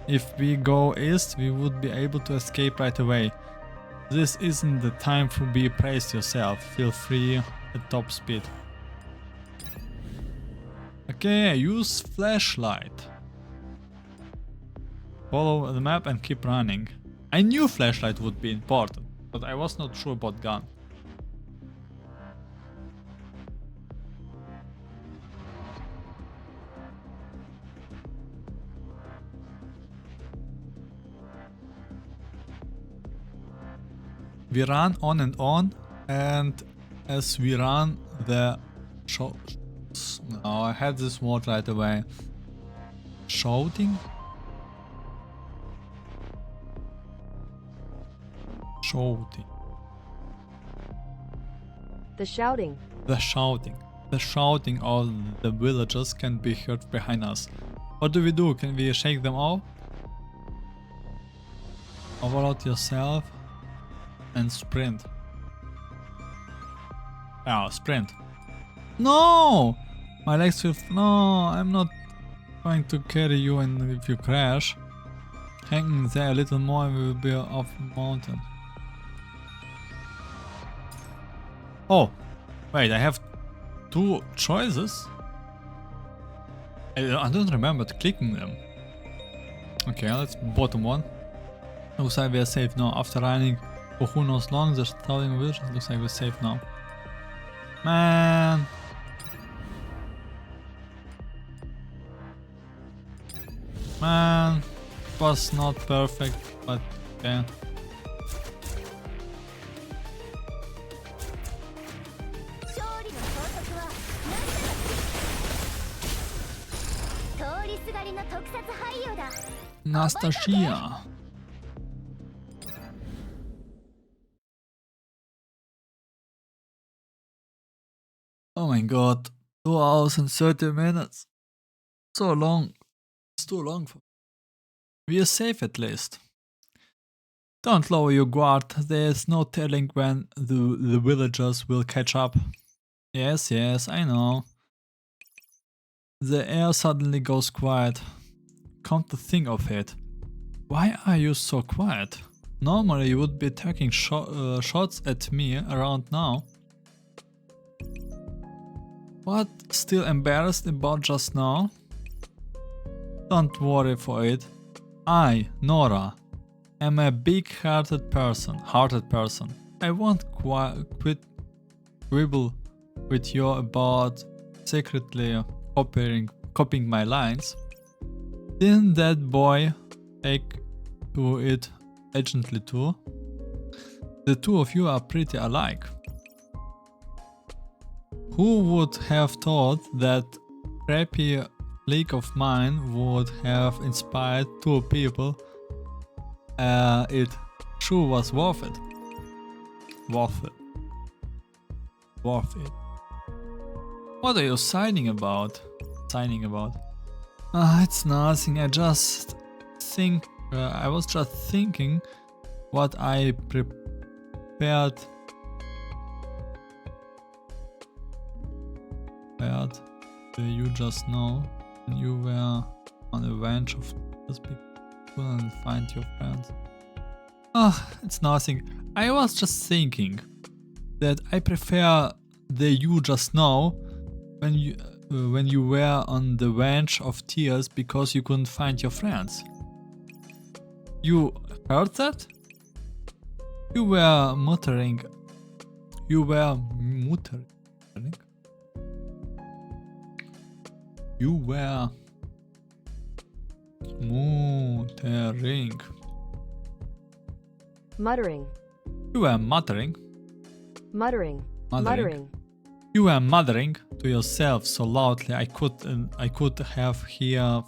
If we go east, we would be able to escape right away. This isn't the time to be praised yourself. Feel free at top speed. Okay, use flashlight. Follow the map and keep running. I knew flashlight would be important, but I was not sure about gun. We run on, and as we run, the I had this word right away. Shouting? Shouting. The shouting. The shouting. The shouting of the villagers can be heard behind us. What do we do? Can we shake them off? Overload yourself and sprint. Oh, sprint. No! My legs will... No, I'm not going to carry you, and if you crash, hanging there a little more and we will be off the mountain. Oh, wait, I have two choices? I don't remember clicking them. Okay, let's bottom one. Looks like we are safe now. After running for who knows long, the shouting village looks like we're safe now. Man. Man, it was not perfect, but yeah. Nastasia. Oh my god, 2 hours and 30 minutes. So long. It's too long for me. We are safe at least. Don't lower your guard, there's no telling when the villagers will catch up. Yes, I know. The air suddenly goes quiet. Come to think of it, why are you so quiet? Normally you would be taking shots at me around now. What? Still embarrassed about just now? Don't worry for it. I, Nora, am a big-hearted person. I won't quit quibble with you about secretly copying my lines. Didn't that boy take to it urgently too? The two of you are pretty alike. Who would have thought that crappy leak of mine would have inspired two people? It sure was worth it. Worth it. What are you signing about? It's nothing. I was just thinking what I prepared. You just know when you were on a bench of just people and find your friends. Oh, it's nothing. I was just thinking that I prefer the you just now when you were on the bench of tears because you couldn't find your friends. You heard that? You were muttering. You were muttering. You were muttering. Muttering. You were muttering. Muttering. Muttering. Muttering. You were muttering to yourself so loudly I could have heard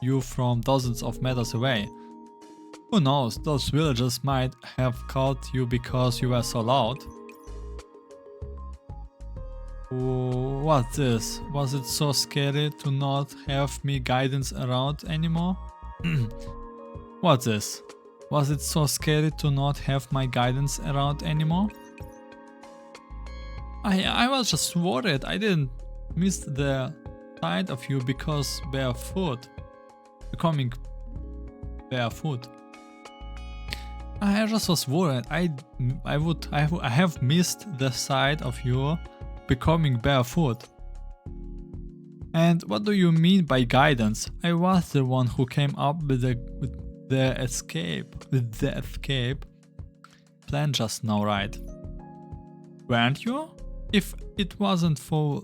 you from dozens of meters away. Who knows, those villagers might have caught you because you were so loud. What's this? Was it so scary to not have me guidance around anymore? What's this? Was it so scary to not have my guidance around anymore? I was just worried I didn't miss the sight of you because becoming barefoot. I just was worried I have missed the sight of you becoming barefoot. And what do you mean by guidance? I was the one who came up with the escape plan just now, right? Weren't you? If it wasn't for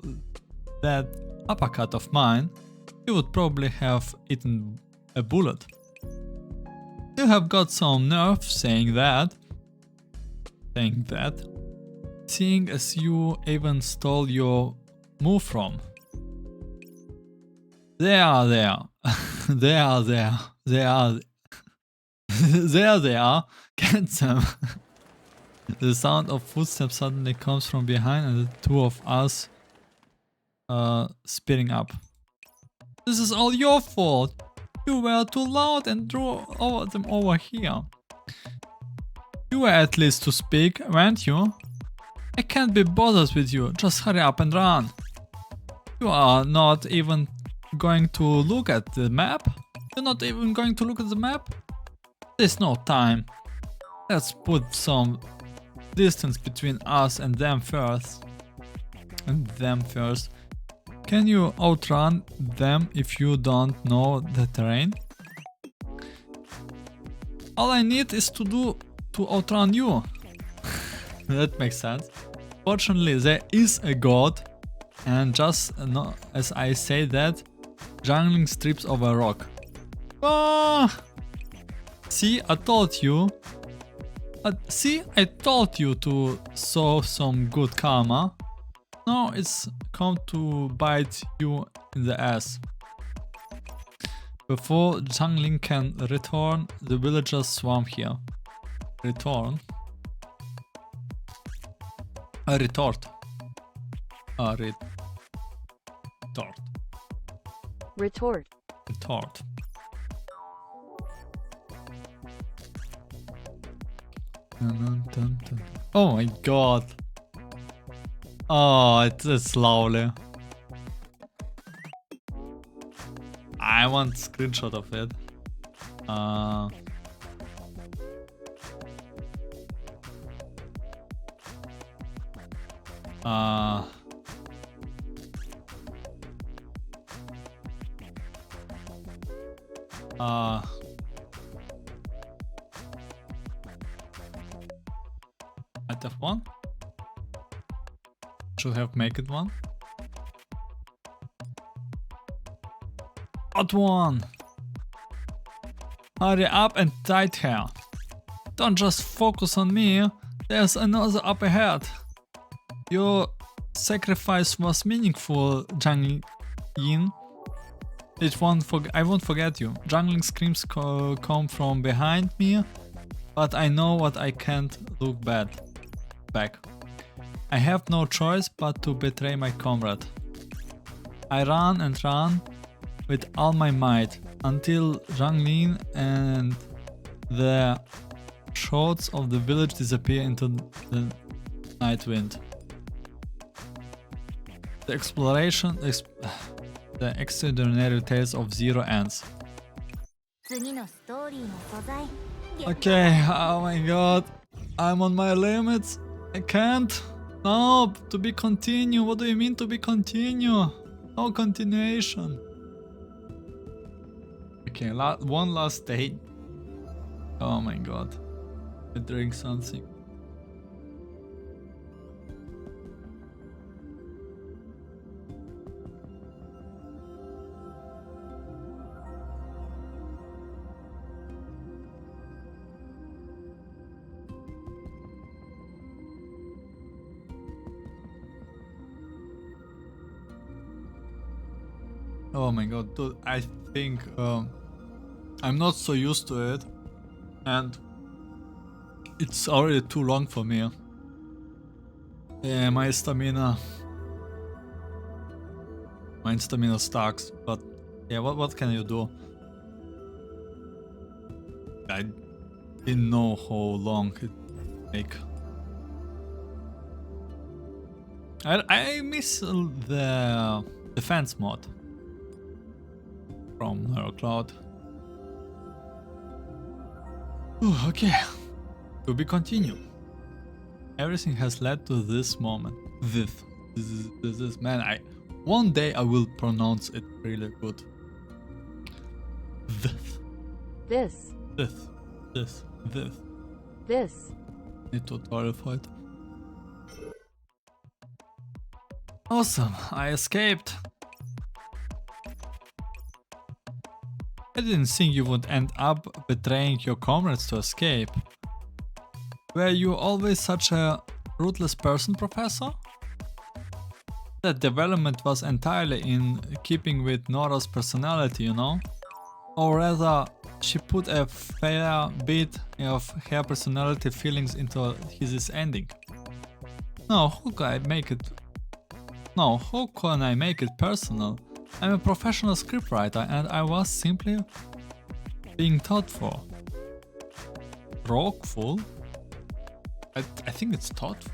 that uppercut of mine, you would probably have eaten a bullet. You have got some nerve saying that. Seeing as you even stole your move from. They are. Get them. The sound of footsteps suddenly comes from behind and the two of us speeding up. This is all your fault. You were too loud and drew them over here. You were at least to speak, weren't you? I can't be bothered with you. Just hurry up and run. You are not even going to look at the map? You're not even going to look at the map? There's no time. Let's put some distance between us and them first. Can you outrun them if you don't know the terrain? All I need is to outrun you. That makes sense. Fortunately, there is a god, and just as I say that, jungling strips over a rock. Ah! See, I told you. I told you to sow some good karma. Now it's come to bite you in the ass. Before jungling can return, the villagers swarm here. Return? A retort. A retort. Retort. Retort. Oh my god. Oh, it's lovely. I want a screenshot of it. Might have one. Should have make it one. Got one. Hurry up and tight here. Don't just focus on me. There's another up ahead. Your sacrifice was meaningful, Jungling. I won't forget you. Jungling screams come from behind me, but I know what I can't look back. I have no choice but to betray my comrade. I ran and ran with all my might until Jungling and the shouts of the village disappear into the night wind. The extraordinary tales of Zero ends. 次のストーリーの素材 Okay, oh my god. I'm on my limits. I can't. No, to be continue. What do you mean to be continue? No continuation. Okay, one last day. Oh my god. I drink something. Oh my god, dude, I think I'm not so used to it, and it's already too long for me. Yeah, my stamina sucks, but yeah, what can you do? I didn't know how long it take. I miss the defense mod from Nora Cloud. Okay, to be continued. Everything has led to this moment. This man. One day I will pronounce it really good. This. Need to clarify it. Awesome, I escaped. I didn't think you would end up betraying your comrades to escape. Were you always such a ruthless person, Professor? That development was entirely in keeping with Nora's personality, you know? Or rather, she put a fair bit of her personality feelings into his ending. Now, how can I make it personal? I'm a professional scriptwriter and I was simply being thoughtful. Rockful? I think it's thoughtful.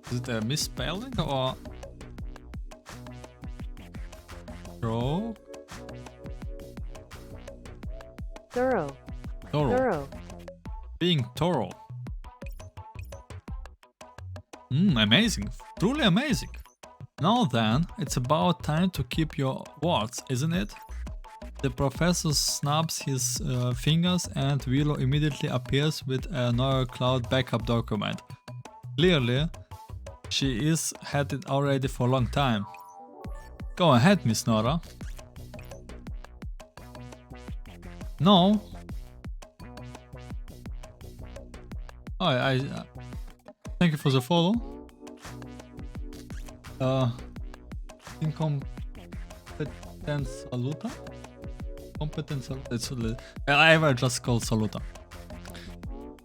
Is it a misspelling or... Rock? Thorough. Being thorough. Amazing. Truly amazing. Now then, it's about time to keep your words, isn't it? The professor snaps his fingers and Willow immediately appears with a Nora Cloud backup document. Clearly, she is had it already for a long time. Go ahead, Miss Nora. No. Oh, I thank you for the follow. Incompetence saluta? Competence saluta. I will just call saluta.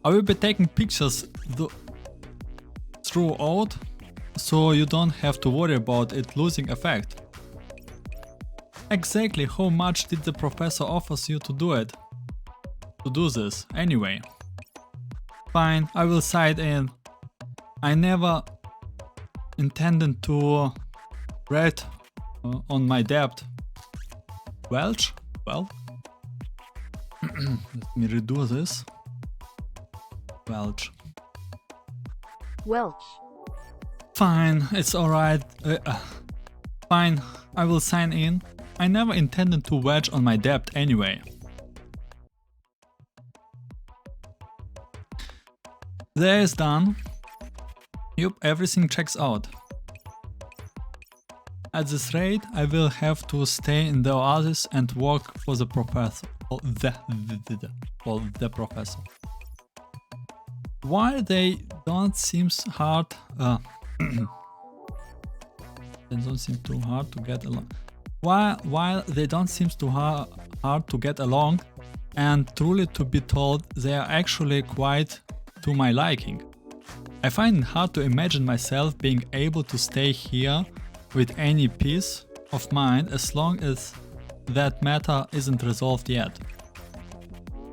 I will be taking pictures throughout, so you don't have to worry about it losing effect. Exactly how much did the professor offers you to do this, anyway? Fine, I will sign in. I never intended to rat on my debt. Welch? Well, let me redo this. Welch. Fine, it's alright. Fine, I will sign in. I never intended to wedge on my debt anyway. There is done. Yup, everything checks out. At this rate, I will have to stay in the oasis and work for the professor. For the professor. While they don't seem hard, they don't seem too hard to get along. While they don't seem too hard to get along, and truly to be told, they are actually quite to my liking. I find it hard to imagine myself being able to stay here with any peace of mind as long as that matter isn't resolved yet.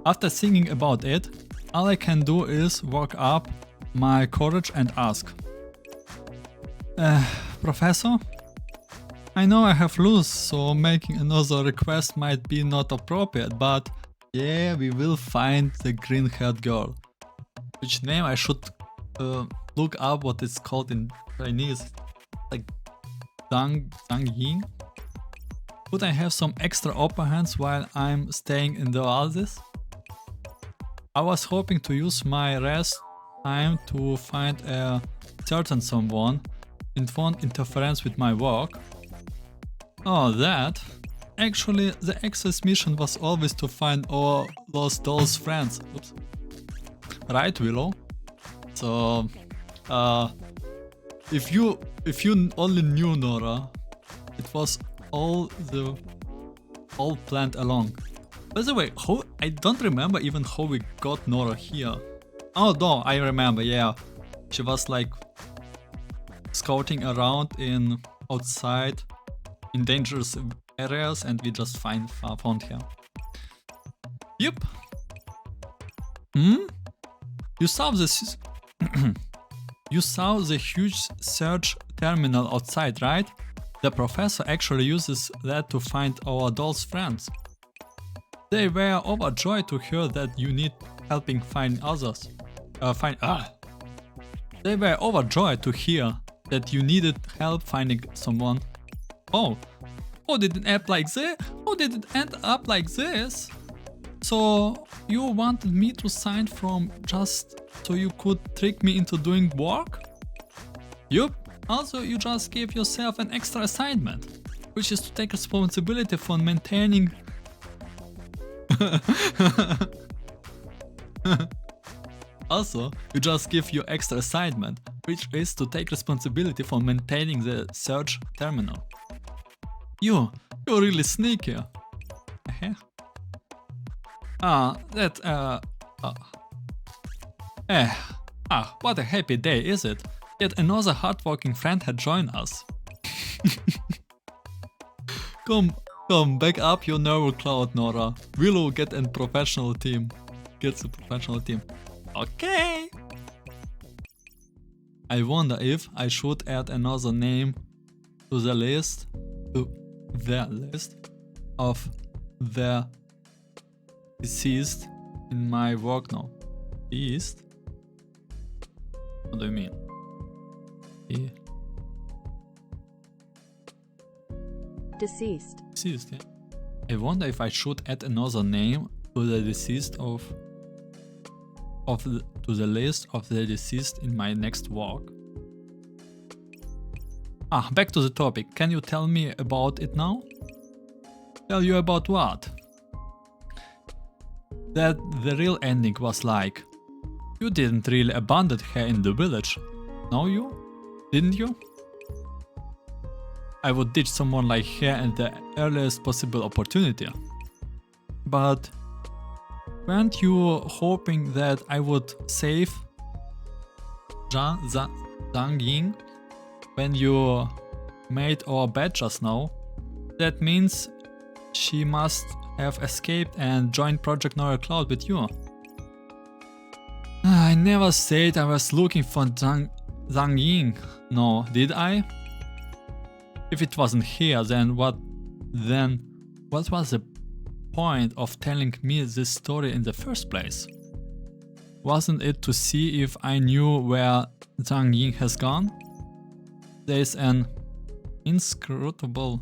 After thinking about it, all I can do is work up my courage and ask. Professor? I know I have lost, so making another request might be not appropriate, but Yeah, we will find the green-haired girl. Which name I should look up what it's called in Chinese. Like Zhang Ying. Could I have some extra upper hands while I'm staying in the oasis? I was hoping to use my rest time to find a certain someone. It won't interfere with my work. Oh, that? Actually, the access mission was always to find our lost doll's friends. Oops. Right, Willow? So, if you only knew Nora, it was all planned along. By the way, I don't remember even how we got Nora here. Oh no, I remember, yeah. She was like scouting around outside in dangerous areas and we just found her. Yep. You saw this You saw the huge search terminal outside, right? The professor actually uses that to find our doll's friends. They were overjoyed to hear that you need helping find others. They were overjoyed to hear that you needed help finding someone. Oh, how did it end like this? How did it end up like this? So you wanted me to sign from just so you could trick me into doing work? Yup. Also, you just gave yourself an extra assignment, which is to take responsibility for maintaining Also, you just give your extra assignment, which is to take responsibility for maintaining the search terminal. You're really sneaky. What a happy day, is it? Yet another hardworking friend had joined us. Come, back up your nerve cloud, Nora. Willow gets a professional team. Okay. I wonder if I should add another name to the list. Of the deceased in my work now. Deceased? What do you mean? Deceased. Deceased, yeah. I wonder if I should add another name to the deceased to the list of the deceased in my next walk. Back to the topic. Can you tell me about it now? Tell you about what? That the real ending was like, you didn't really abandon her in the village, no you? Didn't you? I would ditch someone like her at the earliest possible opportunity. But weren't you hoping that I would save Zhang Ying when you made our bet just now? That means she must have escaped and joined Project Nora Cloud with you. I never said I was looking for Zhang Ying, no, did I? If it wasn't here, then what was the point of telling me this story in the first place? Wasn't it to see if I knew where Zhang Ying has gone? There's an indestructible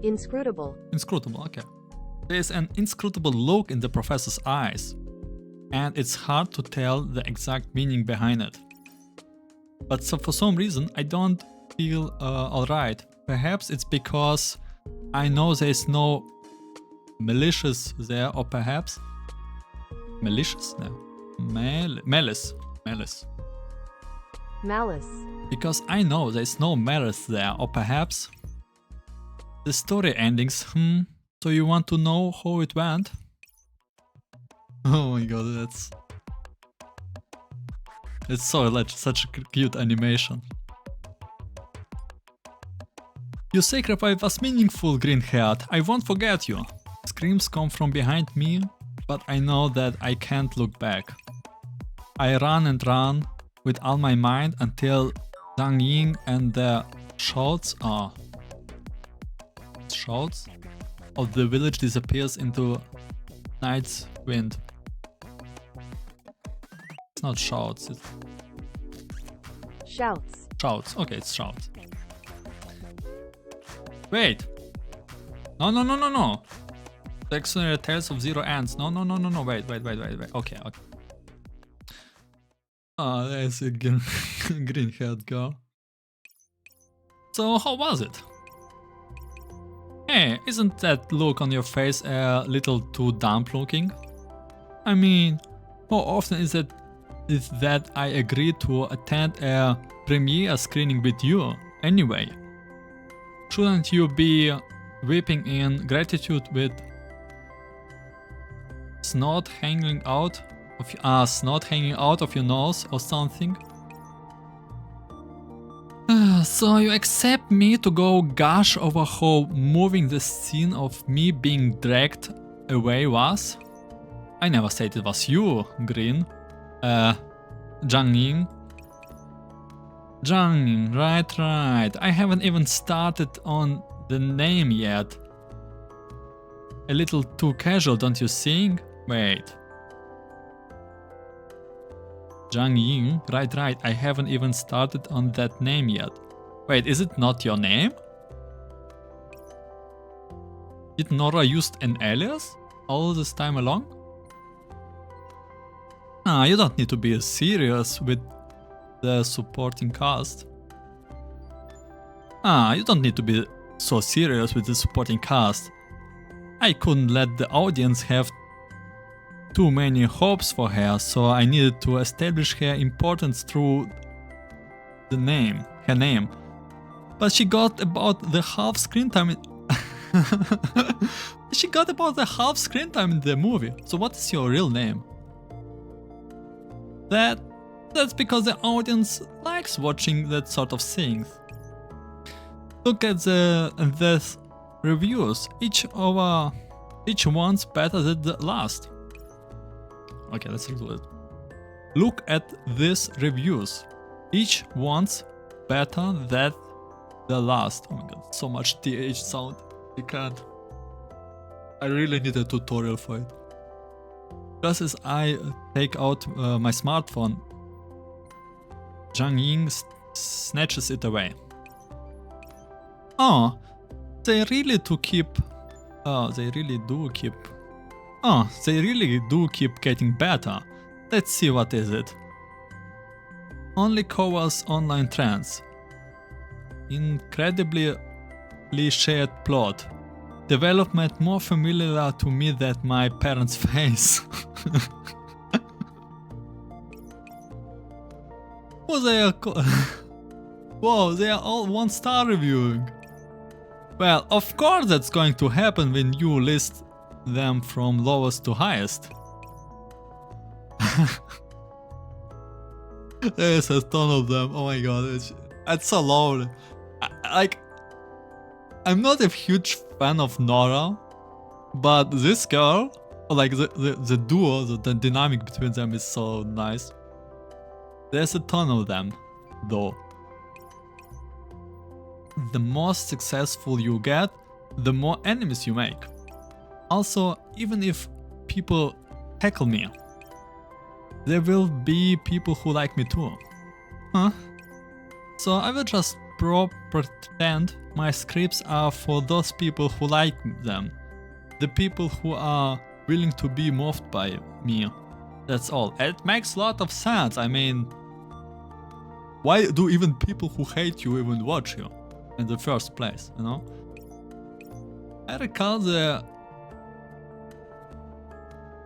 Inscrutable, okay. There's an inscrutable look in the professor's eyes, and it's hard to tell the exact meaning behind it. But for some reason I don't feel alright. Perhaps it's because I know there's no malicious there, or perhaps malicious? No. Malice. Because I know there's no malice there, or perhaps the story endings, so you want to know how it went? Oh my god, it's such a cute animation. Your sacrifice was meaningful, green-haired. I won't forget you. Screams come from behind me, but I know that I can't look back. I run and run, with all my mind until Zhang Ying and the shouts of the village disappears into night's wind. It's not shouts, it's Shouts. shouts. Okay, it's shouts. Wait. No. The extraordinary tales of zero ends. No. Wait. Okay. Oh, there's a green-haired girl. So, how was it? Hey, isn't that look on your face a little too dumb looking? I mean, how often is that I agreed to attend a premiere screening with you, anyway? Shouldn't you be weeping in gratitude with snot hanging out of your nose or something? So you accept me to go gush over how moving the scene of me being dragged away was? I never said it was you, Green. Zhang Ying. Zhang Ying, right. I haven't even started on the name yet. A little too casual, don't you think? Wait. Zhang Ying, right. I haven't even started on that name yet. Wait, is it not your name? Did Nora use an alias all this time along? You don't need to be serious with the supporting cast. You don't need to be so serious with the supporting cast. I couldn't let the audience have too many hopes for her, so I needed to establish her importance through her name. But she got about the half screen time in the movie. So what is your real name? That's because the audience likes watching that sort of things. Look at the reviews. Each one's better than the last. Okay, let's do it. Look at these reviews. Each one's better than the last. Oh my god, so much TH sound. You can't. I really need a tutorial for it. Just as I take out my smartphone, Zhang Ying snatches it away. Oh, they really do keep getting better. Let's see, what is it? Only covers online trends. Incredibly cliched plot. Development more familiar to me than my parents' face. Whoa, they are all 1-star reviewing. Well, of course that's going to happen when you list them from lowest to highest. There's a ton of them. Oh my god, it's so lovely. I'm not a huge fan of Nora, but this girl, like the duo, the dynamic between them is so nice. There's a ton of them, though. The more successful you get, the more enemies you make. Also, even if people heckle me, there will be people who like me too. Huh? So I will just pretend my scripts are for those people who like them. The people who are willing to be moved by me. That's all. It makes a lot of sense. I mean, why do even people who hate you even watch you in the first place, you know? I recall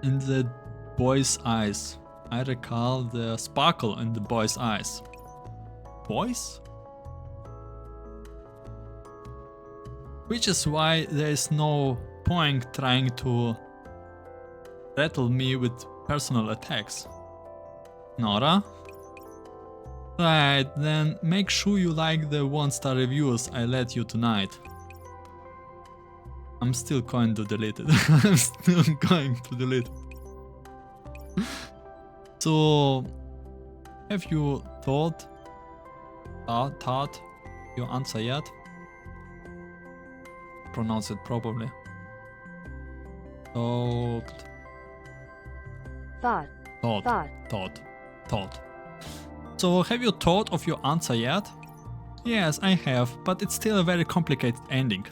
in the boy's eyes. I recall the sparkle in the boy's eyes. Boys? Which is why there is no point trying to rattle me with personal attacks. Nora? Right, then make sure you like the 1-star reviews I let you tonight. I'm still going to delete it. I'm still going to delete it. So, Have you thought your answer yet? Pronounce it properly. Thought. Thought. Thought. Thought. Thought. Thought. So, have you thought of your answer yet? Yes, I have, but it's still a very complicated ending.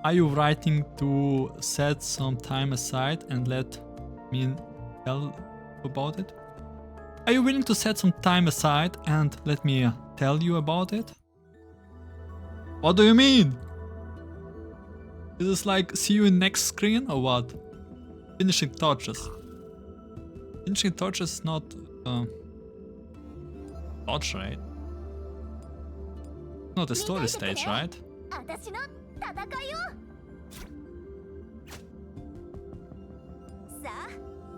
Are you writing to set some time aside and let me tell about it? Are you willing to set some time aside and let me tell you about it? What do you mean? Is this like see you in next screen or what? Finishing touches. Finishing touches is not touch, right? Not a story stage, right? 私の戦いをさあ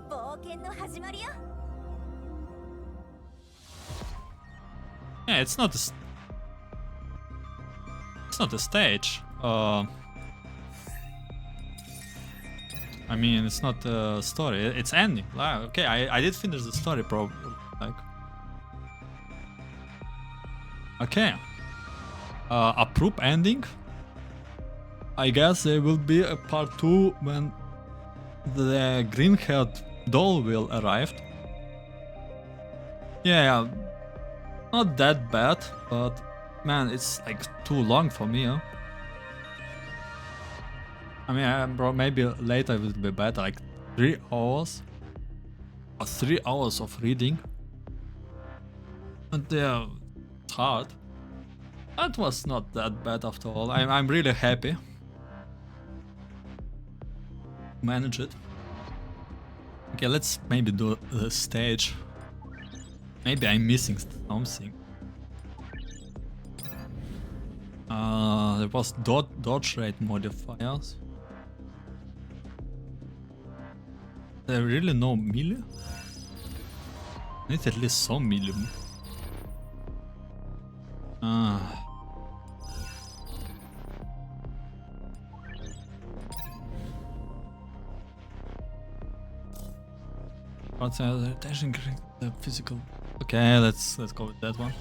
冒険の始まりよ Yeah, it's not a stage. I mean, it's not a story. It's ending. Okay, I did finish the story, probably. Like, okay. Approve ending. I guess there will be a part 2 when the green-haired doll will arrive. Yeah, not that bad, but man, it's like too long for me, huh? I mean, bro, maybe later it will be better, like 3 hours or 3 hours of reading. And yeah, it's hard. That was not that bad after all. I'm really happy. Manage it. Okay, let's maybe do the stage. Maybe I'm missing something. There was dodge rate modifiers. There really no melee? I need at least some melee. What's the attention the physical? Okay, let's go with that one.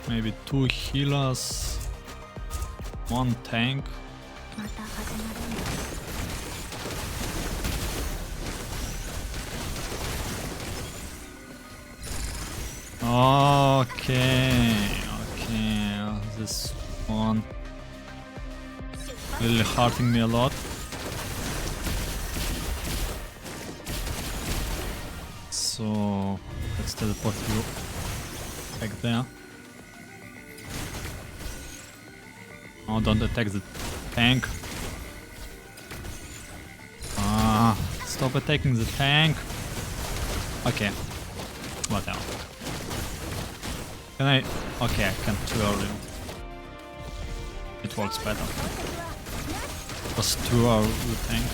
Maybe 2 healers, 1 tank. また始まるんだ Okay, this one really hurting me a lot. So let's teleport you back there. Oh, don't attack the tank. Stop attacking the tank. Okay, whatever. Can I? Okay, I can twirl him. It works better. Just twirl the tank.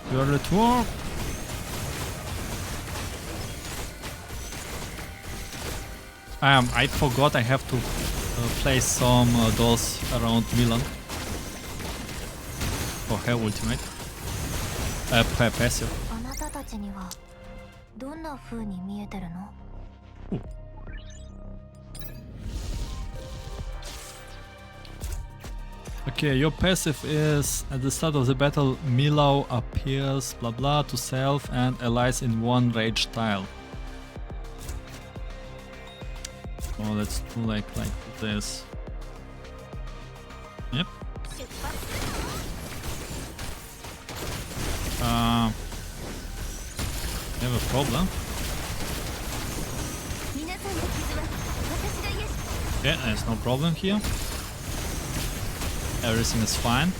Twirl, twirl. I forgot I have to place some dolls around Milan for her ultimate. Her passive. あなたたちにはどんな風に見えてるの Okay, your passive is at the start of the battle, Milo appears blah blah to self and allies in one rage tile. So let's do like this. Yep. You have a problem? Yeah, there's no problem here. Everything is fine.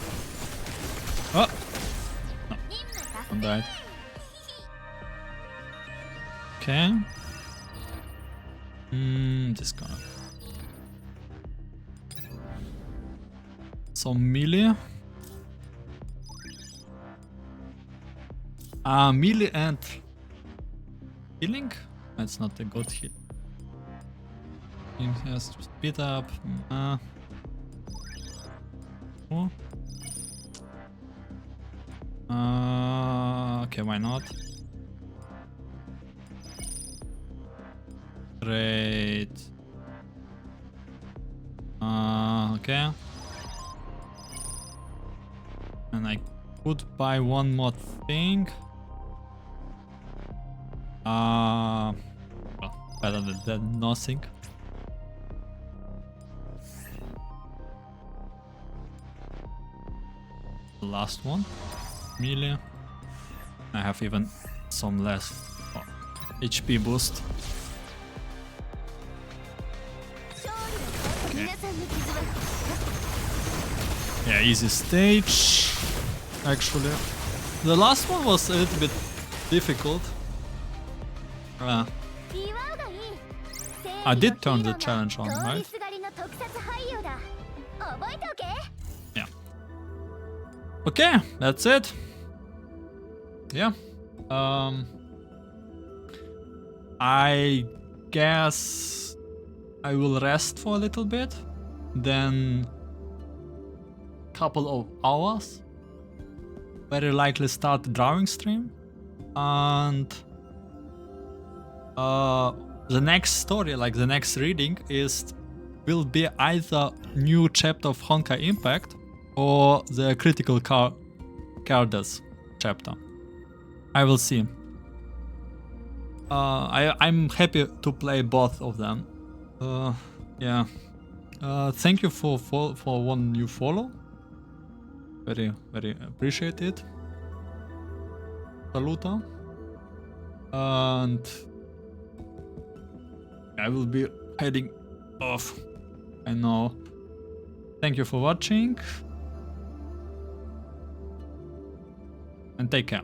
Oh! No, one died. Okay. This gonna. Some melee. Melee and healing? That's not a good hit. He has to speed up. Oh. Okay, why not? Great. Okay. And I could buy one more thing. Well, better than nothing. The last one. Melee. I have even some less HP boost. Okay. Yeah, easy stage. Actually, the last one was a little bit difficult. I did turn the challenge on, right? Yeah. Okay, that's it. Yeah. I guess I will rest for a little bit, then couple of hours. Very likely start the drawing stream, and the next story, like the next reading, will be either new chapter of Honkai Impact or the Critical Carders chapter. I will see. I'm happy to play both of them. Yeah. Thank you for one new follow. Very appreciate it. Saluta. And I will be heading off. I know. Thank you for watching. And take care.